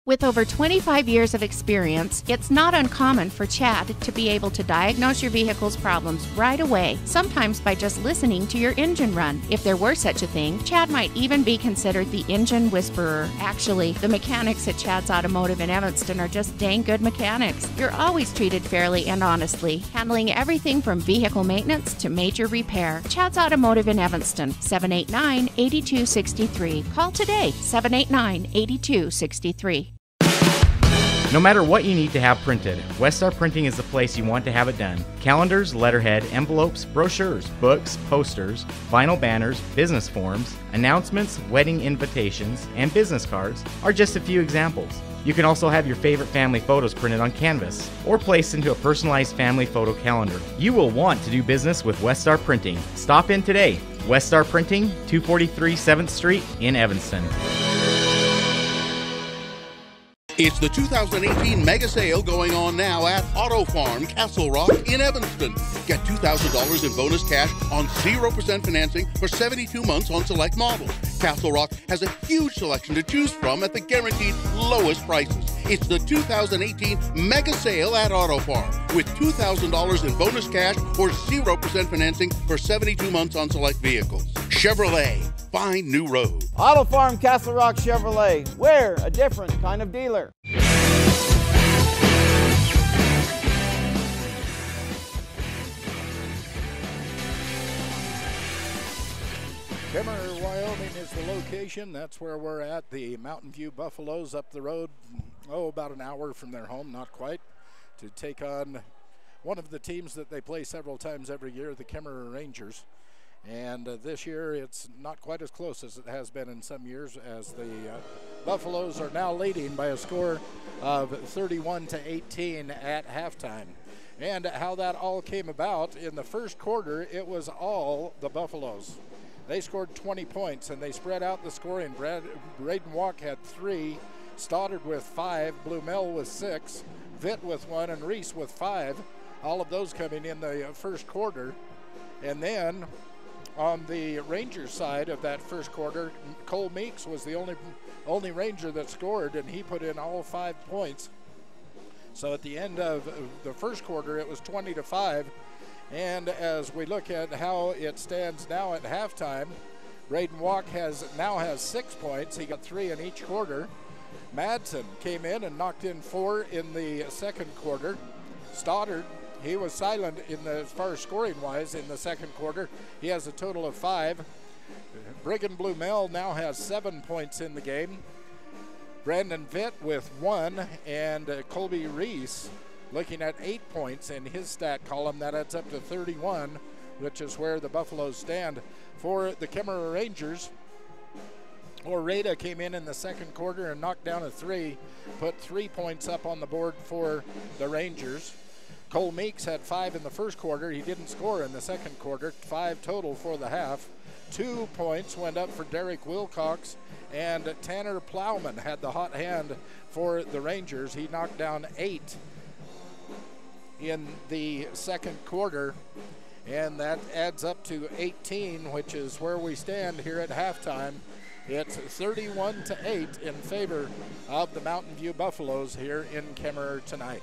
With over 25 years of experience, it's not uncommon for Chad to be able to diagnose your vehicle's problems right away, sometimes by just listening to your engine run. If there were such a thing, Chad might even be considered the engine whisperer. Actually, the mechanics at Chad's Automotive in Evanston are just dang good mechanics. You're always treated fairly and honestly, handling everything from vehicle maintenance to major repair. Chad's Automotive in Evanston, 789-8263. Call today, 789-8263. No matter what you need to have printed, Westar Printing is the place you want to have it done. Calendars, letterhead, envelopes, brochures, books, posters, vinyl banners, business forms, announcements, wedding invitations, and business cards are just a few examples. You can also have your favorite family photos printed on canvas or placed into a personalized family photo calendar. You will want to do business with Westar Printing. Stop in today. Westar Printing, 243 7th Street in Evanston. It's the 2018 mega sale going on now at Auto Farm Castle Rock in Evanston. Get $2,000 in bonus cash on 0% financing for 72 months on select models. Castle Rock has a huge selection to choose from at the guaranteed lowest prices. It's the 2018 mega sale at Auto Farm with $2,000 in bonus cash or 0% financing for 72 months on select vehicles. Chevrolet, find new road. Auto Farm Castle Rock Chevrolet. We're a different kind of dealer. Kemmerer, Wyoming is the location. That's where we're at. The Mountain View Buffaloes up the road, about an hour from their home, not quite, to take on one of the teams that they play several times every year, the Kemmerer Rangers. And this year it's not quite as close as it has been in some years, as the Buffaloes are now leading by a score of 31-18 at halftime. And how that all came about, in the first quarter, it was all the Buffaloes. They scored 20 points and they spread out the scoring. Braden Walk had 3, Stoddard with 5, Blumel with 6, Vitt with 1, and Reese with 5. All of those coming in the first quarter. And then on the Rangers side of that first quarter, Cole Meeks was the only Ranger that scored, and he put in all 5 points. So at the end of the first quarter, it was 20-5. And as we look at how it stands now at halftime, Braden Walk now has 6 points. He got 3 in each quarter. Madsen came in and knocked in 4 in the second quarter. Stoddard, he was silent as far as scoring-wise in the second quarter. He has a total of 5. Brigham Blumel now has 7 points in the game. Brandon Vitt with 1, and Colby Reese looking at 8 points in his stat column. That adds up to 31, which is where the Buffaloes stand. For the Kemmerer Rangers, Oreda came in the second quarter and knocked down a 3, put 3 points up on the board for the Rangers. Cole Meeks had 5 in the first quarter. He didn't score in the second quarter. 5 total for the half. 2 points went up for Derek Wilcox, and Tanner Plowman had the hot hand for the Rangers. He knocked down 8 in the second quarter, and that adds up to 18, which is where we stand here at halftime. It's 31-8 in favor of the Mountain View Buffaloes here in Kemmerer tonight.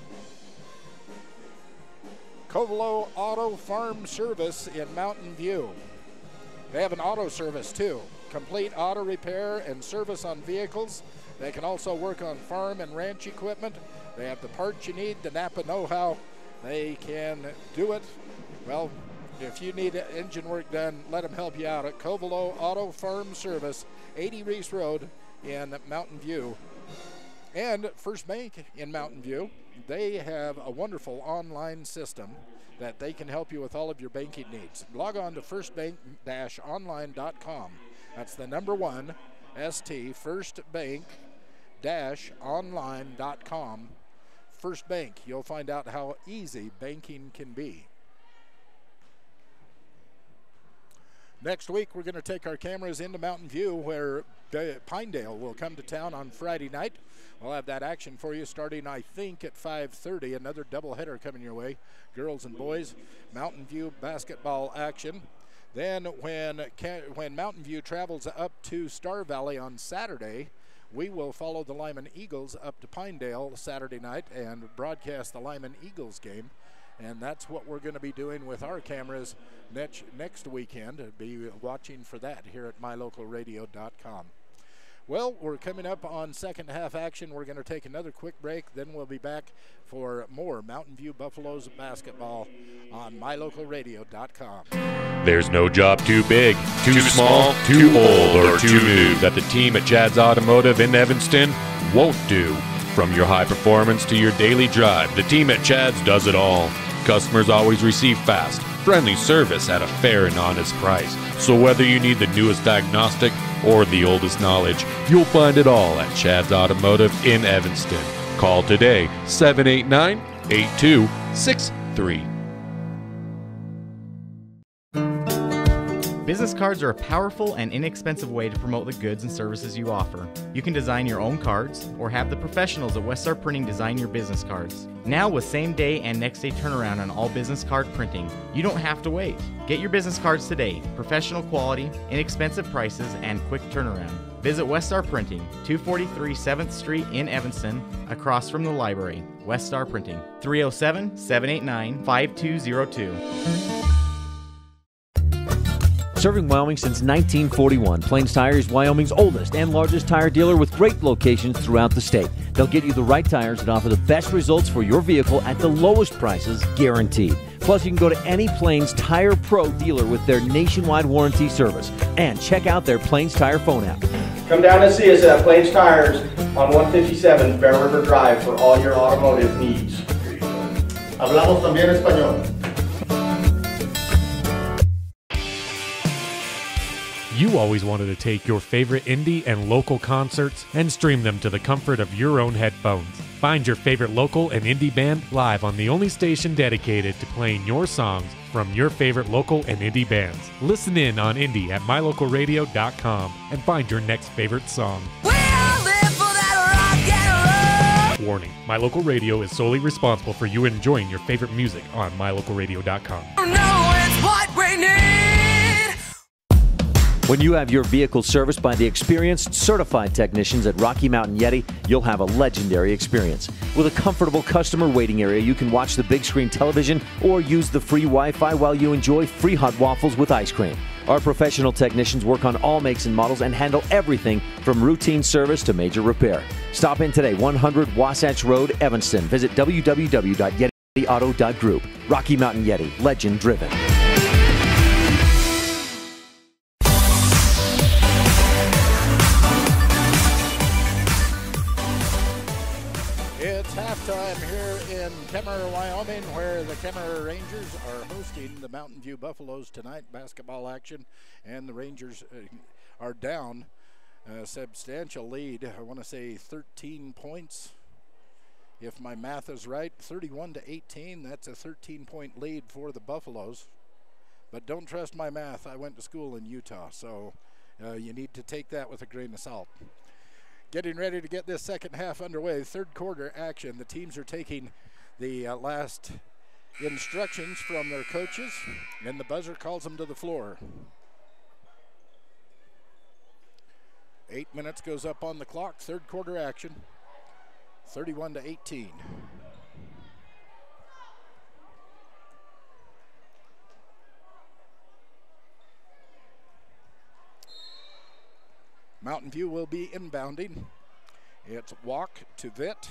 Covelo Auto Farm Service in Mountain View. They have an auto service too. Complete auto repair and service on vehicles. They can also work on farm and ranch equipment. They have the parts you need, the Napa know-how. They can do it. Well, if you need engine work done, let them help you out at Covelo Auto Farm Service, 80 Reese Road in Mountain View. And First Bank in Mountain View, they have a wonderful online system that they can help you with all of your banking needs. Log on to firstbank-online.com. That's the number 1, ST, firstbank-online.com. First Bank, you'll find out how easy banking can be. Next week, we're going to take our cameras into Mountain View, where Pinedale will come to town on Friday night. We'll have that action for you starting, I think, at 5:30. Another doubleheader coming your way. Girls and boys, Mountain View basketball action. Then when Mountain View travels up to Star Valley on Saturday, we will follow the Lyman Eagles up to Pinedale Saturday night and broadcast the Lyman Eagles game. And that's what we're going to be doing with our cameras next weekend. Be watching for that here at mylocalradio.com. Well, we're coming up on second half action. We're going to take another quick break. Then we'll be back for more Mountain View Buffaloes basketball on mylocalradio.com. There's no job too big, too small, too old, or too new that the team at Chad's Automotive in Evanston won't do. From your high performance to your daily drive, the team at Chad's does it all. Customers always receive fast, friendly service at a fair and honest price. So whether you need the newest diagnostic or the oldest knowledge, you'll find it all at Chad's Automotive in Evanston. Call today, 789-8263. Business cards are a powerful and inexpensive way to promote the goods and services you offer. You can design your own cards or have the professionals at Westar Printing design your business cards. Now with same-day and next-day turnaround on all business card printing, you don't have to wait. Get your business cards today. Professional quality, inexpensive prices, and quick turnaround. Visit Westar Printing, 243 7th Street in Evanston, across from the library. Westar Printing, 307-789-5202. Serving Wyoming since 1941, Plains Tire is Wyoming's oldest and largest tire dealer with great locations throughout the state. They'll get you the right tires that offer the best results for your vehicle at the lowest prices, guaranteed. Plus, you can go to any Plains Tire Pro dealer with their nationwide warranty service. And check out their Plains Tire phone app. Come down and see us at Plains Tires on 157 Bear River Drive for all your automotive needs. Hablamos también español. You always wanted to take your favorite indie and local concerts and stream them to the comfort of your own headphones. Find your favorite local and indie band live on the only station dedicated to playing your songs from your favorite local and indie bands. Listen in on indie at mylocalradio.com and find your next favorite song. We all live for that rock Warning, My Local Radio is solely responsible for you enjoying your favorite music on mylocalradio.com. When you have your vehicle serviced by the experienced, certified technicians at Rocky Mountain Yeti, you'll have a legendary experience. With a comfortable customer waiting area, you can watch the big screen television or use the free Wi-Fi while you enjoy free hot waffles with ice cream. Our professional technicians work on all makes and models and handle everything from routine service to major repair. Stop in today, 100 Wasatch Road, Evanston. Visit www.yetiauto.group. Rocky Mountain Yeti, legend driven. It's halftime here in Kemmerer, Wyoming, where the Kemmerer Rangers are hosting the Mountain View Buffaloes tonight. Basketball action, and the Rangers are down a substantial lead. I want to say 13 points, if my math is right. 31-18. That's a 13-point lead for the Buffaloes. But don't trust my math. I went to school in Utah, so you need to take that with a grain of salt. Getting ready to get this second half underway. Third quarter action. The teams are taking the last instructions from their coaches, and the buzzer calls them to the floor. 8 minutes goes up on the clock. Third quarter action. 31-18. Mountain View will be inbounding. It's Walk to Vitt.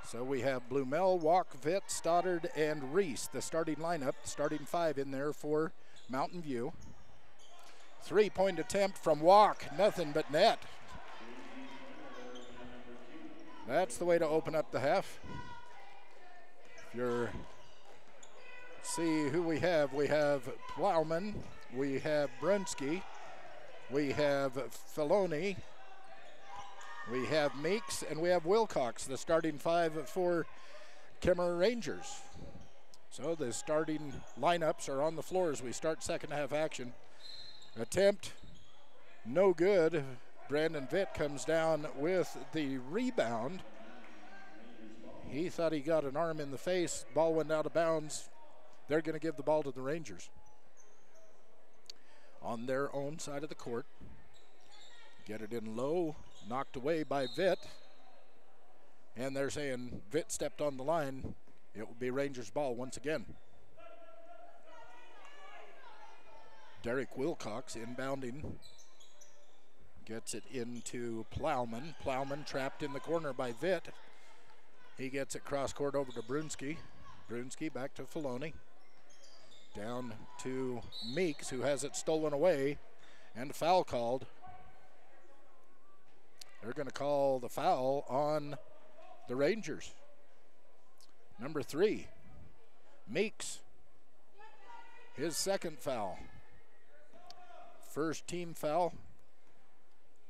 So we have Blumel, Walk, Vitt, Stoddard, and Reese, the starting lineup, starting five in there for Mountain View. 3-point attempt from Walk, nothing but net. That's the way to open up the half. See who we have. We have Plowman, we have Brunsky, we have Filoni, we have Meeks, and we have Wilcox, the starting five for Kemmerer Rangers. So the starting lineups are on the floor as we start second half action. Attempt, no good. Brandon Vitt comes down with the rebound. He thought he got an arm in the face. Ball went out of bounds. They're going to give the ball to the Rangers on their own side of the court. Get it in low, knocked away by Vitt. And they're saying Vitt stepped on the line. It will be Rangers ball once again. Derek Wilcox inbounding. Gets it into Plowman. Plowman trapped in the corner by Vitt. He gets it cross court over to Brunsky. Brunsky back to Filoni. Down to Meeks, who has it stolen away, and foul called. They're going to call the foul on the Rangers. Number 3, Meeks. His second foul. First team foul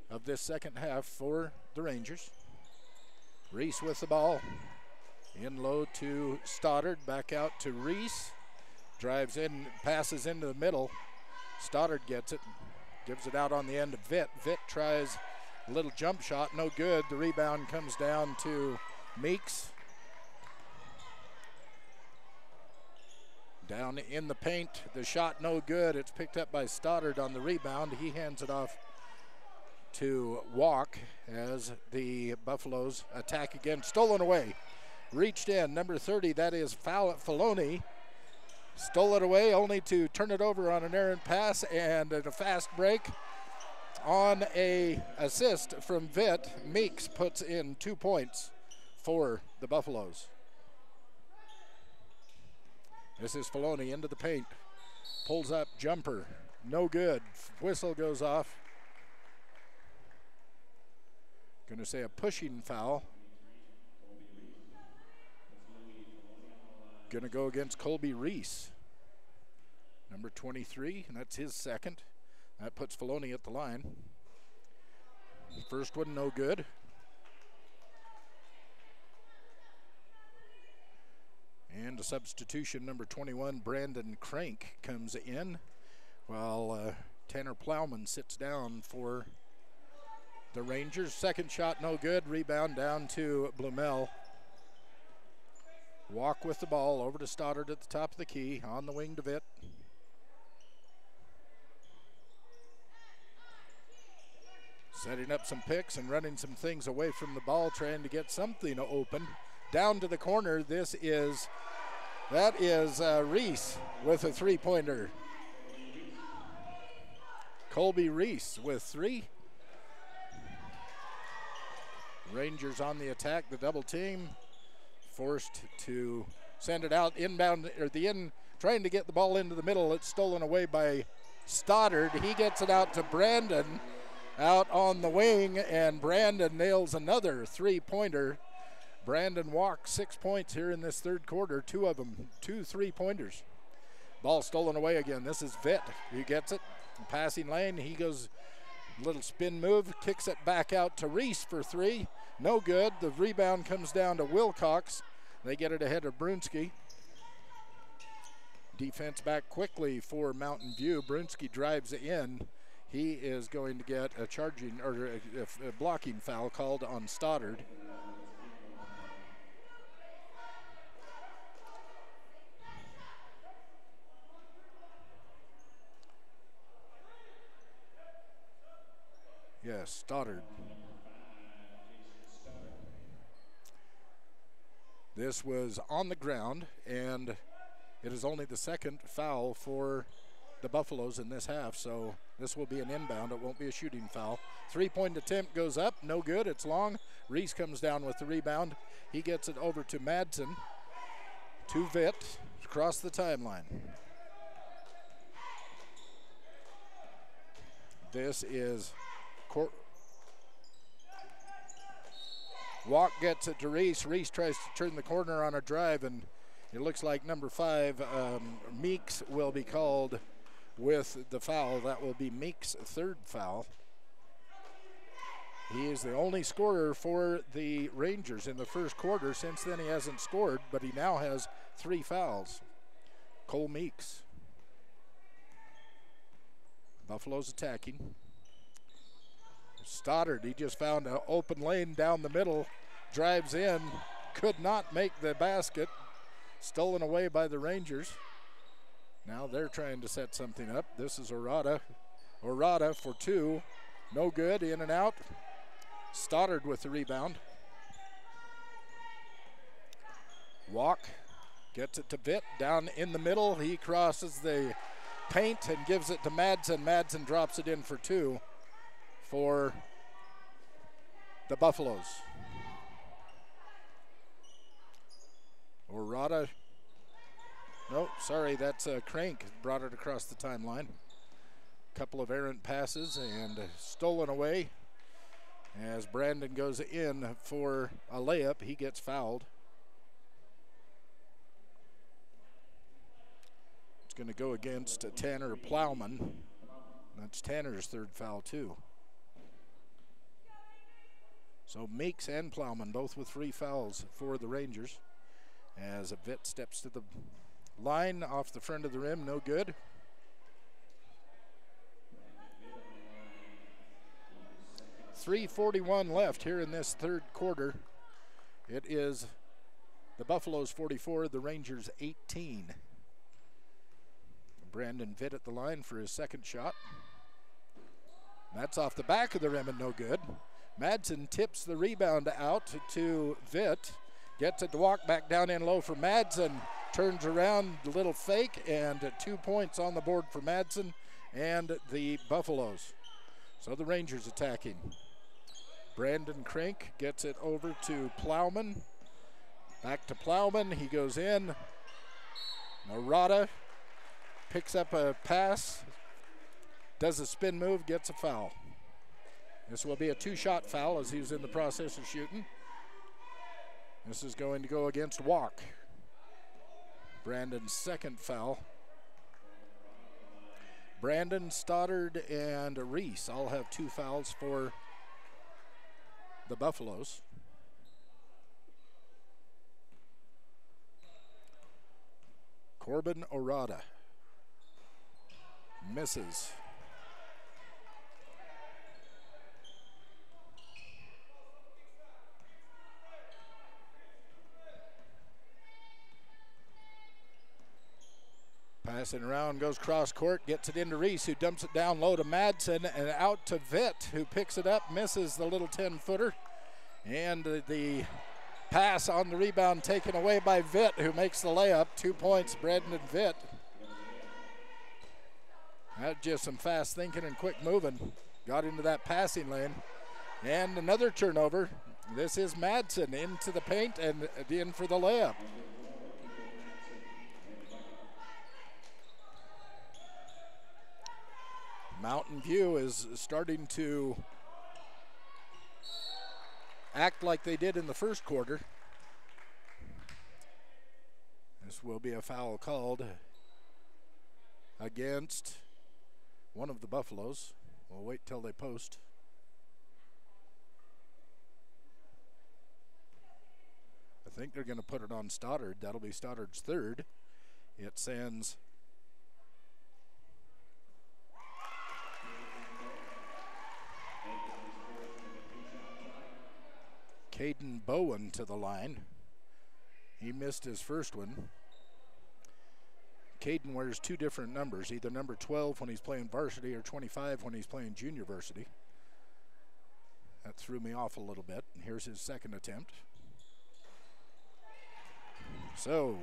of this second half for the Rangers. Reese with the ball. In low to Stoddard, back out to Reese. Drives in, passes into the middle. Stoddard gets it, gives it out on the end of Vitt. Vitt tries a little jump shot, no good. The rebound comes down to Meeks. Down in the paint, the shot no good. It's picked up by Stoddard on the rebound. He hands it off to Walk as the Buffaloes attack again. Stolen away, reached in, number 30, that is foul at Filoni. Stole it away only to turn it over on an errant pass, and at a fast break on a assist from Vitt. Meeks puts in 2 points for the Buffaloes. This is Filoni into the paint. Pulls up, jumper, no good. Whistle goes off. Going to say a pushing foul. Going to go against Colby Reese. Number 23, and that's his second. That puts Filoni at the line. First one no good. And a substitution, number 21, Brandon Crank comes in, while Tanner Plowman sits down for The Rangers, second shot no good. Rebound down to Blumel. Walk with the ball over to Stoddard at the top of the key. On the wing to Vitt. Setting up some picks and running some things away from the ball, trying to get something open. Down to the corner, that is Reese with a three-pointer. Colby Reese with three. Rangers on the attack, the double team. Forced to send it out inbound, or trying to get the ball into the middle. It's stolen away by Stoddard. He gets it out to Brandon out on the wing, and Brandon nails another three-pointer. Brandon walked 6 points here in this third quarter, two of them, 2 3-pointers. Ball stolen away again. This is Vitt. He gets it. Passing lane, he goes little spin move, kicks it back out to Reese for three. No good. The rebound comes down to Wilcox. They get it ahead of Brunski. Defense back quickly for Mountain View. Brunski drives in. He is going to get a charging or a blocking foul called on Stoddard. Yes, Stoddard. This was on the ground, and it is only the second foul for the Buffaloes in this half, so this will be an inbound. It won't be a shooting foul. Three-point attempt goes up, no good, it's long. Reese comes down with the rebound. He gets it over to Madsen, to Vitt, across the timeline. This is Walk gets it to Reese. Reese tries to turn the corner on a drive, and it looks like number 5, Meeks, will be called with the foul. That will be Meeks' third foul. He is the only scorer for the Rangers in the first quarter. Since then he hasn't scored, but he now has 3 fouls. Cole Meeks. Buffalo's attacking. Stoddard, he just found an open lane down the middle, drives in, could not make the basket, stolen away by the Rangers. Now they're trying to set something up. This is Orada. Orada for 2, no good, in and out. Stoddard with the rebound. Walk, gets it to Vitt, down in the middle. He crosses the paint and gives it to Madsen. Madsen drops it in for 2. For the Buffaloes. Orada, no, sorry, that's Crank, brought it across the timeline. Couple of errant passes and stolen away. As Brandon goes in for a layup, he gets fouled. It's going to go against Tanner Plowman. That's Tanner's third foul too. So Meeks and Plowman both with 3 fouls for the Rangers. As Vitt steps to the line off the front of the rim, no good. .341 left here in this third quarter. It is the Buffaloes 44, the Rangers 18. Brandon Vitt at the line for his second shot. That's off the back of the rim and no good. Madsen tips the rebound out to Vitt. Gets it to walk back down in low for Madsen. Turns around, a little fake, and 2 points on the board for Madsen and the Buffaloes. So the Rangers attacking. Brandon Crank gets it over to Plowman. Back to Plowman, he goes in. Narada picks up a pass, does a spin move, gets a foul. This will be a 2-shot foul as he's in the process of shooting. This is going to go against Walk. Brandon's second foul. Brandon, Stoddard, and Reese all have 2 fouls for the Buffaloes. Corbin Orada misses. Passing around, goes cross court, gets it into Reese, who dumps it down low to Madsen and out to Vitt, who picks it up, misses the little 10-footer. And the pass on the rebound taken away by Vitt, who makes the layup. 2 points, Brendan Vitt. That's just some fast thinking and quick moving. Got into that passing lane. And another turnover. This is Madsen into the paint and in for the layup. Mountain View is starting to act like they did in the first quarter. This will be a foul called against one of the Buffaloes. We'll wait till they post. I think they're going to put it on Stoddard. That'll be Stoddard's third. It sends Caden Bowen to the line. He missed his first one. Caden wears two different numbers, either number 12 when he's playing varsity or 25 when he's playing junior varsity. That threw me off a little bit. Here's his second attempt. So,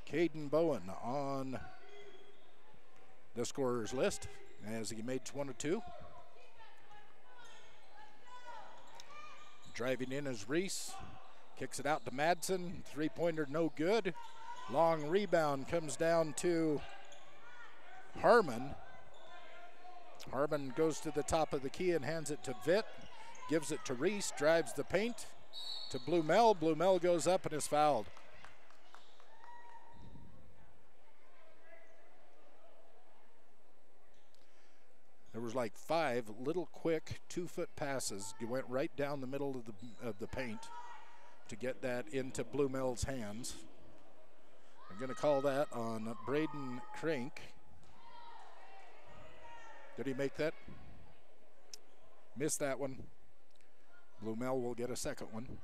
Caden Bowen on the scorer's list as he made one of two. Driving in is Reese. Kicks it out to Madsen. Three-pointer no good. Long rebound comes down to Harmon. Harmon goes to the top of the key and hands it to Vitt. Gives it to Reese. Drives the paint to Blumel. Blumel goes up and is fouled. There was like 5 little quick 2-foot passes. You went right down the middle of the paint to get that into Blumel's hands. I'm going to call that on Braden Crank. Did he make that? Missed that one. Blumel will get a second one.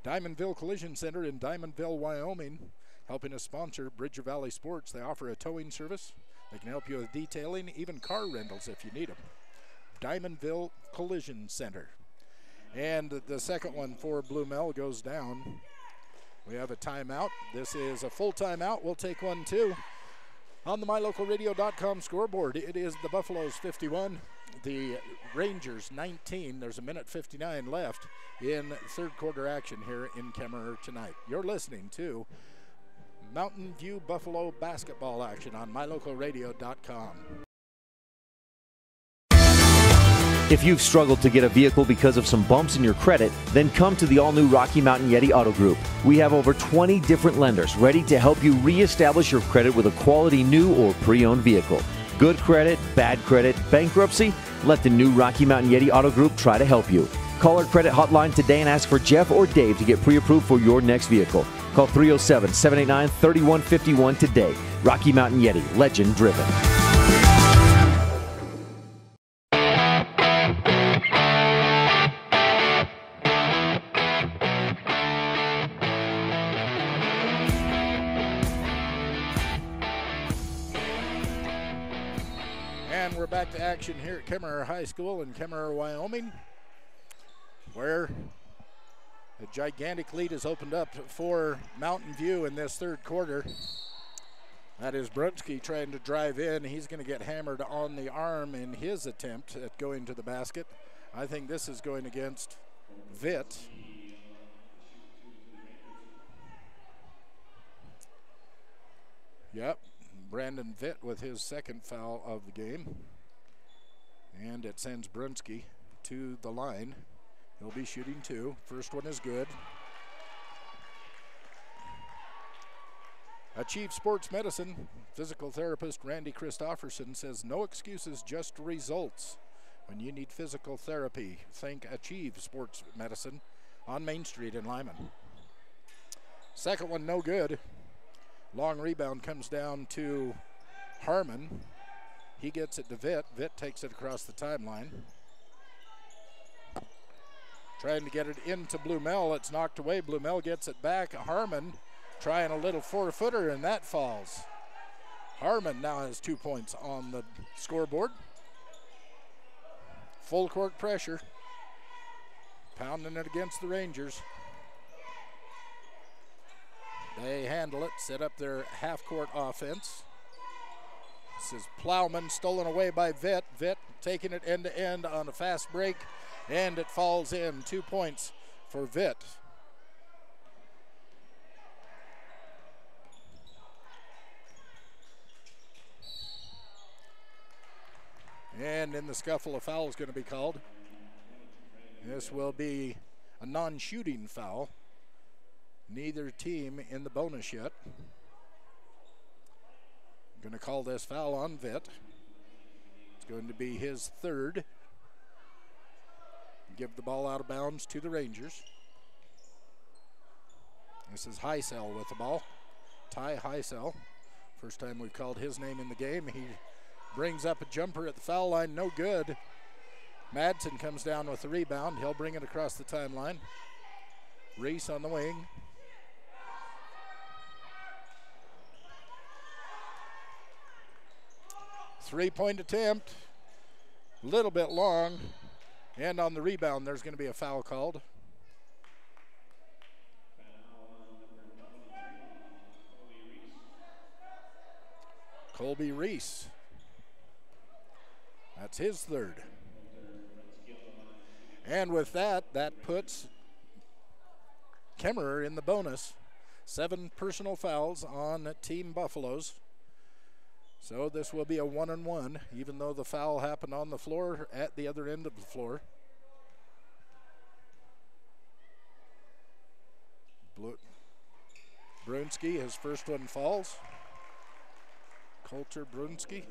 Diamondville Collision Center in Diamondville, Wyoming, helping us sponsor Bridger Valley Sports. They offer a towing service. They can help you with detailing, even car rentals if you need them. Diamondville Collision Center. And the second one for Blumel goes down. We have a timeout. This is a full timeout. We'll take one too. On the MyLocalRadio.com scoreboard, it is the Buffaloes 51, the Rangers 19. There's a minute 59 left in third quarter action here in Kemmerer tonight. You're listening to Mountain View Buffalo basketball action on MyLocalRadio.com. If you've struggled to get a vehicle because of some bumps in your credit, then come to the all-new Rocky Mountain Yeti Auto Group. We have over 20 different lenders ready to help you reestablish your credit with a quality new or pre-owned vehicle. Good credit, bad credit, bankruptcy? Let the new Rocky Mountain Yeti Auto Group try to help you. Call our credit hotline today and ask for Jeff or Dave to get pre-approved for your next vehicle. Call 307-789-3151 today. Rocky Mountain Yeti, legend driven. And we're back to action here at Kemmerer High School in Kemmerer, Wyoming, where a gigantic lead has opened up for Mountain View in this third quarter. That is Brunsky trying to drive in. He's going to get hammered on the arm in his attempt at going to the basket. I think this is going against Vitt. Yep, Brandon Vitt with his second foul of the game. And it sends Brunsky to the line. He'll be shooting two. First one is good. Achieve Sports Medicine physical therapist Randy Christofferson says no excuses, just results. When you need physical therapy, think Achieve Sports Medicine on Main Street in Lyman. Second one no good. Long rebound comes down to Harmon. He gets it to Vitt. Vitt takes it across the timeline. Trying to get it into Blumel. It's knocked away. Blumel gets it back. Harmon trying a little 4-footer, and that falls. Harmon now has 2 points on the scoreboard. Full court pressure, pounding it against the Rangers. They handle it, set up their half-court offense. This is Plowman, stolen away by Vitt. Vitt taking it end-to-end on a fast break, and it falls in. 2 points for Vitt. And in the scuffle, a foul is going to be called. This will be a non-shooting foul. Neither team in the bonus yet. Going to call this foul on Vitt. It's going to be his third. Give the ball out of bounds to the Rangers. This is Heisel with the ball. Ty Heisel. First time we've called his name in the game. He brings up a jumper at the foul line, no good. Madsen comes down with the rebound. He'll bring it across the timeline. Reese on the wing. Three-point attempt, a little bit long, and on the rebound there's going to be a foul called. Colby Reese. That's his third. And with that, that puts Kemmerer in the bonus. 7 personal fouls on Team Buffaloes. So this will be a 1-on-1, even though the foul happened on the floor at the other end of the floor. Brunski, his first one falls. Coulter Brunski.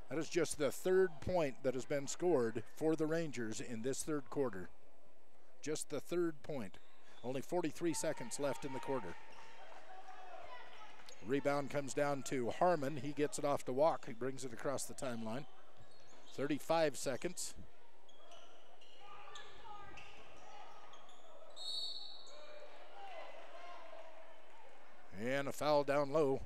That is just the third point that has been scored for the Rangers in this third quarter. Just the third point. Only 43 seconds left in the quarter. Rebound comes down to Harmon. He gets it off to Walk. He brings it across the timeline. 35 seconds. And a foul down low.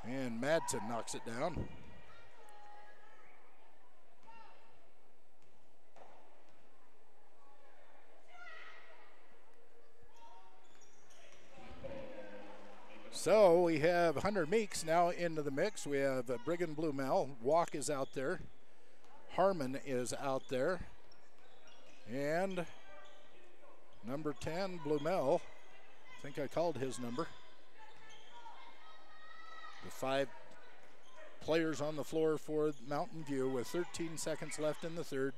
And Madsen knocks it down. So we have Hunter Meeks now into the mix. We have Brigham Blumel. Walk is out there. Harmon is out there. And number 10, Blumel. I think I called his number. The 5 players on the floor for Mountain View with 13 seconds left in the third.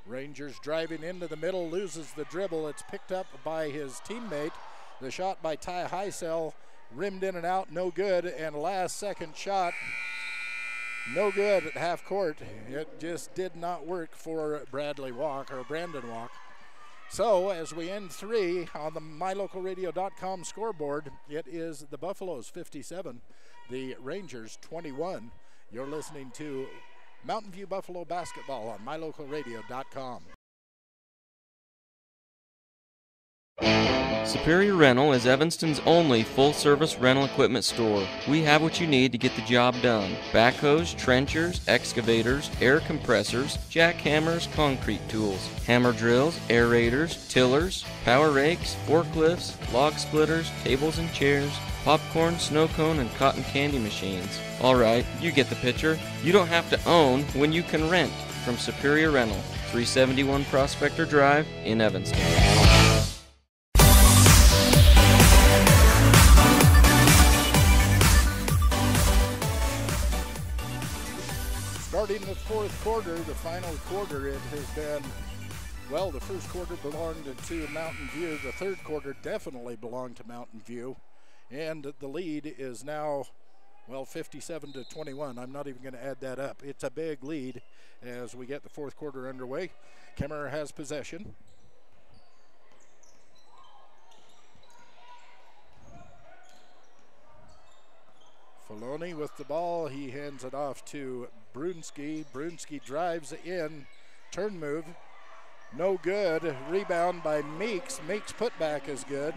Rangers driving into the middle, loses the dribble. It's picked up by his teammate. The shot by Ty Heisel, rimmed in and out, no good. And last second shot, no good at half court. It just did not work for Brandon Walk. So as we end 3 on the mylocalradio.com scoreboard, it is the Buffaloes 57, the Rangers 21. You're listening to Mountain View Buffalo basketball on mylocalradio.com. Superior Rental is Evanston's only full-service rental equipment store. We have what you need to get the job done. Backhoes, trenchers, excavators, air compressors, jackhammers, concrete tools, hammer drills, aerators, tillers, power rakes, forklifts, log splitters, tables and chairs, popcorn, snow cone, and cotton candy machines. Alright, you get the picture. You don't have to own when you can rent. From Superior Rental, 371 Prospector Drive in Evanston. Starting the fourth quarter, the final quarter, it has been, well, the first quarter belonged to Mountain View. The third quarter definitely belonged to Mountain View. And the lead is now, well, 57-21. I'm not even going to add that up. It's a big lead as we get the fourth quarter underway. Kemmerer has possession. Filoni with the ball. He hands it off to Brunski. Brunski drives in. Turn move. No good. Rebound by Meeks. Meeks putback is good.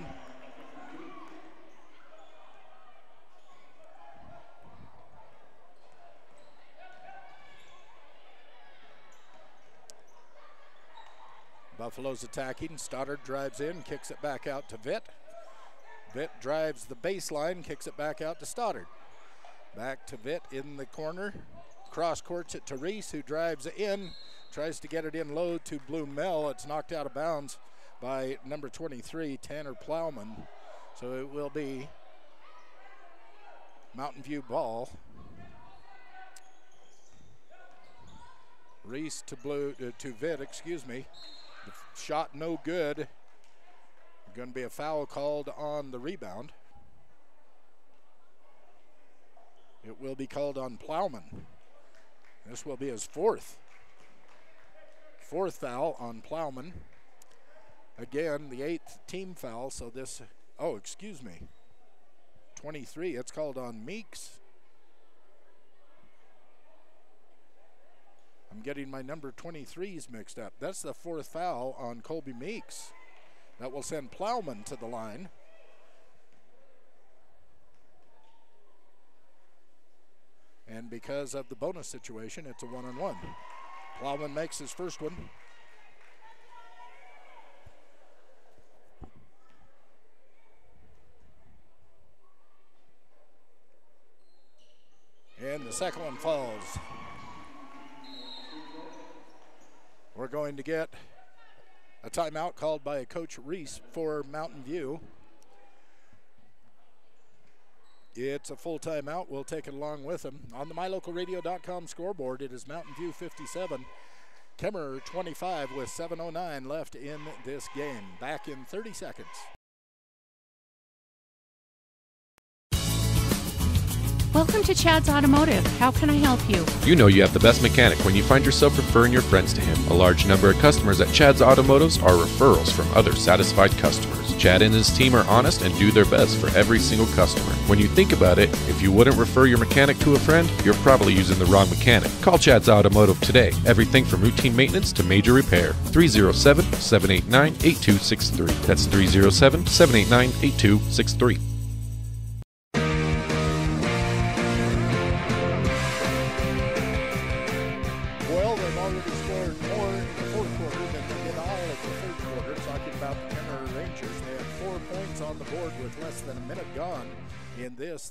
Buffalo's attacking. Stoddard drives in, kicks it back out to Vitt. Vitt drives the baseline, kicks it back out to Stoddard. Back to Vitt in the corner. Cross courts it to Reese, who drives in, tries to get it in low to Blumell. It's knocked out of bounds by number 23, Tanner Plowman. So it will be Mountain View ball. Reese to Vitt, excuse me. The shot no good. Going to be a foul called on the rebound. It will be called on Plowman. This will be his fourth foul on Plowman. Again, the 8th team foul, so this, oh, excuse me. 23, it's called on Meeks. I'm getting my number 23s mixed up. That's the 4th foul on Colby Meeks. That will send Plowman to the line. And because of the bonus situation, it's a 1-on-1. Plowman makes his first one. And the second one falls. We're going to get a timeout called by Coach Reese for Mountain View. It's a full timeout. We'll take it along with him. On the MyLocalRadio.com scoreboard, it is Mountain View 57, Kemmerer 25 with 7:09 left in this game. Back in 30 seconds. Welcome to Chad's Automotive. How can I help you? You know you have the best mechanic when you find yourself referring your friends to him. A large number of customers at Chad's Automotives are referrals from other satisfied customers. Chad and his team are honest and do their best for every single customer. When you think about it, if you wouldn't refer your mechanic to a friend, you're probably using the wrong mechanic. Call Chad's Automotive today. Everything from routine maintenance to major repair. 307-789-8263. That's 307-789-8263.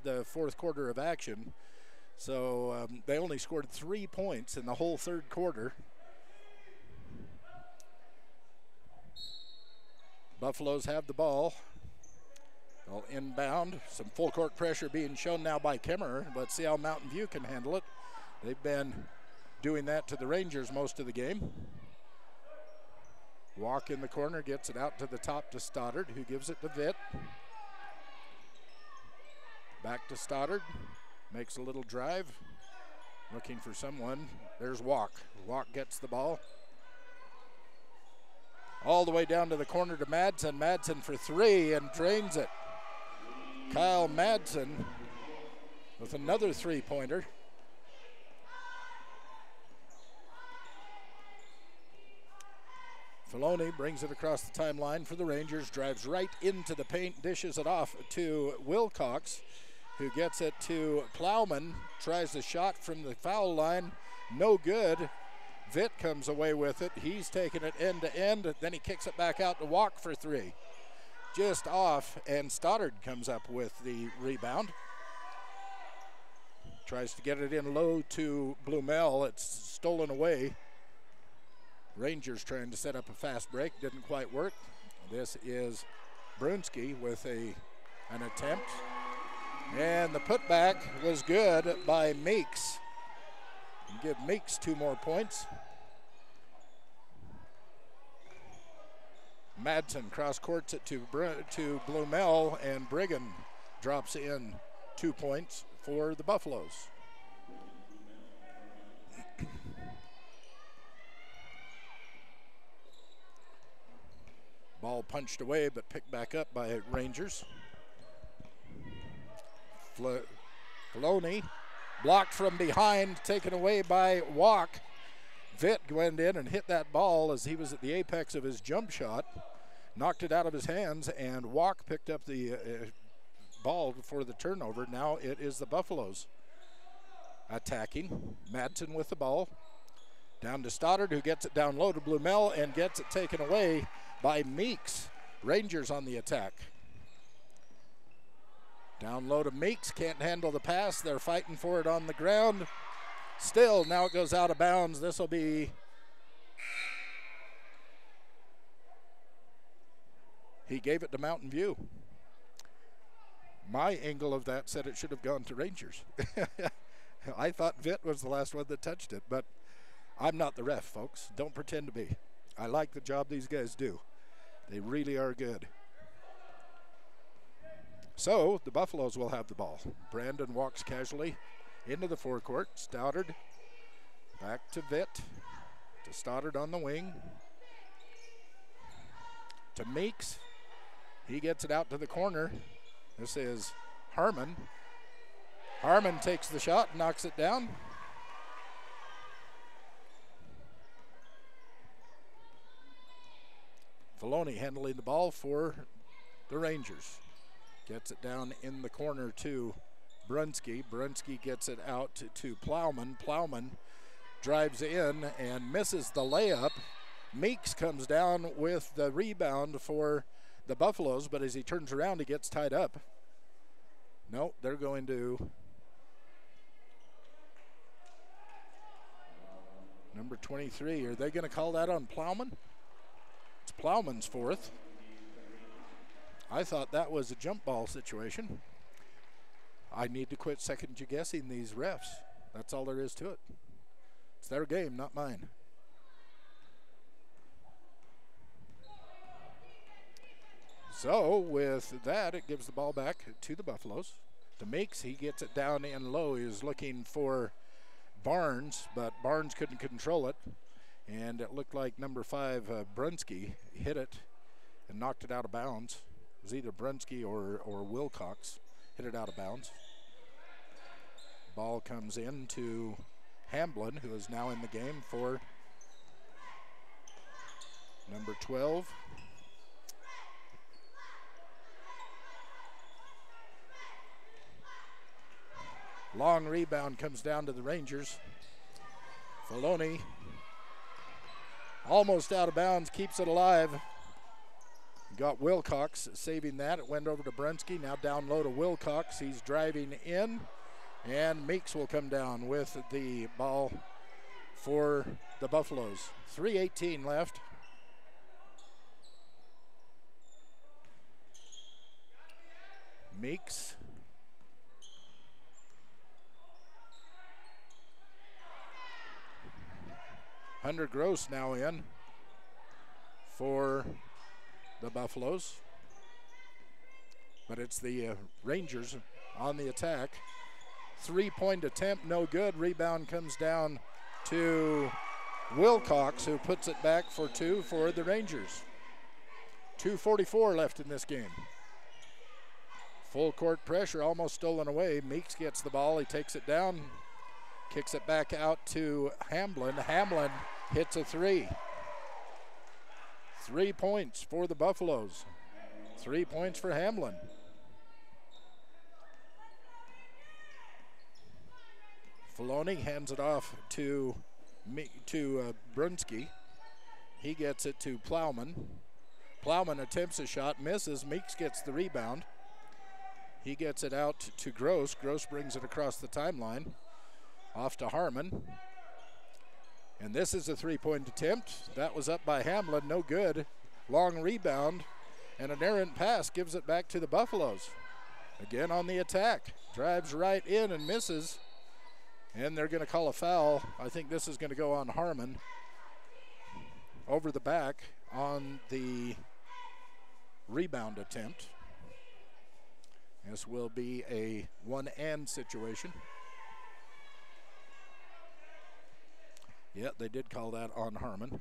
The fourth quarter of action. So they only scored 3 points in the whole third quarter. Buffaloes have the ball. They'll inbound. Some full court pressure being shown now by Kemmerer. Let's see how Mountain View can handle it. They've been doing that to the Rangers most of the game. Walk in the corner, gets it out to the top to Stoddard, who gives it to Vitt. Back to Stoddard, makes a little drive, looking for someone. There's Walk. Walk gets the ball. All the way down to the corner to Madsen. Madsen for 3 and drains it. Kyle Madsen with another 3-pointer. Filoni brings it across the timeline for the Rangers, drives right into the paint, dishes it off to Wilcox, who gets it to Plowman, tries the shot from the foul line, no good. Vitt comes away with it. He's taking it end to end, then he kicks it back out to Walk for 3. Just off, and Stoddard comes up with the rebound. Tries to get it in low to Blumell. It's stolen away. Rangers trying to set up a fast break, didn't quite work. This is Brunski with an attempt. And the putback was good by Meeks. Give Meeks 2 more points. Madsen cross courts it to Blumell, and Brigham drops in 2 points for the Buffaloes. Ball punched away but picked back up by Rangers. Filoni blocked from behind, taken away by Walk. Vitt went in and hit that ball as he was at the apex of his jump shot, knocked it out of his hands, and Walk picked up the ball for the turnover. Now it is the Buffaloes attacking. Madsen with the ball. Down to Stoddard, who gets it down low to Blumel and gets it taken away by Meeks. Rangers on the attack. Down low to Meeks, can't handle the pass. They're fighting for it on the ground. Still, now it goes out of bounds. This will be... He gave it to Mountain View. My angle of that said it should have gone to Rangers. I thought Vitt was the last one that touched it, but I'm not the ref, folks. Don't pretend to be. I like the job these guys do. They really are good. So the Buffaloes will have the ball. Brandon walks casually into the forecourt. Stoddard back to Vitt. To Stoddard on the wing. To Meeks. He gets it out to the corner. This is Harmon. Harmon takes the shot, knocks it down. Filoni handling the ball for the Rangers. Gets it down in the corner to Brunski. Brunski gets it out to Plowman. Plowman drives in and misses the layup. Meeks comes down with the rebound for the Buffaloes, but as he turns around, he gets tied up. No, they're going to number 23. Are they going to call that on Plowman? It's Plowman's fourth. I thought that was a jump ball situation. I need to quit second guessing these refs. That's all there is to it. It's their game, not mine. So with that, it gives the ball back to the Buffaloes. To Meeks, he gets it down in low. He was looking for Barnes, but Barnes couldn't control it. And it looked like number 5, Brunski, hit it and knocked it out of bounds. It was either Brunski or Wilcox hit it out of bounds. Ball comes in to Hamblin, who is now in the game for number 12. Long rebound comes down to the Rangers. Filoni almost out of bounds, keeps it alive. Got Wilcox saving that. It went over to Brunski, now down low to Wilcox. He's driving in, and Meeks will come down with the ball for the Buffaloes. 3:18 left. Meeks. Hunter Gross now in for the Buffaloes. But it's the Rangers on the attack. 3-point attempt, no good. Rebound comes down to Wilcox, who puts it back for 2 for the Rangers. 2:44 left in this game. Full court pressure, almost stolen away. Meeks gets the ball, he takes it down, kicks it back out to Hamblin. Hamblin hits a 3. 3 points for the Buffaloes. 3 points for Hamblin. Filoni hands it off to Brunski. He gets it to Plowman. Plowman attempts a shot, misses. Meeks gets the rebound. He gets it out to Gross. Gross brings it across the timeline. Off to Harmon. And this is a 3-point attempt. That was up by Hamlin, no good. Long rebound, and an errant pass gives it back to the Buffaloes. Again on the attack. Drives right in and misses. And they're going to call a foul. I think this is going to go on Harmon. Over the back on the rebound attempt. This will be a 1-and situation. Yeah, they did call that on Harmon.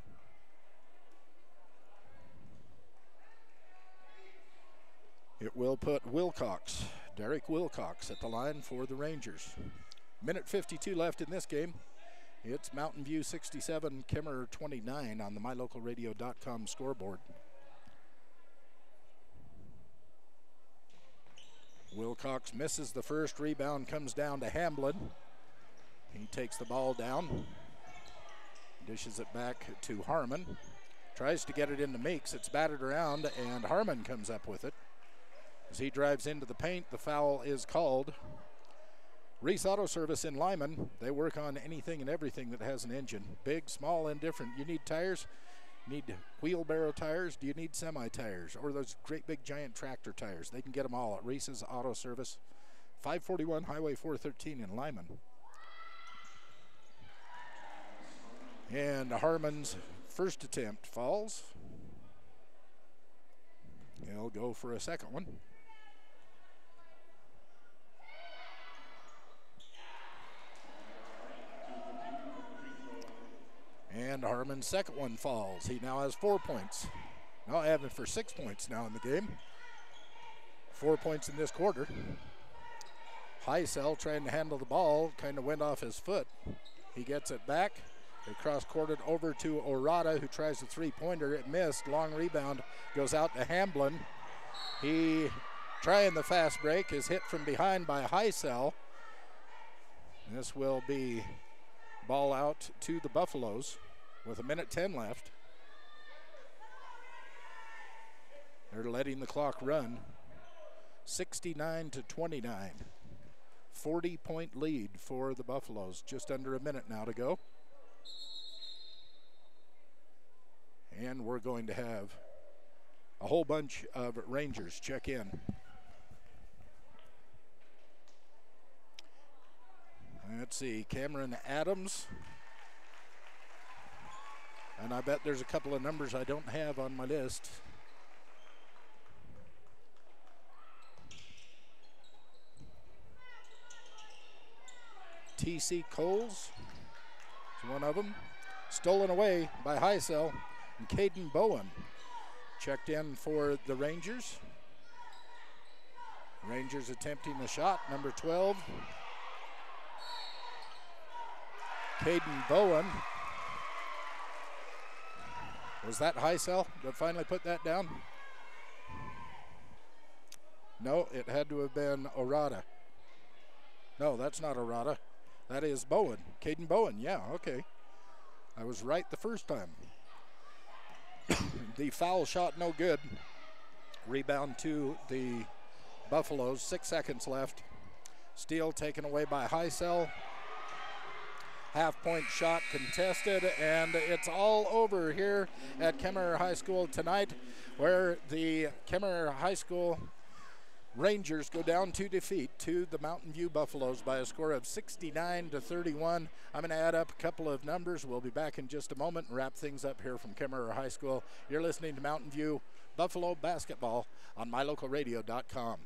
It will put Wilcox Derek Wilcox at the line for the Rangers. Minute 52 left in this game. It's Mountain View 67, Kemmerer 29 on the mylocalradio.com scoreboard. Wilcox misses the first. Rebound comes down to Hamblin. He takes the ball down, dishes it back to Harmon. Tries to get it into Meeks. It's batted around, and Harmon comes up with it. As he drives into the paint, the foul is called. Reese Auto Service in Lyman, they work on anything and everything that has an engine. Big, small, indifferent. You need tires? Need wheelbarrow tires? Do you need semi-tires? Or those great big giant tractor tires? They can get them all at Reese's Auto Service, 541 Highway 413 in Lyman. And Harmon's first attempt falls. He'll go for a second one. And Harmon's second one falls. He now has 4 points. Now having for 6 points now in the game. 4 points in this quarter. Heisel trying to handle the ball, kind of went off his foot. He gets it back. They cross-courted over to Orada, who tries a three-pointer. It missed. Long rebound goes out to Hamblin. He, trying the fast break, is hit from behind by Heisel. This will be ball out to the Buffaloes with 1:10 left. They're letting the clock run. 69-29. 40-point lead for the Buffaloes. Just under a minute now to go. And we're going to have a whole bunch of Rangers check in. Let's see, Cameron Adams. And I bet there's a couple of numbers I don't have on my list. T.C. Coles is one of them. Stolen away by Heisel. And Caden Bowen checked in for the Rangers. Rangers attempting the shot, number 12. Caden Bowen. Was that Heisel that finally put that down? No, it had to have been Orada. No, that's not Orada. That is Bowen. Caden Bowen, yeah, okay. I was right the first time. The foul shot no good. Rebound to the Buffaloes, 6 seconds left. Steal taken away by Heisel. Half-point shot contested, and it's all over here at Kemmerer High School tonight, where the Kemmerer High School Rangers go down to defeat to the Mountain View Buffaloes by a score of 69-31. I'm going to add up a couple of numbers. We'll be back in just a moment and wrap things up here from Kemmerer High School. You're listening to Mountain View Buffalo Basketball on mylocalradio.com.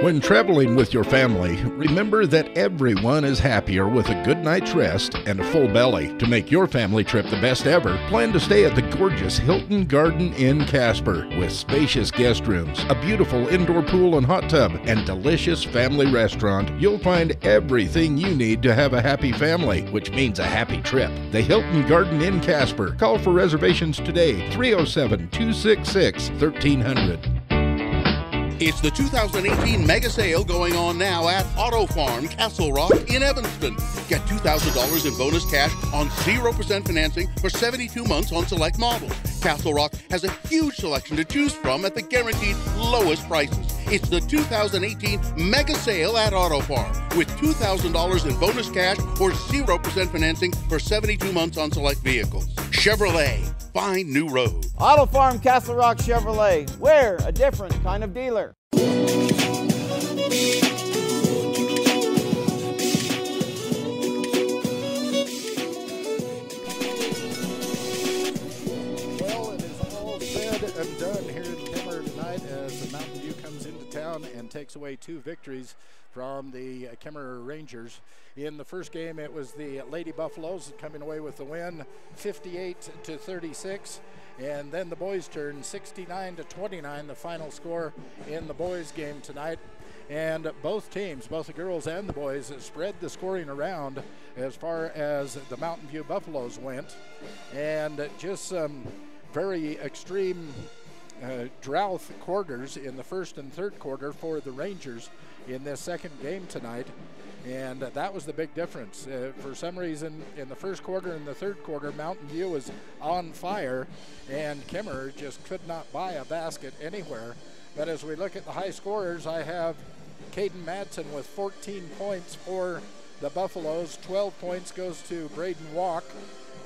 When traveling with your family, remember that everyone is happier with a good night's rest and a full belly. To make your family trip the best ever, plan to stay at the gorgeous Hilton Garden Inn Casper with spacious guest rooms, a beautiful indoor pool and hot tub, and delicious family restaurant. You'll find everything you need to have a happy family, which means a happy trip. The Hilton Garden Inn Casper. Call for reservations today, 307-266-1300. It's the 2018 mega sale going on now at Auto Farm Castle Rock in Evanston. Get $2,000 in bonus cash on 0% financing for 72 months on select models. Castle Rock has a huge selection to choose from at the guaranteed lowest prices. It's the 2018 mega sale at Auto Farm with $2,000 in bonus cash or 0% financing for 72 months on select vehicles. Chevrolet, find new road. Auto Farm Castle Rock Chevrolet. We're a different kind of dealer. Well, it is all said and done here in Kemmerer tonight as the Mountain View comes into town down and takes away 2 victories from the Kemmerer Rangers. In the first game, it was the Lady Buffaloes coming away with the win, 58-36. And then the boys' turn, 69-29, the final score in the boys' game tonight. And both teams, both the girls and the boys, spread the scoring around as far as the Mountain View Buffaloes went. And just some very extreme drought quarters in the first and third quarter for the Rangers in this second game tonight. And that was the big difference. For some reason, in the first quarter and the third quarter, Mountain View was on fire, and Kemmerer just could not buy a basket anywhere. But as we look at the high scorers, I have Caden Madsen with 14 points for the Buffaloes. 12 points goes to Braden Walk,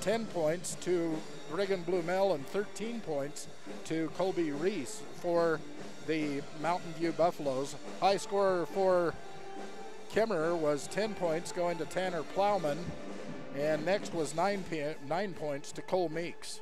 10 points to Brigham Blumel, and 13 points to Colby Reese for the Mountain View Buffaloes. High scorer for Kemmerer was 10 points going to Tanner Plowman, and next was 9 points to Cole Meeks.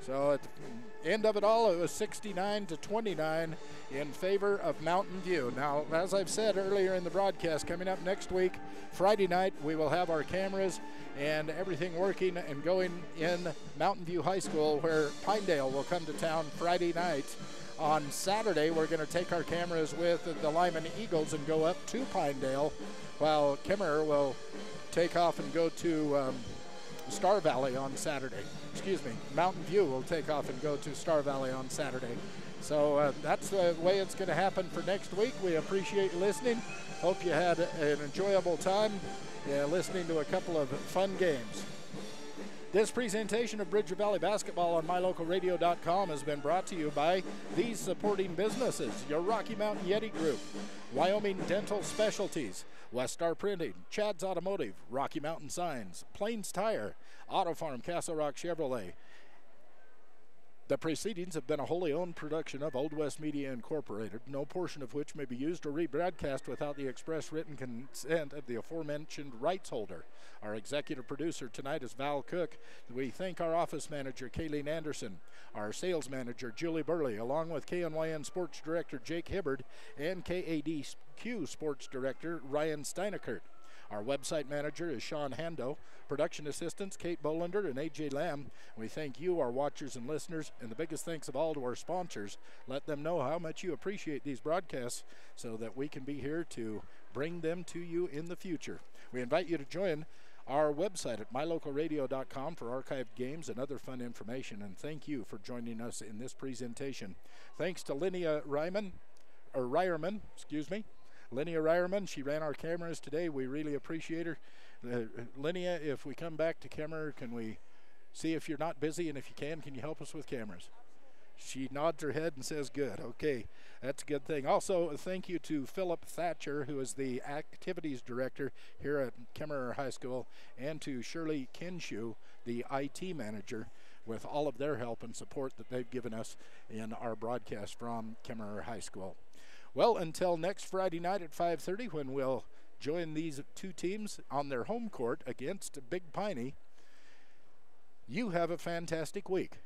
So at the end of it all, it was 69-29 in favor of Mountain View. Now, as I've said earlier in the broadcast, coming up next week, Friday night, we will have our cameras and everything working and going in Mountain View High School, where Pinedale will come to town Friday night. On Saturday, we're going to take our cameras with the Lyman Eagles and go up to Pinedale, while Kemmerer will take off and go to Star Valley on Saturday. Excuse me, Mountain View will take off and go to Star Valley on Saturday. So that's the way it's going to happen for next week. We appreciate you listening. Hope you had an enjoyable time listening to a couple of fun games. This presentation of Bridger Valley Basketball on MyLocalRadio.com has been brought to you by these supporting businesses: your Rocky Mountain Yeti Group, Wyoming Dental Specialties, West Star Printing, Chad's Automotive, Rocky Mountain Signs, Plains Tire, Auto Farm, Castle Rock Chevrolet. The proceedings have been a wholly owned production of Old West Media Incorporated, no portion of which may be used or rebroadcast without the express written consent of the aforementioned rights holder. Our executive producer tonight is Val Cook. We thank our office manager, Kayleen Anderson, our sales manager, Julie Burley, along with KNYN Sports Director, Jake Hibbard, and KADQ Sports Director, Ryan Steinekert. Our website manager is Sean Hando. Production assistants, Kate Bolander and A.J. Lamb. We thank you, our watchers and listeners, and the biggest thanks of all to our sponsors. Let them know how much you appreciate these broadcasts so that we can be here to bring them to you in the future. We invite you to join our website at mylocalradio.com for archived games and other fun information, and thank you for joining us in this presentation. Thanks to Linnea Ryerman, Linnea Ryerman. She ran our cameras today. We really appreciate her. Linnea, if we come back to Kemmerer, can we see if you're not busy, and if you can you help us with cameras? She nods her head and says good. Okay, that's a good thing. Also, thank you to Philip Thatcher, who is the activities director here at Kemmerer High School, and to Shirley Kinshu, the IT manager, with all of their help and support that they've given us in our broadcast from Kemmerer High School. Well, until next Friday night at 5:30, when we'll join these two teams on their home court against Big Piney, you have a fantastic week.